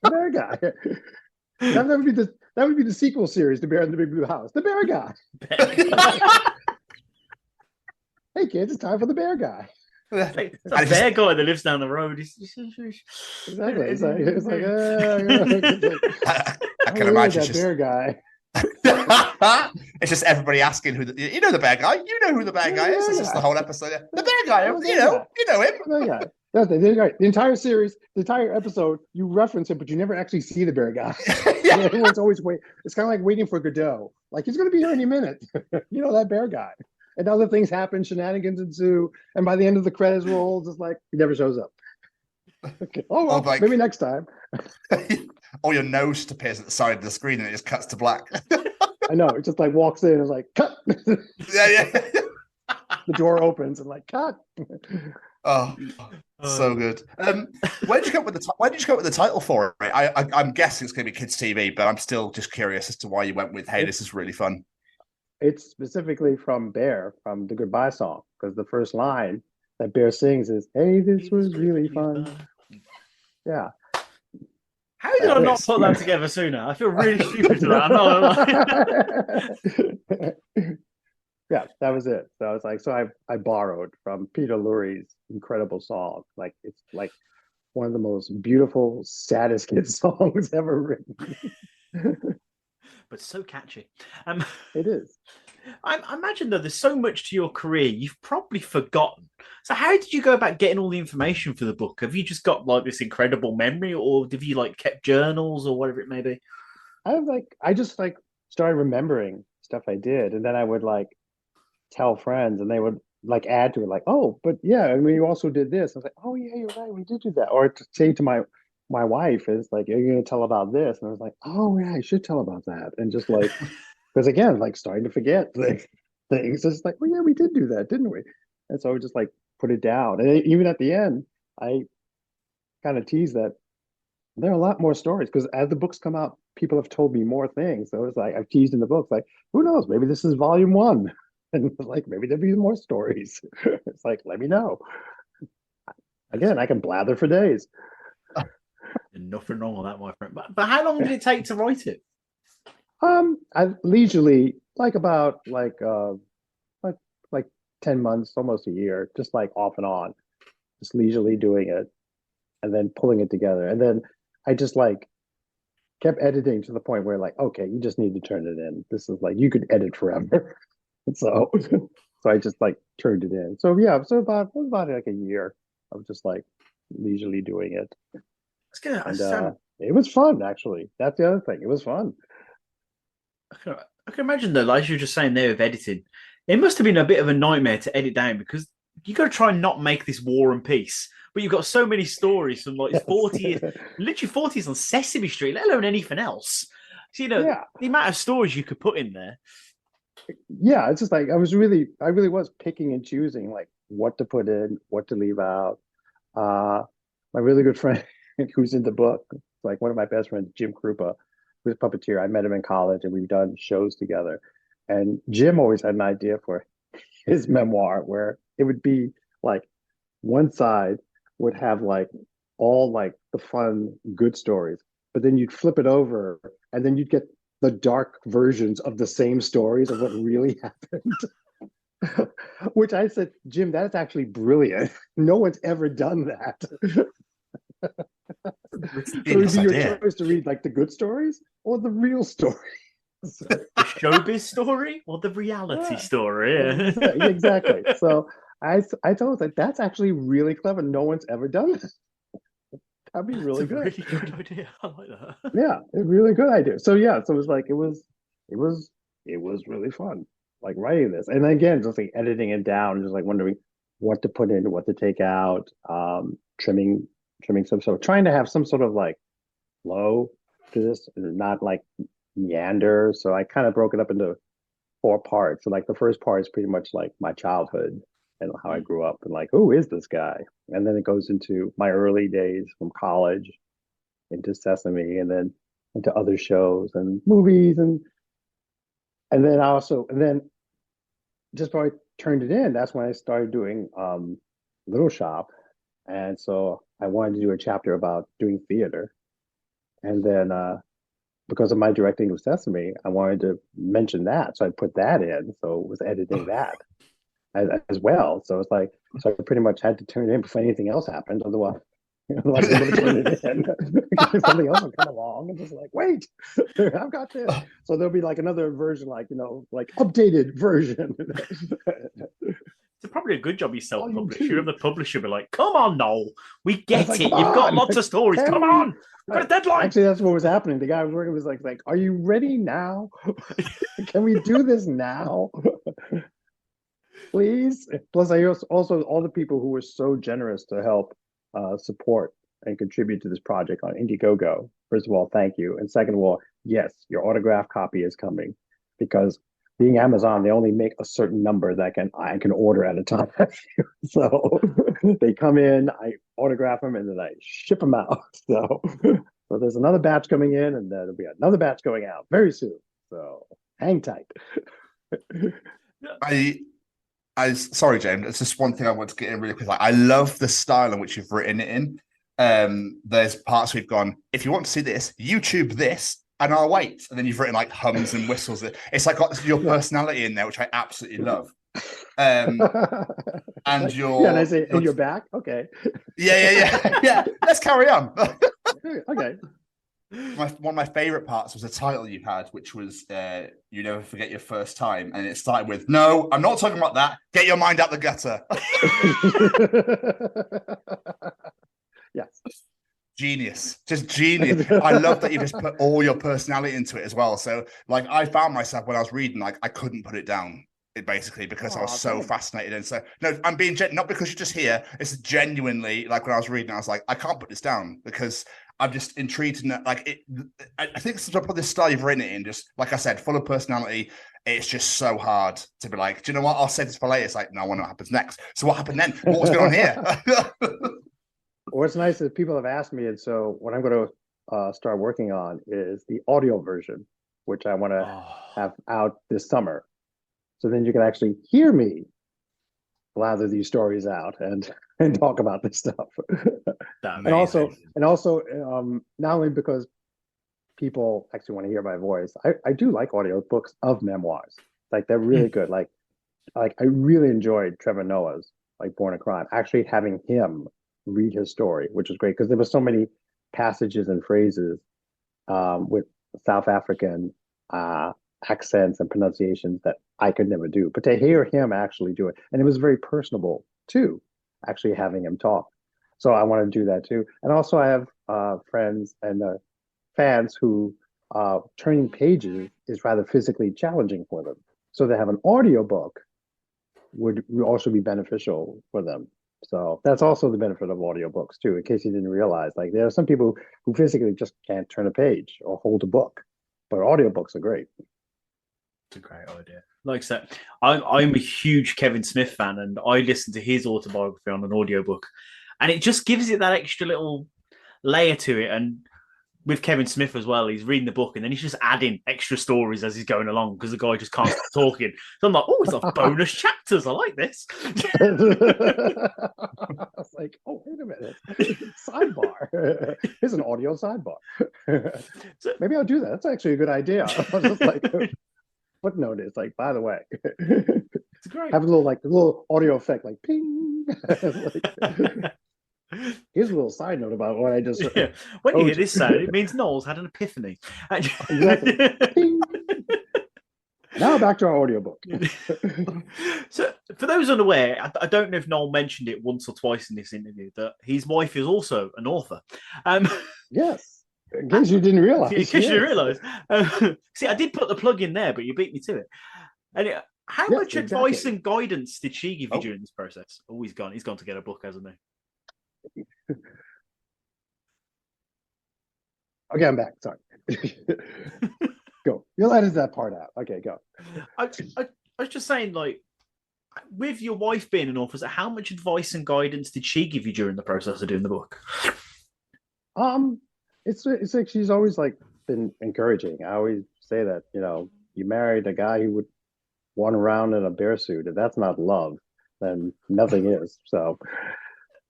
The bear guy. That would be the sequel series, The Bear in the Big Blue House. The bear guy. Hey kids, it's time for the bear guy. It's a bear guy that lives down the road. Exactly. It's like I can imagine that bear guy. It's just everybody asking who the bear guy. You know who the bear guy is. It's just the whole episode. The bear guy. You know him. The bear guy. That's the entire series, the entire episode, you reference it, but you never actually see the bear guy. Yeah. Everyone's always waiting. It's kind of like waiting for Godot. He's going to be here any minute. That bear guy. And other things happen, shenanigans ensue, and by the end of the credits rolls, it's he never shows up. Okay. Oh, well, maybe next time. Or your nose appears at the side of the screen and it just cuts to black. I know. It just walks in and is cut. Yeah. The door opens and cut. Oh, so good. Where did you go with the title for it? I'm guessing it's going to be kids' TV, but I'm still just curious as to why you went with, hey, this is really fun. It's specifically from Bear, from the Goodbye song, because the first line that Bear sings is, hey, this was really fun. Yeah. How did I not put that together sooner? I feel really stupid for that. I'm not Yeah, that was it. So I was I borrowed from Peter Lurie's incredible song. It's one of the most beautiful, saddest kid songs ever written. But so catchy. It is. I imagine, though, there's so much to your career you've probably forgotten. So how did you go about getting all the information for the book? Have you just got this incredible memory, or have you kept journals or whatever it may be? I just started remembering stuff I did, and then I would tell friends, and they would add to it, oh, but yeah, and we also did this. I was oh yeah, you're right, we did do that. Or to say to my wife is you're going to tell about this, and I was oh yeah, I should tell about that, and just because again, starting to forget things. It's oh yeah, we did do that, didn't we? And so I would just put it down, and even at the end, I kind of tease that There are a lot more stories because as the books come out, people have told me more things. So it's like I've teased in the books, like, who knows? Maybe this is volume one. And like maybe there'll be more stories. It's like, let me know. Again, I can blather for days. Nothing wrong with that, my friend. But how long did it take to write it? I leisurely, like about like 10 months, almost a year, just like off and on, just leisurely doing it and then pulling it together. And then I just like kept editing to the point where like, okay, you just need to turn it in. This is like, you could edit forever. So I just like turned it in. So yeah, so about like a year of just like leisurely doing it. It's good. And, it was fun, actually. That's the other thing. It was fun. I can imagine though, like you were just saying there with editing, it must have been a bit of a nightmare to edit down because you got to try and not make this War and Peace, but you've got so many stories from like 40 years, literally 40 years on Sesame Street, let alone anything else. So, the amount of stories you could put in there. Yeah, it's just like I really was picking and choosing like what to put in, what to leave out. My really good friend who's in the book, like one of my best friends, Jim Krupa, who's a puppeteer. I met him in college and we've done shows together. And Jim always had an idea for his memoir where it would be like one side would have like all like the fun, good stories, but then you'd flip it over and then you'd get the dark versions of the same stories of what really happened. Which I said, Jim, that's actually brilliant. No one's ever done that. So it would be your choice to read like the good stories or the real story. The showbiz story or the reality story? Yeah. Exactly. So I told him, like, that's actually really clever. No one's ever done that. That'd be really good. Really good idea. I like that. Yeah, a really good idea. So yeah, so it was like it was really fun, like writing this. And again, just like editing it down, just like wondering what to put in, what to take out, trimming some sort of trying to have some sort of like flow to this, not like meander. So I kind of broke it up into 4 parts. So like the first part is pretty much like my childhood and how I grew up and like, who is this guy? And then it goes into my early days from college into Sesame and then into other shows and movies and then just before I turned it in, that's when I started doing Little Shop. And so I wanted to do a chapter about doing theater. And then because of my directing of Sesame, I wanted to mention that. So I put that in. So it was editing that as well. So it's like, so I pretty much had to turn it in before anything else happened. Otherwise I would have turned it in. Something else would come along and just like, wait, I've got this. So there'll be like another version, like, like updated version. It's probably a good job you self-publish. You're the publisher, be like, come on, Noel, we get it. You've got lots of stories. Come on, we've got a deadline. Actually, that's what was happening. The guy I was working with was like, are you ready now? Can we do this now? Please. Plus, I also all the people who were so generous to help support and contribute to this project on Indiegogo. First of all, thank you. And second of all, yes, your autograph copy is coming because being Amazon, they only make a certain number that I can order at a time. So they come in, I autograph them, and then I ship them out. So there's another batch coming in, and there'll be another batch going out very soon. So hang tight. I sorry, James. It's just one thing I want to get in really quick. Like, I love the style in which you've written it in. There's parts we've gone, if you want to see this, YouTube this, and I'll wait. And then you've written like hums and whistles. It's like got your personality in there, which I absolutely love. And your and I say, and you're back, okay. Yeah. Let's carry on. Okay. One of my favorite parts was a title you had, which was "You Never Forget Your First Time," and it started with, "No, I'm not talking about that. Get your mind out the gutter." Yes. Genius, just genius. I love that you just put all your personality into it as well. So, like, I found myself when I was reading, like, I couldn't put it down. Basically, because I was so fascinated. And so, no, I'm being not because you're just here. It's genuinely like when I was reading, I was like, I can't put this down because I'm just intrigued in that. Like, I think since I put this style you've written it in, just like I said, full of personality. It's just so hard to be like, do you know what? I'll say this for later. It's like, no, I want to know what happens next. So what happened then? What was going on here? What's nice is people have asked me, and so when I'm going to start working on is the audio version, which I want to have out this summer. So then you can actually hear me blather these stories out and talk about this stuff. And also, not only because people actually want to hear my voice, I do like audiobooks of memoirs. Like they're really good. Like I really enjoyed Trevor Noah's like Born a Crime. Actually having him read his story, which was great because there were so many passages and phrases with South African accents and pronunciations that I could never do. But to hear him actually do it, and it was very personable too, actually having him talk. So I want to do that too. And also I have friends and fans who turning pages is rather physically challenging for them. So to have an audiobook would also be beneficial for them. So that's also the benefit of audiobooks too, in case you didn't realize. Like there are some people who physically just can't turn a page or hold a book, but audiobooks are great. It's a great idea. Like I said, I'm a huge Kevin Smith fan, and I listened to his autobiography on an audiobook, and it just gives it that extra little layer to it. And with Kevin Smith as well, he's reading the book and then he's just adding extra stories as he's going along because the guy just can't stop talking. So I'm like, oh, it's like bonus chapters. I like this. I was like, oh, wait a minute. Sidebar. Here's an audio sidebar. Maybe I'll do that. That's actually a good idea. I was just like, footnote is like, by the way. It's great. Have a little audio effect, like ping. Here's a little side note about what I just heard. Yeah. When you hear this sound, it means Noel's had an epiphany. Exactly. Now back to our audiobook. So, for those unaware, I don't know if Noel mentioned it once or twice in this interview, that his wife is also an author. Yes. In case you didn't realize. In case you didn't realize. See, I did put the plug in there, but you beat me to it. And how much advice and guidance did she give you during this process? Oh, he's gone. He's gone to get a book, hasn't he? Okay, I'm back. Sorry. Go. You'll edit that part out. Okay, go. I was just saying, like, with your wife being an author, how much advice and guidance did she give you during the process of doing the book? It's like she's always like been encouraging. I always say that, you married a guy who would run around in a bear suit. If that's not love, then nothing is. So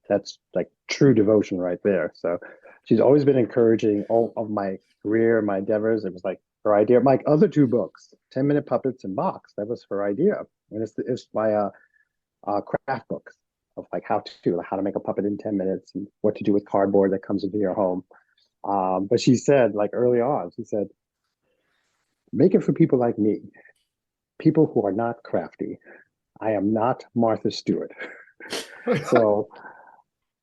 that's like true devotion right there. So she's always been encouraging all of my career, my endeavors. It was like her idea. My other two books, 10-Minute Puppets and Box, that was her idea. And it's my craft books of like how to make a puppet in 10 minutes and what to do with cardboard that comes into your home. But she said, like early on, she said, make it for people like me, people who are not crafty. I am not Martha Stewart. So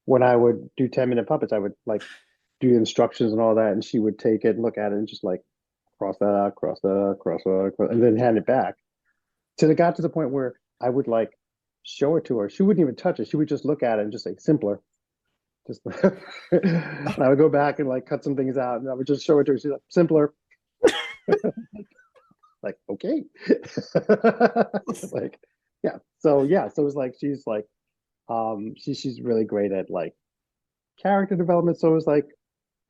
when I would do 10-minute puppets, I would like do instructions and all that, and she would take it and look at it and just like cross that out, cross that out, cross that out, and then hand it back. Till it got to the point where I would like show it to her. She wouldn't even touch it. She would just look at it and just say, simpler. Just and I would go back and like cut some things out, and I would just show it to her. She's like, simpler. Like, okay. Like, yeah. So it was like she's like she's really great at like character development. So it was like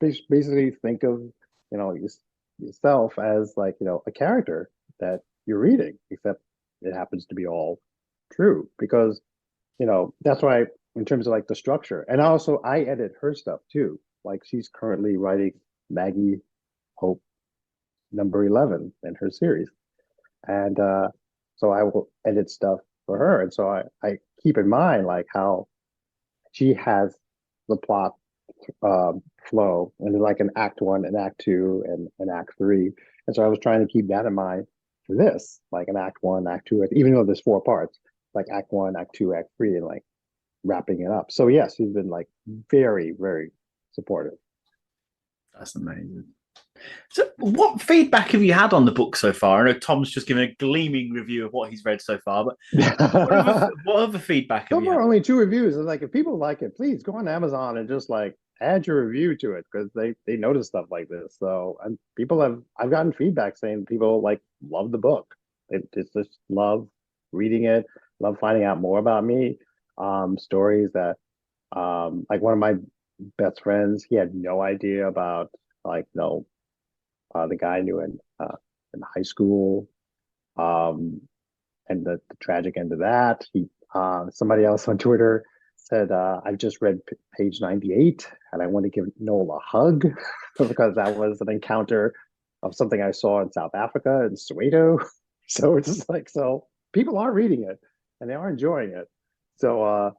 basically think of yourself as like a character that you're reading, except it happens to be all true because that's why in terms of like the structure. And also I edit her stuff too. Like she's currently writing Maggie Hope number 11 in her series, and so I will edit stuff for her. And so I keep in mind like how she has the plot flow and like an act 1 and act 2 and an act 3. And so I was trying to keep that in mind for this, like an act 1, act 2, even though there's 4 parts, like act 1, act 2, act 3, and like wrapping it up. So yes, she's been like very, very supportive. That's amazing. So what feedback have you had on the book so far? I know Tom's just given a gleaming review of what he's read so far, but what other feedback have you had? Only 2 reviews. It's like, if people like it, please go on Amazon and just like add your review to it, because they notice stuff like this. So I've gotten feedback saying people like love the book. They just love reading it, love finding out more about me. Stories that like one of my best friends, he had no idea about like the guy I knew in high school, and the tragic end of that. Somebody else on Twitter said, I've just read page 98 and I want to give Noel a hug because that was an encounter of something I saw in South Africa in Soweto. So it's just like, so people are reading it and they are enjoying it. So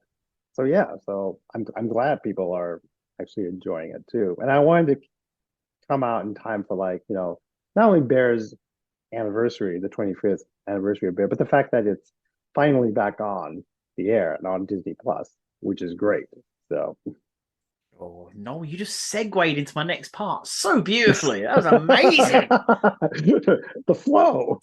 I'm glad people are actually enjoying it too. And I wanted to come out in time for not only Bear's anniversary, the 25th anniversary of Bear, but the fact that it's finally back on the air and on Disney Plus, which is great. So, oh no, you just segued into my next part so beautifully. That was amazing. The flow.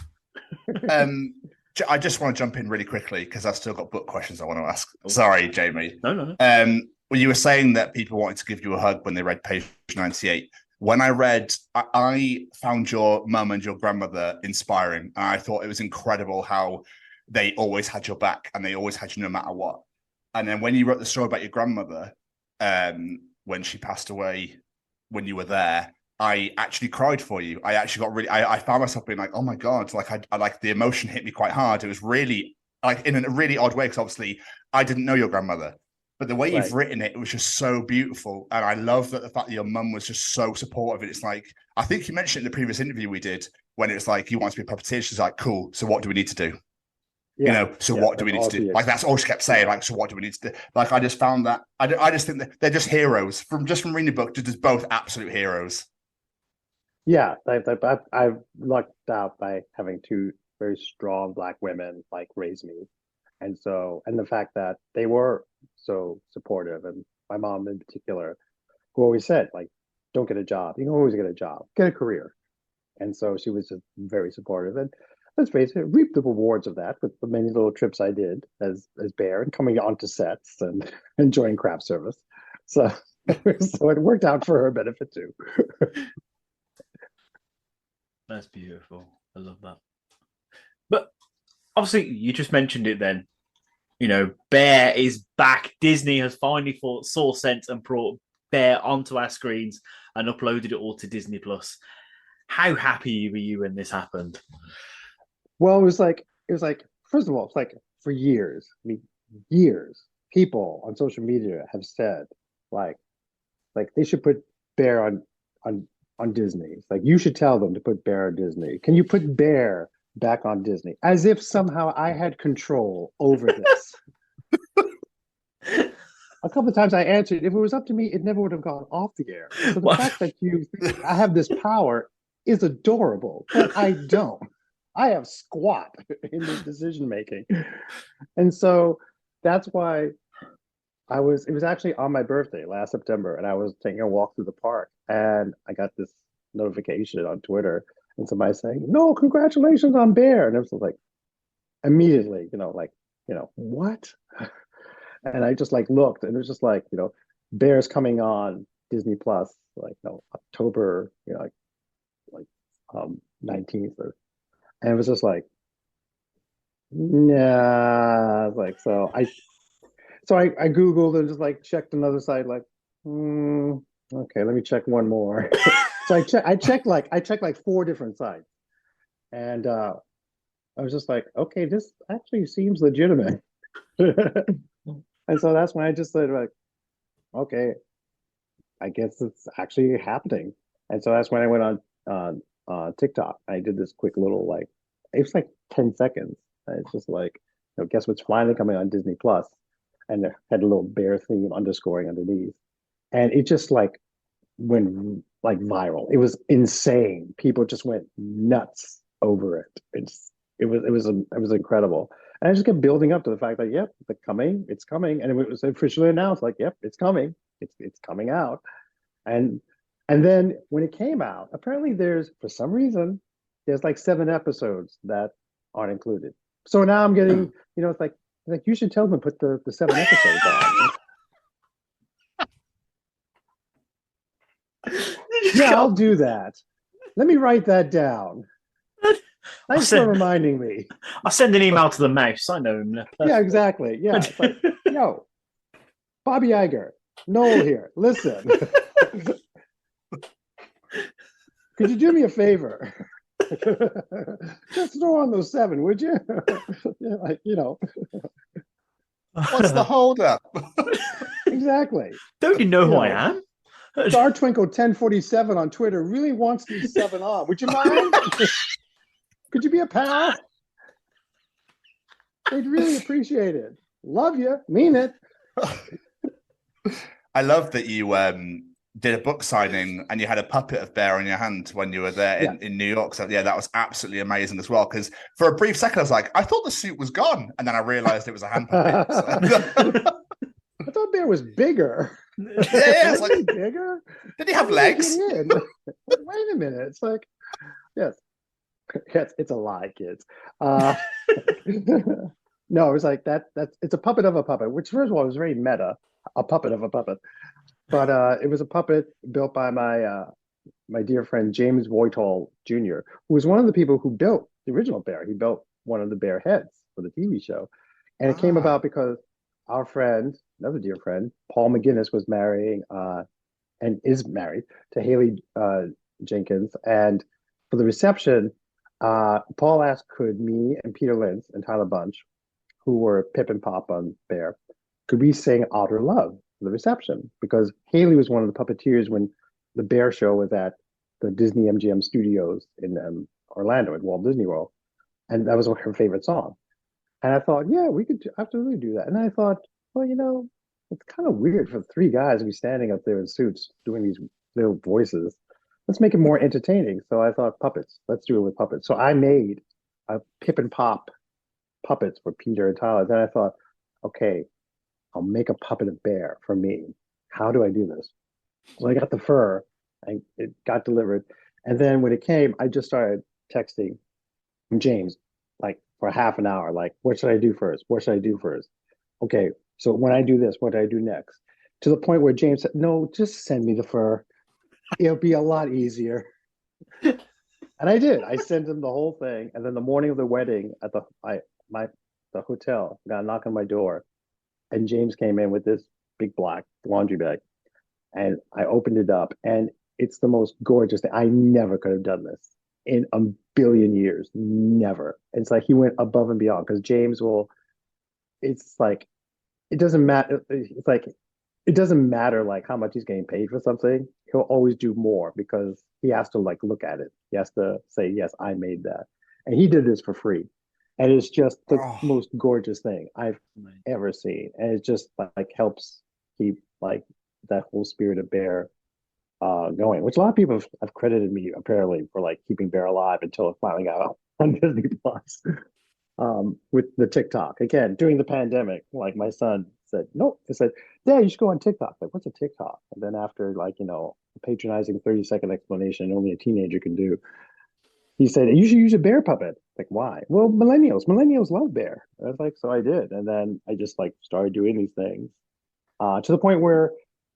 I just want to jump in really quickly because I've still got book questions I want to ask. Sorry, Jamie. No. Well, you were saying that people wanted to give you a hug when they read page 98. When I read, I found your mum and your grandmother inspiring. And I thought it was incredible how they always had your back and they always had you no matter what. And then when you wrote the story about your grandmother, when she passed away, when you were there, I actually cried for you. I actually got really, I found myself being like, oh my God, like I like the emotion hit me quite hard. It was really like in a really odd way, because obviously I didn't know your grandmother. But the way you've written it, it was just so beautiful. And I love that the fact that your mum was just so supportive. And it's like, I think you mentioned in the previous interview we did, when it's like, you want to be a puppeteer. She's like, cool. So what do we need to do? Yeah. What do we need to do? Like, that's all she kept saying. Like, so what do we need to do? Like, I just found that, I just think that they're just heroes from reading the book, just both absolute heroes. Yeah. I've lucked out by having two very strong Black women like raise me. And the fact that they were so supportive, and my mom in particular, who always said, like, don't get a job. You can always get a job, get a career. And so she was just very supportive. And let's face it, reaped the rewards of that with the many little trips I did as Bear and coming onto sets and enjoying craft service. So it worked out for her benefit too. That's beautiful. I love that. But obviously, you just mentioned it then. Bear is back. Disney has finally saw sense and brought Bear onto our screens and uploaded it all to Disney Plus. How happy were you when this happened? Well, it was like, first of all, it's like for years, people on social media have said like they should put Bear on Disney. It's like, you should tell them to put Bear on Disney. Can you put Bear back on Disney? As if somehow I had control over this. A couple of times I answered, if it was up to me, it never would have gone off the air. So the fact that I have this power is adorable, but I don't. I have squat in this decision making. And so that's why it was actually on my birthday last September, and I was taking a walk through the park, and I got this notification on Twitter, and somebody saying, "No, congratulations on Bear." And it was like, immediately, what? And I just looked, and it was just Bear's coming on Disney Plus, October, 19th, and it was just like, nah. So I Googled and just checked another site, okay, let me check one more. So I checked 4 different sites, and I was just like, okay, this actually seems legitimate. And so that's when I just said, okay, I guess it's actually happening. And so that's when I went on TikTok. I did this quick little it was 10 seconds. And it's just guess what's finally coming on Disney Plus? And it had a little Bear theme underscoring underneath, and it just went viral. It was insane. People just went nuts over it. It was incredible. And I just kept building up to the fact that, yep, it's coming. And it was officially announced, yep, it's coming. It's coming out. And then when it came out, apparently for some reason, there's 7 episodes that aren't included. So now I'm getting, it's like you should tell them to put the 7 episodes on. Yeah, I'll do that. Let me write that down. Thanks for reminding me. I'll send an email to the mouse. I know him. Yeah, exactly. Yeah. It's yo, Bobby Iger, Noel here. Listen. Could you do me a favor? Just throw on those 7, would you? Yeah, like, What's the holdup? Exactly. Don't you know who I am? Star Twinkle 1047 on Twitter really wants these 7 on. Would you mind? Could you be a pal? They'd really appreciate it. Love you. Mean it. I love that you did a book signing and you had a puppet of Bear on your hand when you were there in New York. So yeah, that was absolutely amazing as well. Because for a brief second, I was like, I thought the suit was gone, and then I realized it was a hand puppet. I thought Bear was bigger. Yeah, it's like bigger. Did he have legs? Wait a minute. It's like, yes, it's a lie, kids. No, it was like that. It's a puppet of a puppet, which first of all was very meta. A puppet of a puppet. But it was a puppet built by my dear friend James Voital Jr., who was one of the people who built the original Bear. He built one of the Bear heads for the TV show. And it came about because our friend, another dear friend, Paul McGinnis, was marrying and is married to Haley Jenkins. And for the reception, Paul asked, could me and Peter Lentz and Tyler Bunch, who were Pip and Pop on Bear, could we sing Otter Love for the reception? Because Haley was one of the puppeteers when the Bear show was at the Disney MGM studios in Orlando at Walt Disney World. And that was her favorite song. And I thought, yeah, we could absolutely do that. And I thought, well, it's kind of weird for 3 guys to be standing up there in suits doing these little voices. Let's make it more entertaining. So I thought, puppets. Let's do it with puppets. So I made a Pip and Pop puppets for Peter and Tyler. Then I thought, okay, I'll make a puppet of Bear for me. How do I do this? So I got the fur, and it got delivered. And then when it came, I just started texting James, like for half an hour, like, what should I do first? What should I do first? Okay, so when I do this, what do I do next? To the point where James said, no, just send me the fur. It'll be a lot easier. And I did. I sent him the whole thing. And then the morning of the wedding at the hotel, got a knock on my door. And James came in with this big black laundry bag. And I opened it up. And it's the most gorgeous thing. I never could have done this in a billion years. Never. It's like he went above and beyond, because James it's like, it doesn't matter. It's like, it doesn't matter like how much he's getting paid for something. He'll always do more because he has to like look at it. He has to say, yes, I made that. And he did this for free. And it's just the most gorgeous thing I've ever seen. And it just like helps keep like that whole spirit of Bear going, which a lot of people have credited me apparently for like keeping Bear alive until it finally got out on Disney Plus. With the TikTok. Again, during the pandemic, like my son said, nope. He said, Dad, you should go on TikTok. Like, what's a TikTok? And then after like, a patronizing 30-second explanation only a teenager can do, he said, you should use a Bear puppet. Like, why? Well, millennials love Bear. I was like, so I did. And then I just like started doing these things to the point where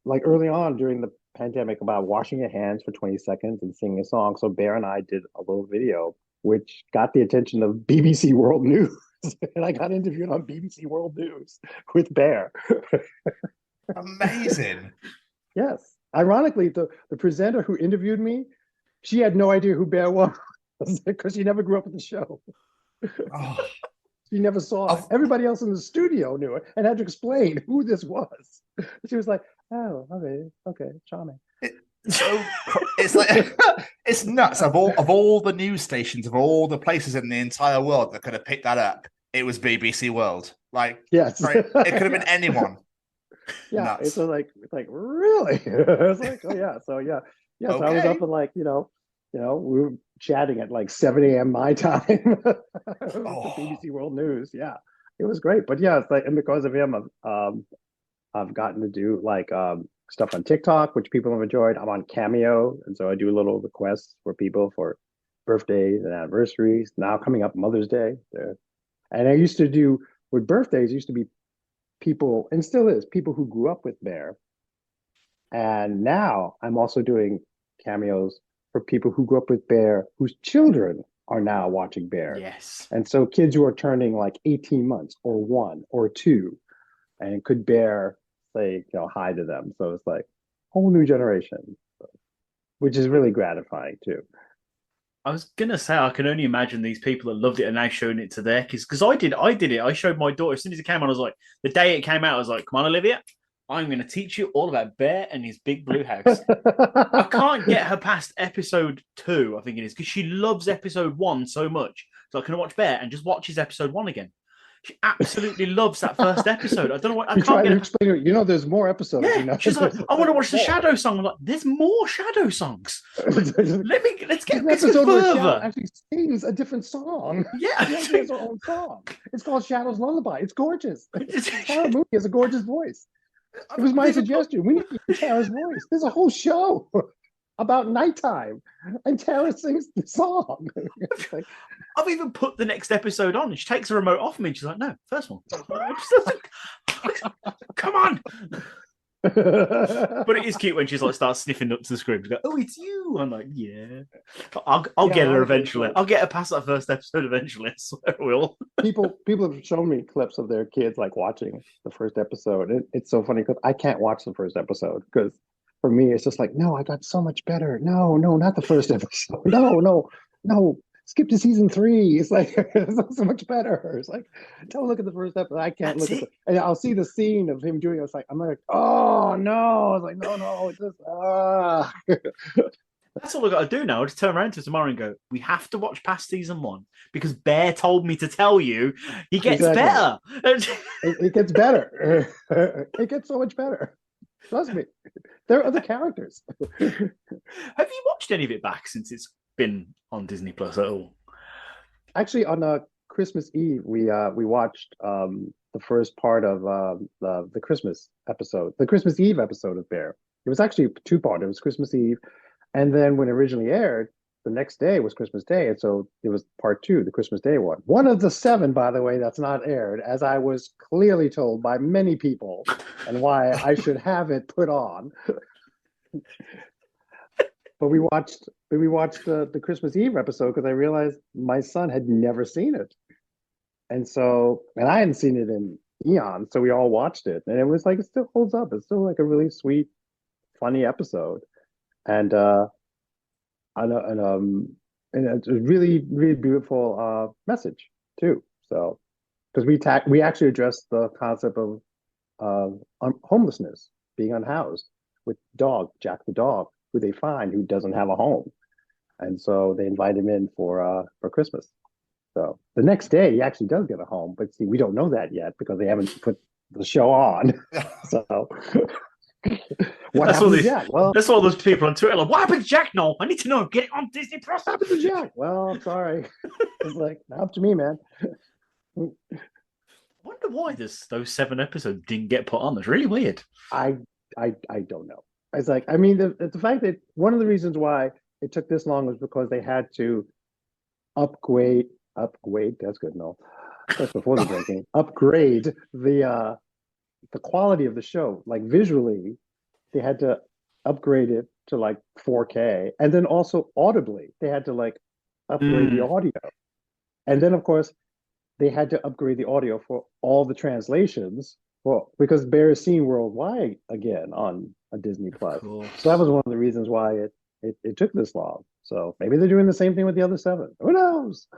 like early on during the pandemic about washing your hands for 20 seconds and singing a song. So Bear and I did a little video, which got the attention of BBC World News. And I got interviewed on BBC World News with Bear. Amazing. Yes. Ironically, the presenter who interviewed me, she had no idea who Bear was because she never grew up with the show. Oh. She never saw it. Everybody else in the studio knew it and had to explain who this was. She was like, oh, okay, charming. So it's like it's nuts. Of all the news stations, of all the places in the entire world that could have picked that up, it was BBC World. Like, yes, right, it could have been anyone. Yeah, nuts. It's like really. It's like, oh yeah, so yeah. Okay. So I was up at like we were chatting at like 7 a.m. my time. BBC World News. Yeah, it was great. But yeah, it's like, and because of him, I've gotten to do like stuff on TikTok, which people have enjoyed. I'm on Cameo, and so I do little requests for people for birthdays and anniversaries. Now coming up Mother's Day, and I used to do with birthdays. Used to be people, and still is, people who grew up with Bear. And now I'm also doing cameos for people who grew up with Bear, whose children are now watching Bear. Yes. And so kids who are turning like 18 months or 1 or 2, and could Bear say, hi to them. So it's like whole new generation. So which is really gratifying too. I was gonna say I can only imagine these people that loved it are now showing it to their kids, because I did it. I showed my daughter as soon as it came on. I was like, the day it came out, I was like, "Come on, Olivia, I'm going to teach you all about Bear and his big blue house." I can't get her past episode 2, I think it is, because she loves episode 1 so much. So I can watch Bear and just watches episode 1 again. She absolutely loves that first episode. I don't know what I can't get. Explain it. You know, there's more episodes. Yeah, you know? she's like, I want to watch the Shadow song. I'm like, there's more Shadow songs. Let's get further. Actually sings a different song. Yeah, she has her own song. It's called Shadow's Lullaby. It's gorgeous. Tara Mooney has a gorgeous voice. It was my suggestion. We need to hear Tara's voice. There's a whole show about nighttime, and Tara sings the song. Like, I've even put the next episode on, and she takes the remote off me, and she's like, "No, first one." Come on. But it is cute when she's like starts sniffing up to the screen. She's like, "Oh, it's you." I'm like, "Yeah." I'll get her eventually. I'll get her past that first episode eventually. I swear I will. People have shown me clips of their kids like watching the first episode. It's so funny because I can't watch the first episode because for me it's just like, no, I got so much better. No, not the first episode. No. Skip to season 3. It's like it's so much better. It's like, don't look at the first episode. I can't look at it. And I'll see the scene of him doing it. It's like, I'm like, oh no. I was like, no, it's just That's all I got to do now. I just turn around to tomorrow and go, we have to watch past season 1 because Bear told me to tell you he gets better. It gets better. It gets so much better. Trust me. There are other characters. Have you watched any of it back since it's been on Disney Plus at all? Actually, on Christmas Eve, we watched the first part of the Christmas episode, the Christmas Eve episode of Bear. It was actually 2-part. It was Christmas Eve, and then when it originally aired, the next day was Christmas Day, and so it was part 2, the Christmas Day one. One of the 7, by the way, that's not aired, as I was clearly told by many people, and why I should have it put on. But we watched the Christmas Eve episode because I realized my son had never seen it, and I hadn't seen it in eons, so we all watched it, and it was like it still holds up. It's still like a really sweet, funny episode, and it's a really, really beautiful message too. So because we actually addressed the concept of homelessness, being unhoused, with Jack the dog, who they find who doesn't have a home, and so they invite him in for Christmas. So the next day he actually does get a home, but see, we don't know that yet because they haven't put the show on. So what happened to Jack? Well, that's all those people on Twitter like, what happened to Jack? No, I need to know. Get it on Disney Plus. What happened to Jack? Well, I'm sorry. It's like, not up to me, man. I wonder why those 7 episodes didn't get put on. That's really weird. I don't know. It's like, I mean, the fact that one of the reasons why it took this long was because they had to upgrade. That's good. No, that's before the drinking. Upgrade the quality of the show. Like visually, they had to upgrade it to like 4K, and then also audibly, they had to like upgrade the audio, and then of course they had to upgrade the audio for all the translations. Well, because Bear is seen worldwide again on a Disney Plus. Cool. So that was one of the reasons why it took this long. So maybe they're doing the same thing with the other 7. Who knows?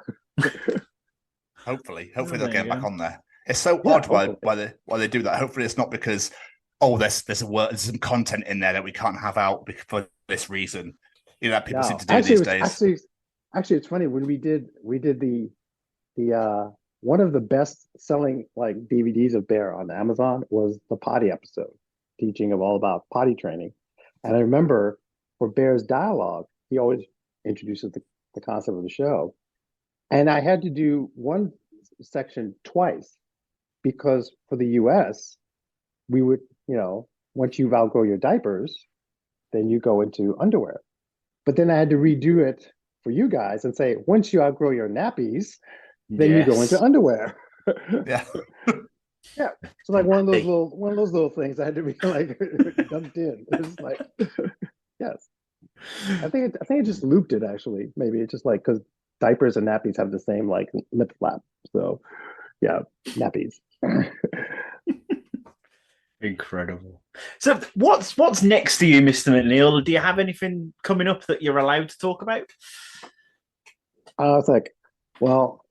Hopefully they'll get back on there. It's so odd why they do that. Hopefully it's not because there's some content in there that we can't have out for this reason. You know, that people seem to do these days. Actually, it's funny when we did the one of the best selling like DVDs of Bear on Amazon was the potty episode, teaching of all about potty training. And I remember for Bear's dialogue, he always introduces the concept of the show. And I had to do one section twice because for the US, we would, once you've outgrown your diapers, then you go into underwear. But then I had to redo it for you guys and say, once you outgrow your nappies, then you go into underwear. Yeah. Yeah. So like one of those little things I had to be like dumped in. It's like, yes. I think it just looped it actually. Maybe it's just like because diapers and nappies have the same like lip flap. So yeah, nappies. Incredible. So what's next to you, Mr. MacNeal? Do you have anything coming up that you're allowed to talk about? It's like, well,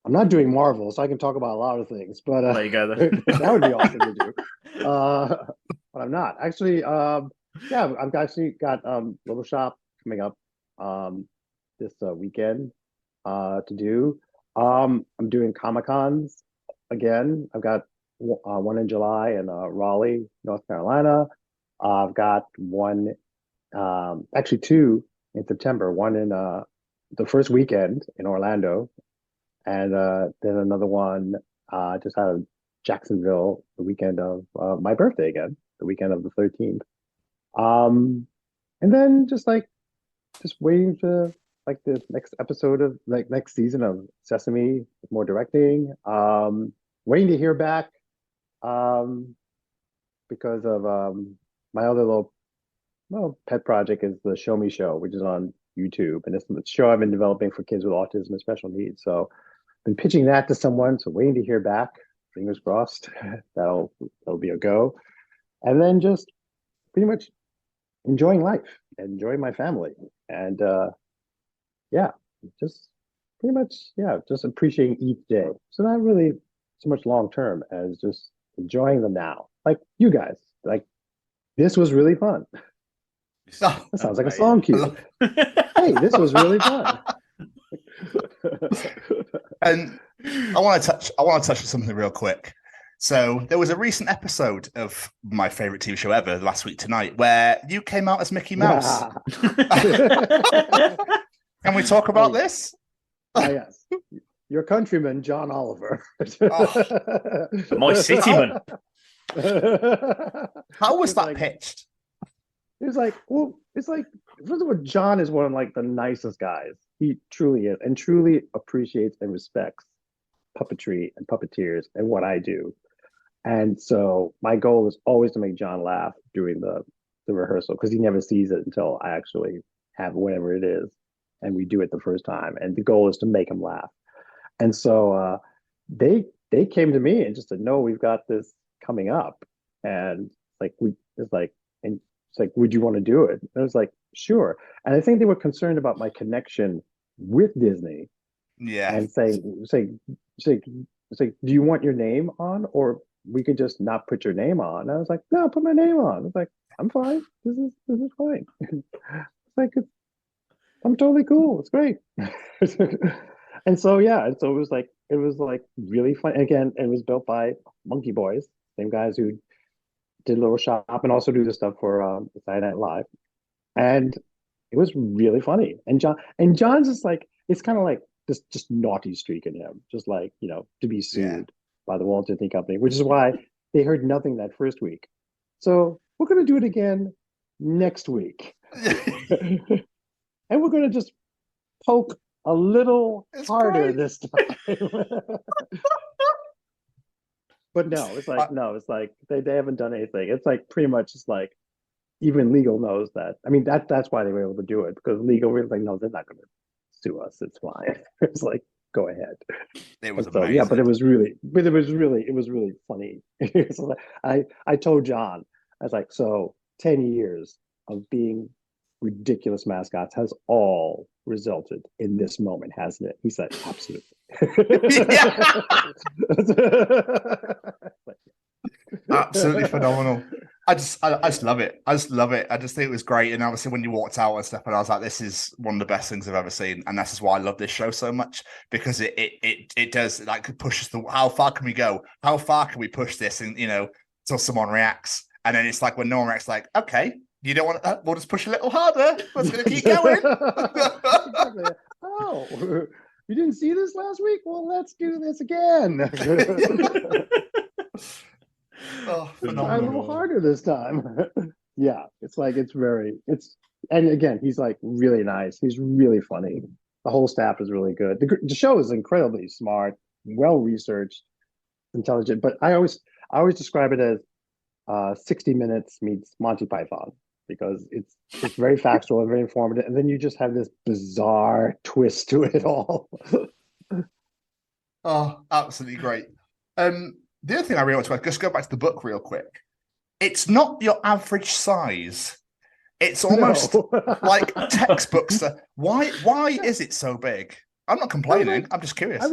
I'm not doing Marvel, so I can talk about a lot of things. But there you go. Then. That would be awesome to do. But I'm not actually. Yeah, I've actually got Little Shop coming up this weekend to do. I'm doing Comic-Cons again. I've got one in July in Raleigh, North Carolina. I've got one, actually two in September. One in the first weekend in Orlando, and then another one just out of Jacksonville the weekend of my birthday again, the weekend of the 13th. And then just waiting for like the next episode of next season of Sesame with more directing. Waiting to hear back because of my other little pet project is the Show Me Show, which is on YouTube, and it's the show I've been developing for kids with autism and special needs. So I've been pitching that to someone, so waiting to hear back. Fingers crossed that'll be a go. And then just pretty much enjoying life, enjoying my family, and just pretty much just appreciating each day. So not really so much long term as just enjoying the now. Like you guys, like this was really fun. That sounds like a song cue. Hey, this was really fun. And I want to touch on something real quick. So there was a recent episode of my favorite TV show ever, Last Week Tonight, where you came out as Mickey Mouse. Can we talk about this? Yes. Your countryman, John Oliver. My cityman. How was that pitched? It was like, well, it's like, first of all, John is one of like the nicest guys. He truly is, and truly appreciates and respects puppetry and puppeteers and what I do. And so my goal is always to make John laugh during the rehearsal, because he never sees it until I actually have whatever it is and we do it the first time. And the goal is to make him laugh. And so they came to me and just said, no, we've got this coming up. And would you want to do it? And I was like, sure. And I think they were concerned about my connection with Disney. Yeah. And say, do you want your name on, or we could just not put your name on? And I was like, no, put my name on. It's like, I'm fine. This is fine. I'm totally cool. It's great. And so it was like really fun. Again, it was built by Monkey Boys, same guys who did Little Shop and also do the stuff for Saturday Night Live. And it was really funny. And John's just like, it's kind of like this just naughty streak in him, just like, to be sued by the Walt Disney Company, which is why they heard nothing that first week. So we're going to do it again next week. And we're going to just poke a little harder this time. But it's like they haven't done anything. It's like pretty much just like even legal knows that. I mean, that's why they were able to do it, because legal was like, no, they're not going to sue us. It's fine. It's like, go ahead. It was amazing. Yeah, but it was really funny. So I told John, I was like, so 10 years of being ridiculous mascots has all resulted in this moment, hasn't it? He said, absolutely. Absolutely phenomenal. I just love it. I just love it. I just think it was great. And obviously when you walked out and stuff, and I was like, this is one of the best things I've ever seen. And that's why I love this show so much, because it does like pushes how far can we go? How far can we push this? And till someone reacts. And then it's like when no one reacts, like, okay, you don't want we'll just push a little harder. We're going to keep going. Oh, you didn't see this last week? Well, let's do this again. Oh, try a little harder this time. Yeah, and again, he's like really nice. He's really funny. The whole staff is really good. The show is incredibly smart, well researched, intelligent. But I always describe it as 60 Minutes meets Monty Python, because it's very factual and very informative, and then you just have this bizarre twist to it all. Oh, absolutely great. The other thing I really want to just go back to the book real quick. it's not your average size. It's almost like textbooks. Why is it so big? I'm not complaining. I'm just curious. I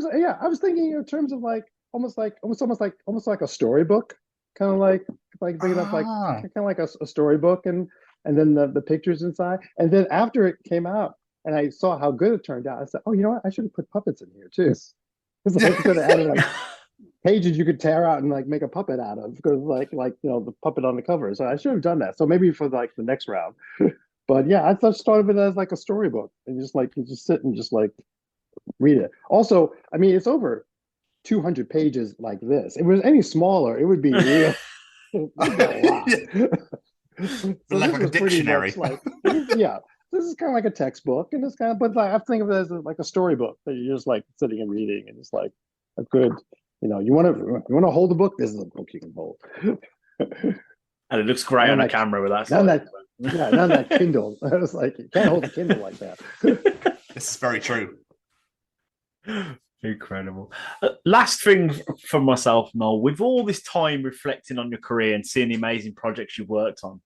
was thinking in terms of like almost like a storybook, kind of like big enough, like kind of like a storybook, and then the pictures inside. And then after it came out, and I saw how good it turned out, I said, oh, you know what? I should have put puppets in here too. Because like you could have added like pages you could tear out and like make a puppet out of, because like the puppet on the cover. So I should have done that. So maybe for like the next round. But yeah, I just thought of it as like a storybook, and just like you just sit and just like read it. Also, I mean, it's over 200 pages like this. If it was any smaller, it would be real. It would be a lot. So like a dictionary. This is kind of like a textbook, and it's kind of, but like, I think of it as like a storybook that you're just like sitting and reading, and it's like a good, you want to hold the book. This is a book you can hold, and it looks great on a camera with that. None of that Kindle. I was like, you can't hold a Kindle like that. This is very true. Incredible. Last thing for myself, Noel, with all this time reflecting on your career and seeing the amazing projects you've worked on,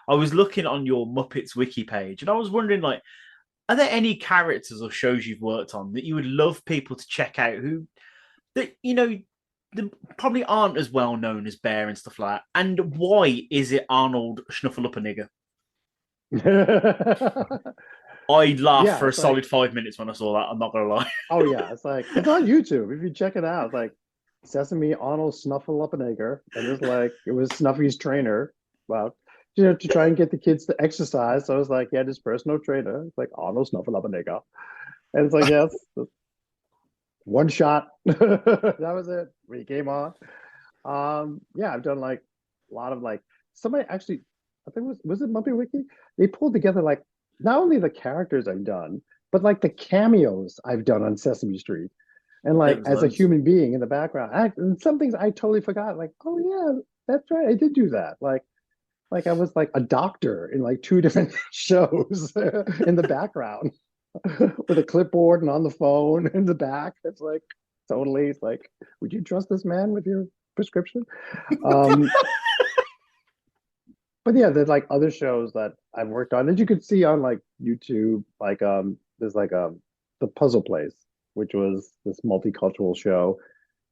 I was looking on your Muppets wiki page, and I was wondering, like, are there any characters or shows you've worked on that you would love people to check out that probably aren't as well known as Bear and stuff like that? And why is it Arnold Snuffleupaghnigger? I laughed for a solid 5 minutes when I saw that. I'm not gonna lie. Oh yeah, it's on YouTube. If you check it out, it's like Sesame Arnold Snuffleupaghnigger, and it's like it was Snuffy's trainer. Well, to try and get the kids to exercise. So I was like, yeah, this personal trainer. It's like Arnold Snuffleupaghnigger, and it's like, yes, one shot. That was it. When he came on. Yeah, I've done like a lot of like somebody actually. I think was it Muppet Wiki? They pulled together like not only the characters I've done, but like the cameos I've done on Sesame Street, and like as a human being in the background. And some things I totally forgot. Like, oh yeah, that's right, I did do that. Like I was like a doctor in like 2 different shows in the background with a clipboard and on the phone in the back. It's like totally. It's like, would you trust this man with your prescription? But yeah, there's like other shows that I've worked on that you could see on like YouTube. Like there's like The Puzzle Place, which was this multicultural show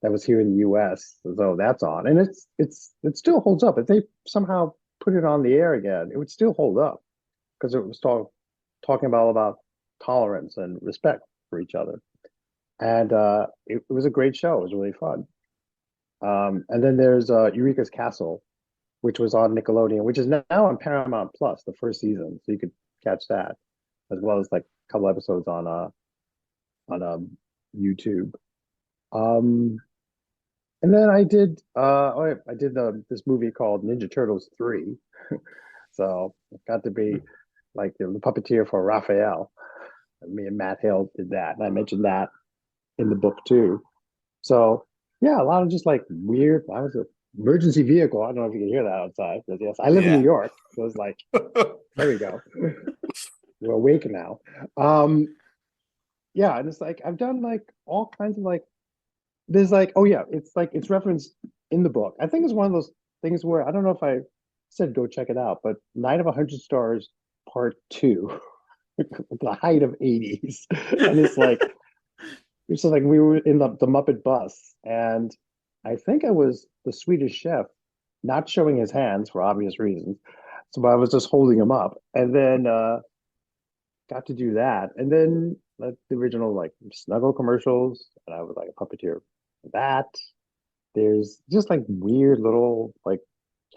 that was here in the U.S. So that's on, and it still holds up. If they somehow put it on the air again, it would still hold up, because it was talking about tolerance and respect for each other, and it was a great show. It was really fun. And then there's Eureka's Castle, which was on Nickelodeon, which is now on Paramount Plus, the first season, so you could catch that, as well as like a couple episodes on YouTube. And then I did this movie called Ninja Turtles 3. So I got to be like the puppeteer for Raphael. And me and Matt Hill did that, and I mentioned that in the book too. So yeah, a lot of just like weird. I was an emergency vehicle. I don't know if you can hear that outside, but yes, I live in New York, so it's like, there we go. We're awake now. Yeah, and it's like I've done like all kinds of like. There's like, oh yeah, it's referenced in the book. I think it's one of those things where I don't know if I said go check it out, but Night of 100 Stars Part 2, the height of 80s, and it's like we were in the Muppet bus, and I think I was the Swedish chef, not showing his hands for obvious reasons, so I was just holding him up, and then got to do that, and then the original like Snuggle commercials, and I was like a puppeteer for that. There's just like weird little like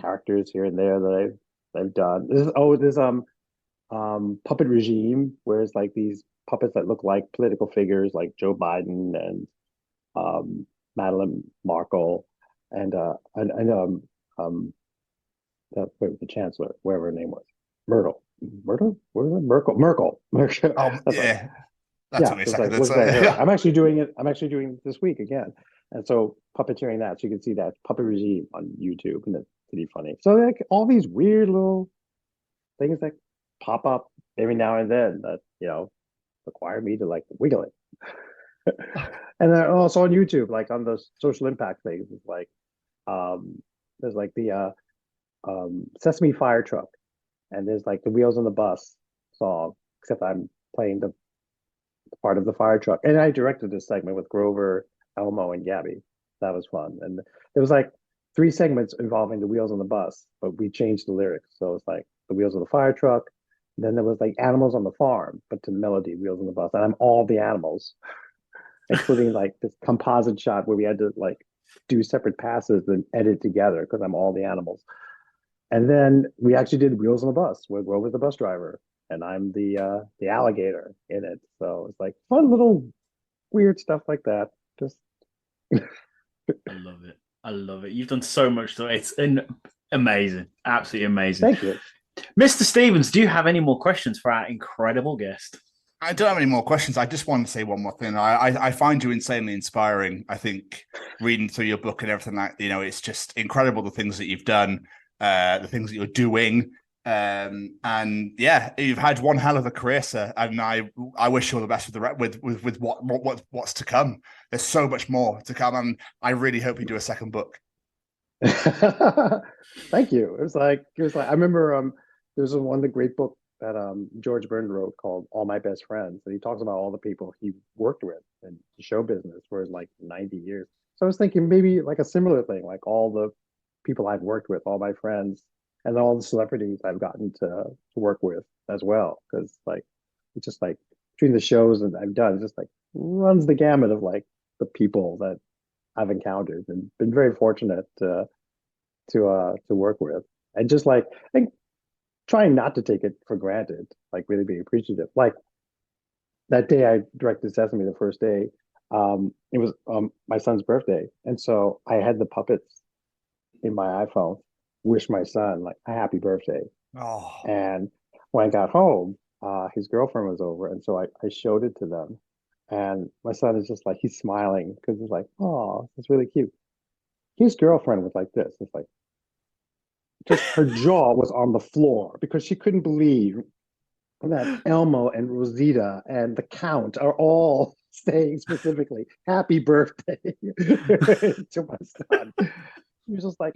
characters here and there that I've done. There's Puppet Regime, where it's like these puppets that look like political figures like Joe Biden and Madeleine Markle and the chancellor, whatever her name was, Myrtle. Merkel. Oh yeah. That's what I'm actually doing it. I'm actually doing it this week again, and so puppeteering that, so you can see that Puppet Regime on YouTube, and it's pretty funny. So like all these weird little things that pop up every now and then that require me to like wiggle it. And then also on YouTube, like on the social impact things, it's like there's like the Sesame Fire Truck, and there's like the Wheels on the Bus song, except I'm playing the part of the fire truck. And I directed this segment with Grover, Elmo, and Gabby. That was fun. And there was like 3 segments involving the Wheels on the Bus, but we changed the lyrics. So it's like the Wheels of the Fire Truck. Then there was like Animals on the Farm, but to the melody Wheels on the Bus. And I'm all the animals, including like this composite shot where we had to like do separate passes and edit together because I'm all the animals. And then we actually did Wheels on the Bus where Grover's the bus driver and I'm the alligator in it. So it's like fun little weird stuff like that. Just I love it. I love it. You've done so much to it. It's amazing. Absolutely amazing. Thank you. Mr. Stevens, do you have any more questions for our incredible guest? I don't have any more questions. I just want to say one more thing. I find you insanely inspiring. I think reading through your book and everything that, it's just incredible the things that you've done, the things that you're doing. And yeah, you've had one hell of a career, sir. And I wish you all the best with what's to come. There's so much more to come, and I really hope you do a second book. Thank you. It was like I remember there's the great book that George Burns wrote called All My Best Friends, and he talks about all the people he worked with in the show business for like 90 years. So I was thinking maybe like a similar thing, like all the people I've worked with, all my friends, and all the celebrities I've gotten to work with as well, because like it's just like between the shows that I've done, it just like runs the gamut of like the people that I've encountered and been very fortunate to work with, and just like I think trying not to take it for granted, like really being appreciative. Like that day I directed Sesame, the first day, it was my son's birthday, and so I had the puppets in my iPhone wish my son like a happy birthday. Oh. And when I got home, his girlfriend was over, and so I showed it to them, and my son is just like, he's smiling because he's like, oh, it's really cute. His girlfriend was like this. It's like just her jaw was on the floor because she couldn't believe that Elmo and Rosita and the Count are all saying specifically "Happy Birthday" to my son. He was just like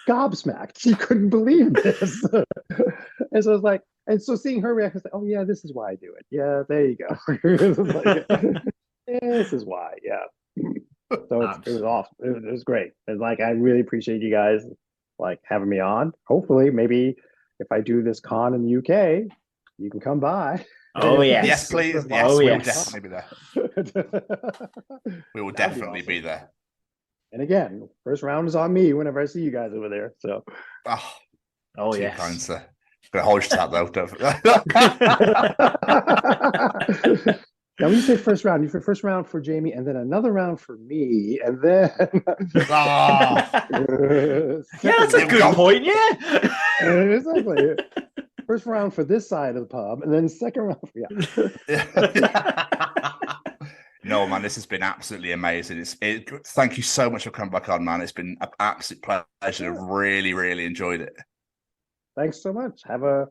gobsmacked. She couldn't believe this, and so I was like, and so seeing her reaction, I was like, oh yeah, this is why I do it. Yeah, there you go. Like, this is why. Yeah. So it was awesome. It was great. And like, I really appreciate you guys like having me on. Hopefully, maybe if I do this con in the UK, you can come by. Oh yes, yes, please. Yes, oh, we yes. will definitely be there. We will definitely be there. And again, first round is on me whenever I see you guys over there. So, oh too yes, kind, sir. Gonna hold your tap though. Don't. Now, when you say first round, you say first round for Jamie, and then another round for me, and then yeah, that's a good point. Yeah, exactly. First round for this side of the pub, and then second round for No, man, this has been absolutely amazing. Thank you so much for coming back on, man. It's been an absolute pleasure. I've really, really enjoyed it. Thanks so much. Have a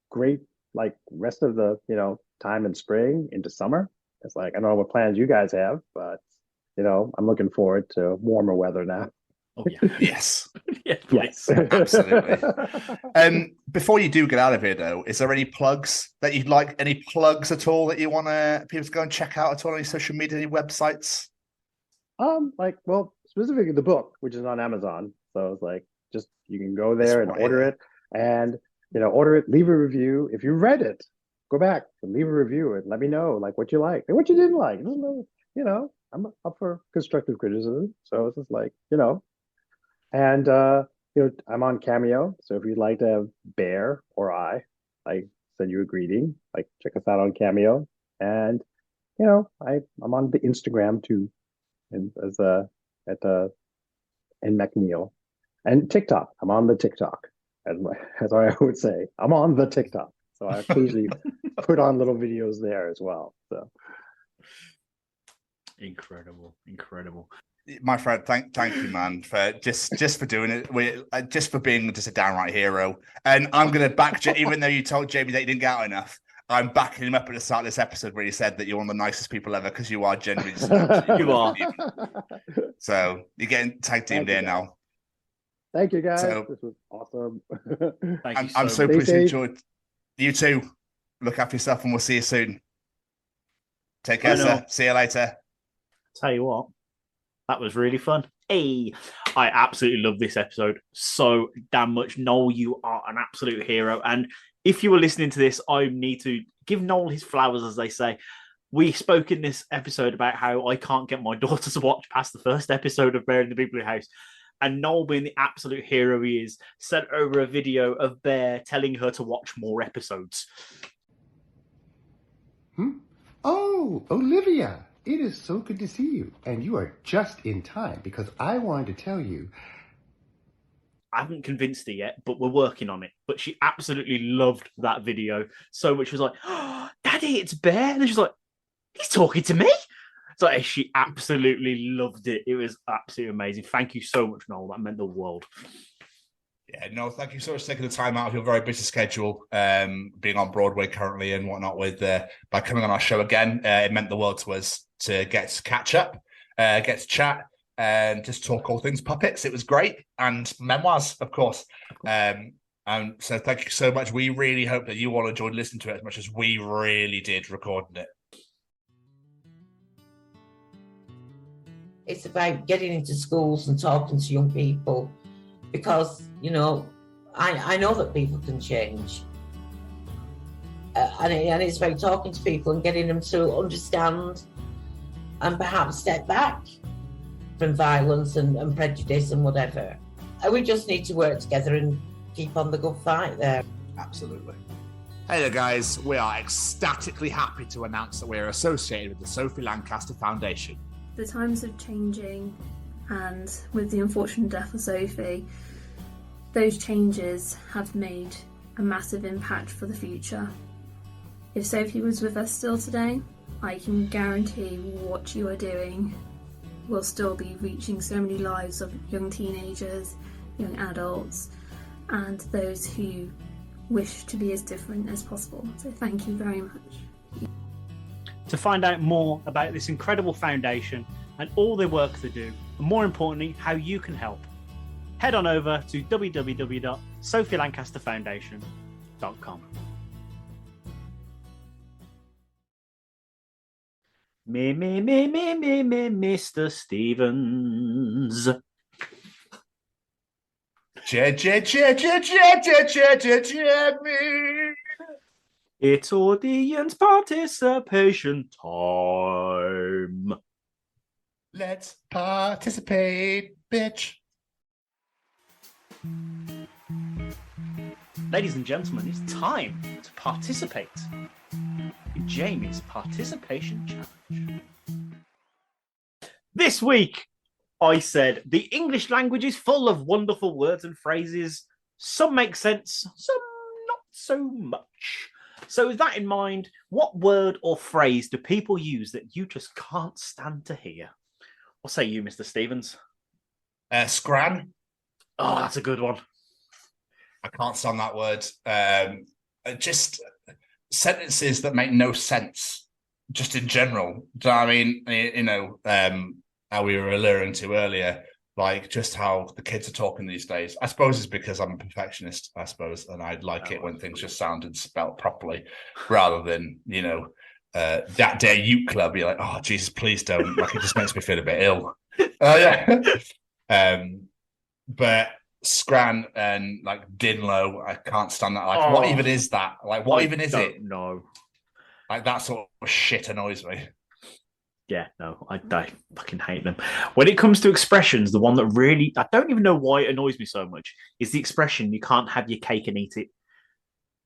great like rest of the time in spring into summer. It's like I don't know what plans you guys have, but I'm looking forward to warmer weather now. Oh yeah. Yes. Yes. Absolutely. Before you do get out of here though, is there any plugs that you'd like? Any plugs at all that you want people to go and check out at all? Any social media, any websites? Specifically the book, which is on Amazon. So it's like just you can go there and order it, and order it, leave a review. If you read it, go back and leave a review and let me know like what you liked and what you didn't like. I'm up for constructive criticism. So it's just like, and I'm on Cameo. So if you'd like to have Bear or I send you a greeting, like check us out on Cameo. And I'm on the Instagram too, and in MacNeal, and TikTok. I'm on the TikTok, as I would say. I'm on the TikTok. So I occasionally put on little videos there as well. So incredible. My friend, thank you, man, for just for doing it. Just for being just a downright hero. And I'm gonna back you, even though you told Jamie that he didn't get out enough. I'm backing him up at the start of this episode where he said that you're one of the nicest people ever because you are genuinely. You are. So you're getting tag teamed there now. Thank you, guys. So, this was awesome. I'm so pleased you enjoyed. You too. Look after yourself, and we'll see you soon. Take care, sir. See you later. Tell you what, that was really fun. Hey, I absolutely love this episode so damn much. Noel, you are an absolute hero. And if you were listening to this, I need to give Noel his flowers, as they say. We spoke in this episode about how I can't get my daughter to watch past the first episode of Bear in the Big Blue House. And Noel, being the absolute hero he is, sent over a video of Bear telling her to watch more episodes. Oh, Olivia, it is so good to see you. And you are just in time because I wanted to tell you. I haven't convinced her yet, but we're working on it. But she absolutely loved that video so much. She was like, oh, Daddy, it's Bear. And she's like, he's talking to me. So she absolutely loved it. It was absolutely amazing. Thank you so much, Noel. That meant the world. Yeah, no, thank you so much for taking the time out of your very busy schedule, being on Broadway currently and whatnot, by coming on our show again. It meant the world to us to get to catch up, get to chat, and just talk all things puppets. It was great. And memoirs, of course. And so thank you so much. We really hope that you all enjoyed listening to it as much as we really did recording it. It's about getting into schools and talking to young people because, you know, I know that people can change. And it's about talking to people and getting them to understand and perhaps step back from violence and prejudice and whatever. And we just need to work together and keep on the good fight there. Absolutely. Hey there, guys. We are ecstatically happy to announce that we are associated with the Sophie Lancaster Foundation. The times are changing, and with the unfortunate death of Sophie, those changes have made a massive impact for the future. If Sophie was with us still today, I can guarantee what you are doing will still be reaching so many lives of young teenagers, young adults, and those who wish to be as different as possible. So thank you very much. To find out more about this incredible foundation and all the work they do, and more importantly, how you can help, head on over to www.sophielancasterfoundation.com. Mr. Stevens. It's audience participation time. Let's participate, bitch. Ladies and gentlemen, it's time to participate in Jamie's participation challenge. This week, I said the English language is full of wonderful words and phrases. Some make sense, some not so much. So with that in mind, what word or phrase do people use that you just can't stand to hear? What say you, Mr. Stevens? Scran. Oh, that's a good one. I can't stand that word. Just sentences that make no sense, just in general. Do you know what I mean? You know, how we were alluding to earlier, like just how the kids are talking these days. I suppose it's because I'm a perfectionist, I suppose, and I like it when things just sound and spelt properly, rather than, you know, that day Ute Club. You're like, oh Jesus, please don't. Like, it just makes me feel a bit ill. But Scran and like Dinlow, I can't stand that. Like, what even is that? Like, what even is it? No. Like, that sort of shit annoys me. Yeah, no, I fucking hate them. When it comes to expressions, the one that really, I don't even know why it annoys me so much, is the expression, you can't have your cake and eat it.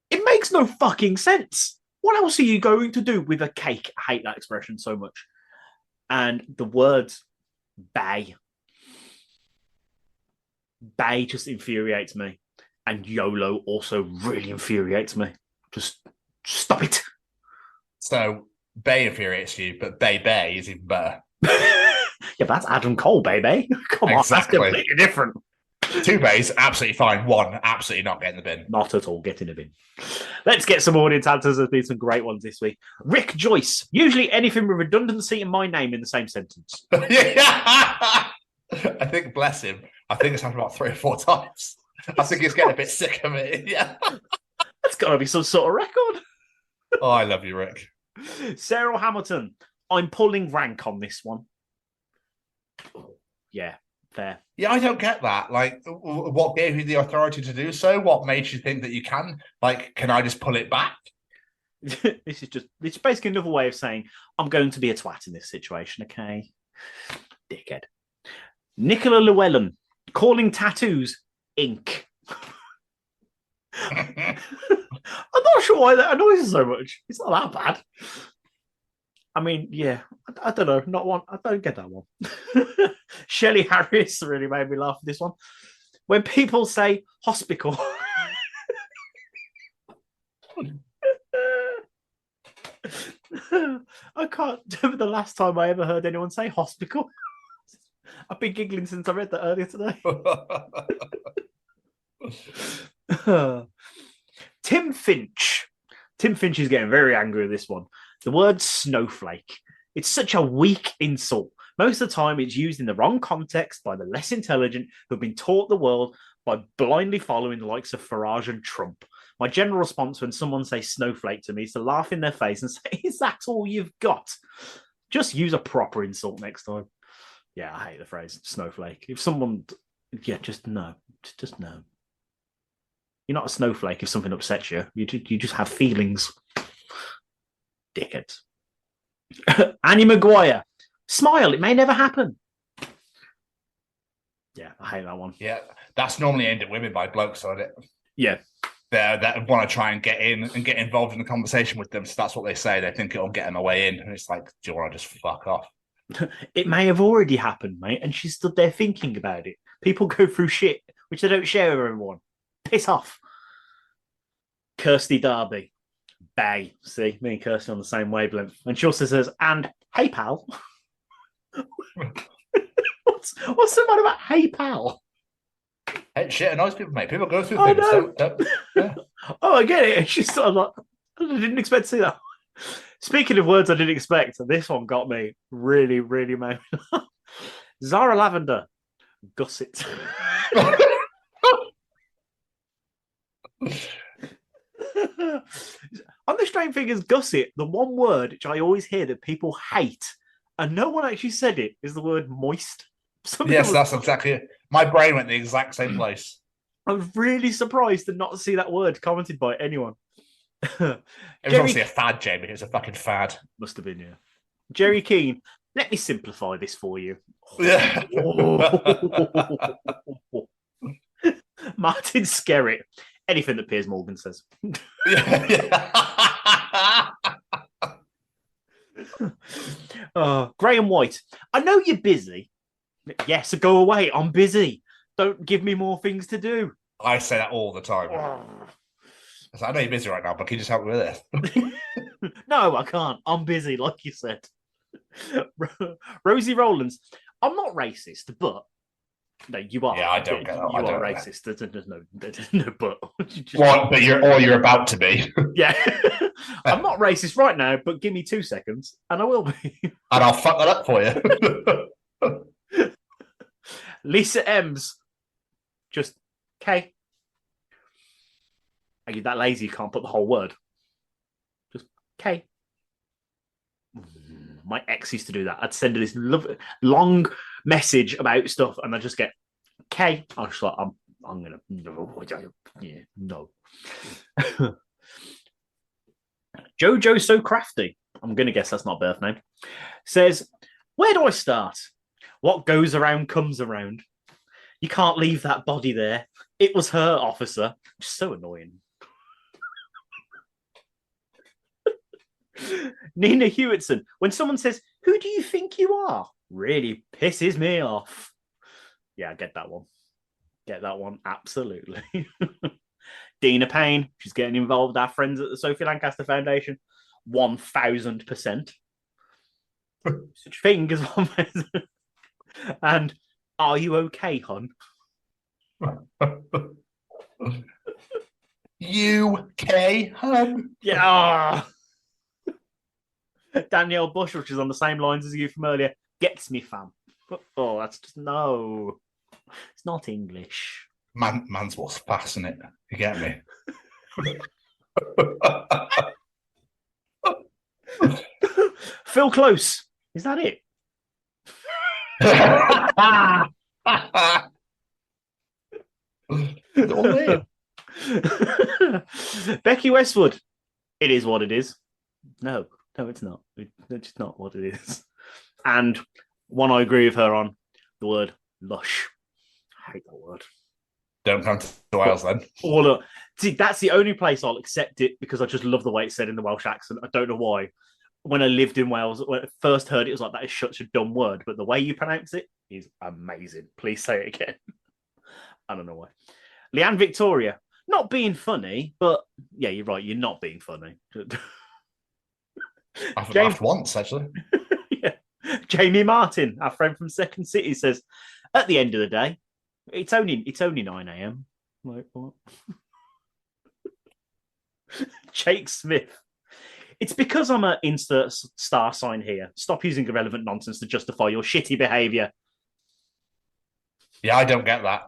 It makes no fucking sense. What else are you going to do with a cake? I hate that expression so much. And the word bay. Bay just infuriates me. And YOLO also really infuriates me. Just stop it. So, Bay infuriates you, but Bay is even better. Yeah, but that's Adam Cole, baby. Come on, that's completely different. 2 bays, absolutely fine. 1, absolutely not getting the bin. Not at all, get in the bin. Let's get some audience answers. There's been some great ones this week. Rick Joyce, usually anything with redundancy in my name in the same sentence. I think, bless him, I think it's happened about 3 or 4 times. I think he's getting a bit sick of it. Yeah. That's got to be some sort of record. Oh, I love you, Rick. Sarah Hamilton, I'm pulling rank on this one. Yeah, fair. Yeah, I don't get that. Like, what gave you the authority to do so? What made you think that you can? Like, can I just pull it back? It's basically another way of saying I'm going to be a twat in this situation, okay? Dickhead. Nicola Llewellyn, calling tattoos ink. I'm not sure why that annoys us so much. It's not that bad. I mean, yeah, I don't know. Not one. I don't get that one. Shelley Harris really made me laugh at this one. When people say hospital. I can't remember the last time I ever heard anyone say hospital. I've been giggling since I read that earlier today. Tim Finch. Tim Finch is getting very angry with this one. The word snowflake. It's such a weak insult. Most of the time, it's used in the wrong context by the less intelligent who have been taught the world by blindly following the likes of Farage and Trump. My general response when someone says snowflake to me is to laugh in their face and say, is that all you've got? Just use a proper insult next time. Yeah, I hate the phrase snowflake. If someone, just no. Just no. You're not a snowflake if something upsets you. You just have feelings. Dickheads. Annie Maguire. Smile, it may never happen. Yeah, I hate that one. Yeah, that's normally aimed at women by blokes, isn't it? Yeah. That want to try and get in and get involved in the conversation with them. So that's what they say. They think it'll get them away in. And it's like, do you want to just fuck off? It may have already happened, mate. And she stood there thinking about it. People go through shit, which they don't share with everyone. Piss off. Kirsty Darby. Bay. See, me and Kirsty on the same wavelength. And she also says, and hey, pal. What's the matter about hey, pal? Hey, shit, annoys people, mate. People go through things. No. Yeah. Oh, I get it. It's just sort of like, I didn't expect to see that. Speaking of words I didn't expect, this one got me really, really mad. Zara Lavender, gusset. On the strange thing is gusset, the one word which I always hear that people hate, and no one actually said it, is the word moist. Yes, that's exactly it. My brain went the exact same place. I was really surprised to not see that word commented by anyone. It was obviously a fad, Jamie. It was a fucking fad. Must have been, yeah. Jerry Keane, let me simplify this for you. Yeah. Martin Skerritt, anything that Piers Morgan says. Graham White, I know you're busy. Yes, go away. I'm busy. Don't give me more things to do. I say that all the time. I know you're busy right now, but can you just help me with this? No, I can't. I'm busy, like you said. Rosie Rowlands, I'm not racist, but no, you are. Yeah, I don't get that. You are racist. There's no but. But you're about to be. Yeah. I'm not racist right now, but give me 2 seconds and I will be. And I'll fuck that up for you. Lisa Ems, just K. Are you that lazy you can't put the whole word? Just K. My ex used to do that. I'd send her this long message about stuff and I'd just get K. I was like, I'm gonna no. Jojo So Crafty, I'm gonna guess that's not a birth name, says, where do I start? What goes around comes around. You can't leave that body there. It was her, officer. Which is so annoying. Nina Hewitson, when someone says, who do you think you are? Really pisses me off. Yeah, I get that one. Get that one, absolutely. Dina Payne, she's getting involved. Our friends at the Sophie Lancaster Foundation, 1000%. Such thing as one. And are you okay, hon? UK, hon? Yeah. Danielle Bush, which is on the same lines as you from earlier, gets me, fam. Oh, that's just no. It's not English. Man's what's fascinating. You get me? Phil Close. Is that it? Becky Westwood. It is what it is. No, it's not. It's just not what it is. And one I agree with her on, the word lush. I hate that word. Don't come to Wales then. See, that's the only place I'll accept it because I just love the way it's said in the Welsh accent. I don't know why. When I lived in Wales, when I first heard it, it was like, that is such a dumb word. But the way you pronounce it is amazing. Please say it again. I don't know why. Leanne Victoria. Not being funny, but yeah, you're right. You're not being funny. I've laughed once, actually. Yeah. Jamie Martin, our friend from Second City, says, at the end of the day, it's only 9 a.m. Like, what? Jake Smith. It's because I'm an insert star sign here. Stop using irrelevant nonsense to justify your shitty behaviour. Yeah, I don't get that.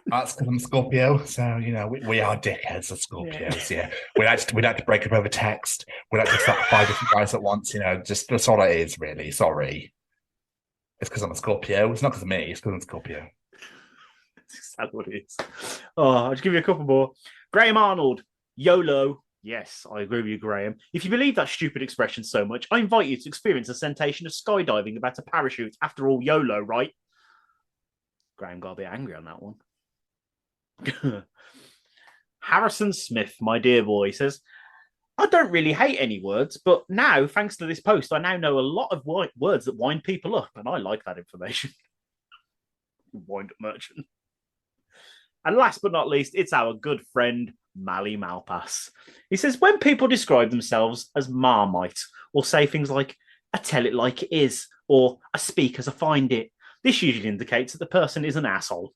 That's because I'm Scorpio, so we are dickheads as Scorpios. Yeah, we like to break up over text. We like to fuck 5 different guys at once. Just that's all it is, really. Sorry, it's because I'm a Scorpio. It's not because of me. It's because I'm a Scorpio. That's exactly what it is. Oh, I'll just give you a couple more. Graham Arnold, YOLO. Yes, I agree with you, Graham. If you believe that stupid expression so much, I invite you to experience the sensation of skydiving without a parachute. After all, YOLO, right? Graham got a bit angry on that one. Harrison Smith, my dear boy, says, I don't really hate any words, but now, thanks to this post, I now know a lot of words that wind people up, and I like that information. Wind up merchant. And last but not least, it's our good friend, Mally Malpass. He says, when people describe themselves as Marmite, or say things like, I tell it like it is, or I speak as I find it, this usually indicates that the person is an asshole.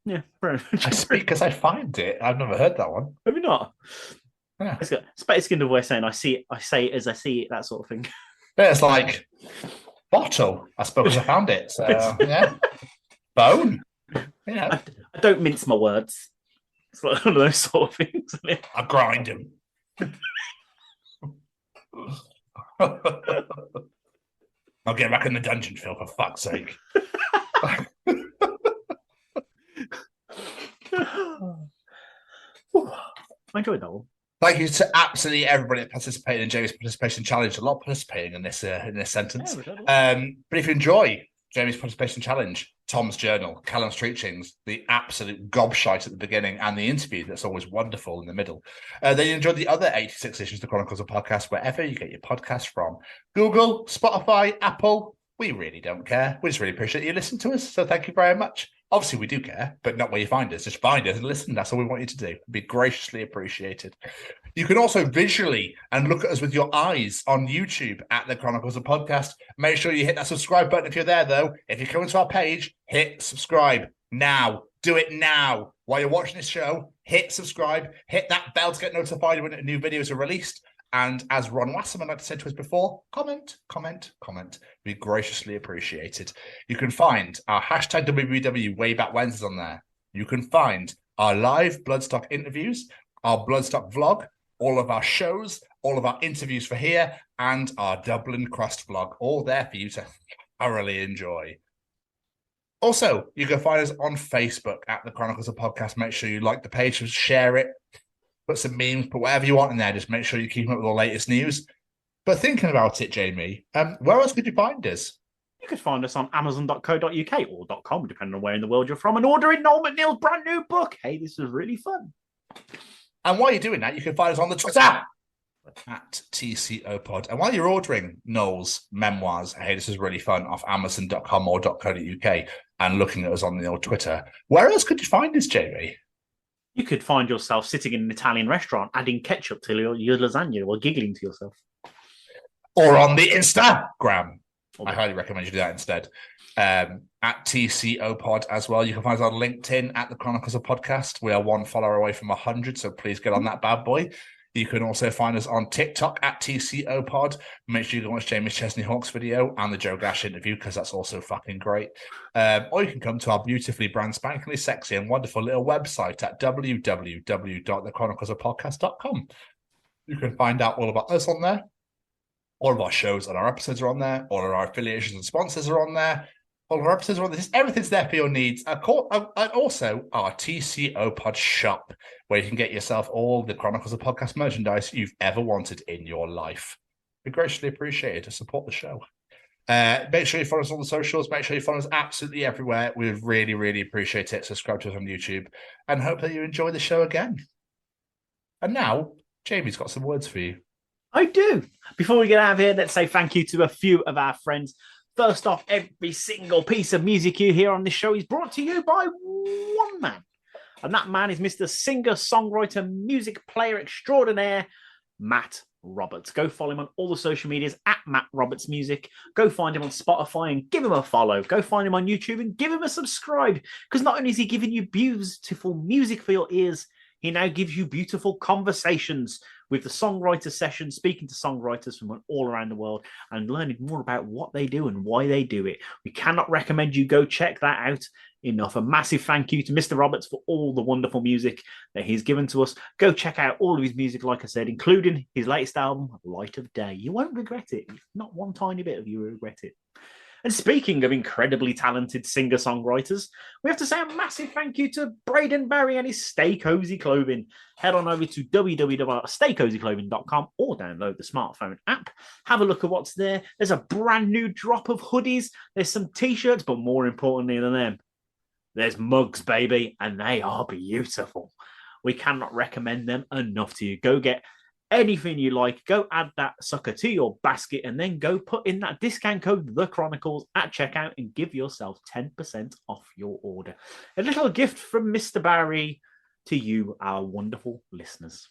Yeah, I speak as I find it. I've never heard that one. Have you not? Yeah. It's got Space Skinned voice saying, I say it as I see it, that sort of thing. Yeah, it's like bottle. I spoke as I found it. So yeah. Bone. Yeah. I don't mince my words. It's like one of those sort of things, isn't it? I grind them. I'll get back in the dungeon, Phil, for fuck's sake. I enjoyed that one. Thank you to absolutely everybody that participated in Jamie's participation challenge. A lot participating in this sentence. But if you enjoy Jamie's participation challenge, Tom's journal, Callum's Treachings, the absolute gobshite at the beginning, and the interview that's always wonderful in the middle, then you enjoyed the other 86 issues of the Chronicles of Podcast, wherever you get your podcast from. Google, Spotify, Apple, we really don't care. We just really appreciate you listening to us. So thank you very much. Obviously, we do care, but not where you find us. Just find us and listen. That's all we want you to do. It'd be graciously appreciated. You can also visually and look at us with your eyes on YouTube at the Chronicles of Podcast. Make sure you hit that subscribe button if you're there, though. If you come into our page, hit subscribe now. Do it now. While you're watching this show, hit subscribe. Hit that bell to get notified when new videos are released. And as Ron Wasserman like to say to us before, comment. Be graciously appreciated. You can find our hashtag WBW Way Back Wednesdays on there. You can find our live Bloodstock interviews, our Bloodstock vlog, all of our shows, all of our interviews for here, and our Dublin Crust vlog, all there for you to thoroughly enjoy. Also, you can find us on Facebook at the Chronicles of Podcast. Make sure you like the page, share it, put some memes, put whatever you want in there. Just make sure you keep up with the latest news. But thinking about it, Jamie, where else could you find us? You could find us on amazon.co.uk or .com, depending on where in the world you're from, and ordering Noel MacNeal's brand new book. Hey, this is really fun. And while you're doing that, you can find us on the Twitter at TCOPod. And while you're ordering Noel's memoirs, hey, this is really fun, off amazon.com or .co.uk, and looking at us on the old Twitter, where else could you find us, Jamie? You could find yourself sitting in an Italian restaurant, adding ketchup to your lasagna or giggling to yourself. Or on the Instagram. I highly recommend you do that instead. At TCOPod as well. You can find us on LinkedIn at the Chronicles of Podcast. We are one follower away from 100, so please get on that bad boy. You can also find us on TikTok at TCO Pod. Make sure you go watch Jamie Chesney Hawk's video and the Joe Gash interview, because that's also fucking great. Or you can come to our beautifully brand spankingly sexy and wonderful little website at www.thechroniclesofpodcast.com. You can find out all about us on there. All of our shows and our episodes are on there. All of our affiliations and sponsors are on there. All of our episodes are on there. Everything's there for your needs. And also our TCO Pod shop, where you can get yourself all the Chronicles of Podcast merchandise you've ever wanted in your life. We greatly appreciate it to support the show. Make sure you follow us on the socials. Make sure you follow us absolutely everywhere. We would really, really appreciate it. Subscribe to us on YouTube, and hope that you enjoy the show again. And now, Jamie's got some words for you. I do. Before we get out of here, let's say thank you to a few of our friends. First off, every single piece of music you hear on this show is brought to you by one man. And that man is Mr. Singer, Songwriter, Music Player Extraordinaire, Matt Roberts. Go follow him on all the social medias at Matt Roberts Music. Go find him on Spotify and give him a follow. Go find him on YouTube and give him a subscribe. Because not only is he giving you beautiful music for your ears, he now gives you beautiful conversations with the songwriter session, speaking to songwriters from all around the world and learning more about what they do and why they do it. We cannot recommend you go check that out enough. A massive thank you to Mr. Roberts for all the wonderful music that he's given to us. Go check out all of his music, like I said, including his latest album, Light of Day. You won't regret it. Not one tiny bit of you will regret it. And speaking of incredibly talented singer-songwriters, we have to say a massive thank you to Braden Barry and his Stay Cozy Clothing. Head on over to www.staycozyclothing.com or download the smartphone app. Have a look at what's there. There's a brand new drop of hoodies. There's some T-shirts, but more importantly than them, there's mugs, baby, and they are beautiful. We cannot recommend them enough to you. Go get anything you like, go add that sucker to your basket, and then go put in that discount code The Chronicles at checkout and give yourself 10% off your order. A little gift from Mr. Barry to you, our wonderful listeners.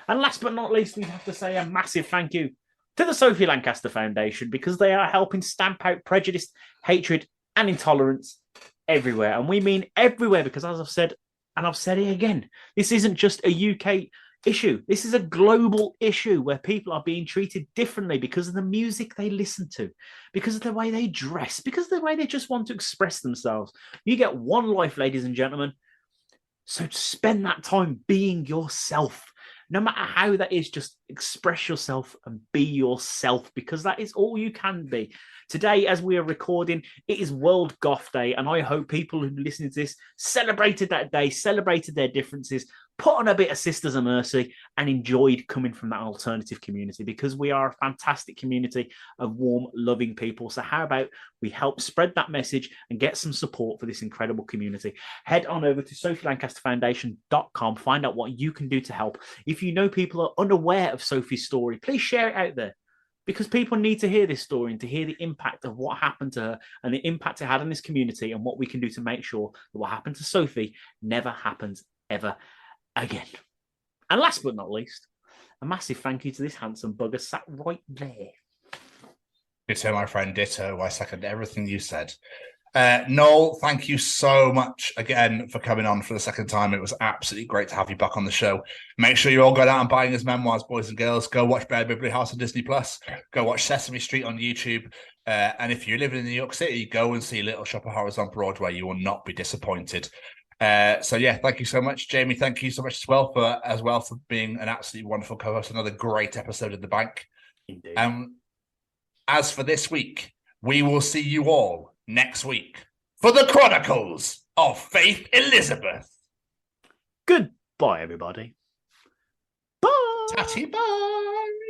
And last but not least, we have to say a massive thank you to the Sophie Lancaster Foundation, because they are helping stamp out prejudice, hatred, and intolerance everywhere. And we mean everywhere, because as I've said, and I've said it again, this isn't just a UK issue. This is a global issue where people are being treated differently because of the music they listen to, because of the way they dress, because of the way they just want to express themselves. You get one life, ladies and gentlemen. So spend that time being yourself. No matter how that is, just express yourself and be yourself, because that is all you can be. Today, as we are recording, it is World Goth Day, and I hope people who listen to this celebrated that day, celebrated their differences, put on a bit of Sisters of Mercy, and enjoyed coming from that alternative community, because we are a fantastic community of warm, loving people. So how about we help spread that message and get some support for this incredible community? Head on over to SophieLancasterFoundation.com, find out what you can do to help. If you know people are unaware of Sophie's story, please share it out there, because people need to hear this story and to hear the impact of what happened to her and the impact it had on this community, and what we can do to make sure that what happened to Sophie never happens ever again. And last but not least, a massive thank you to this handsome bugger sat right there. Ditto, my friend, ditto. I second everything you said. Noel, thank you so much again for coming on for the second time. It was absolutely great to have you back on the show. Make sure you all go down and buying his memoirs, boys and girls. Go watch Bear Bibley House on Disney Plus. Go watch Sesame Street on YouTube. And if you're living in New York City, go and see Little Shop of Horrors on Broadway. You will not be disappointed. So yeah, thank you so much, Jamie. Thank you so much as well for being an absolutely wonderful co-host. Another great episode of The Bank. Indeed. As for this week, we will see you all next week for the Chronicles of Faith Elizabeth. Goodbye, everybody. Bye. Tatty bye.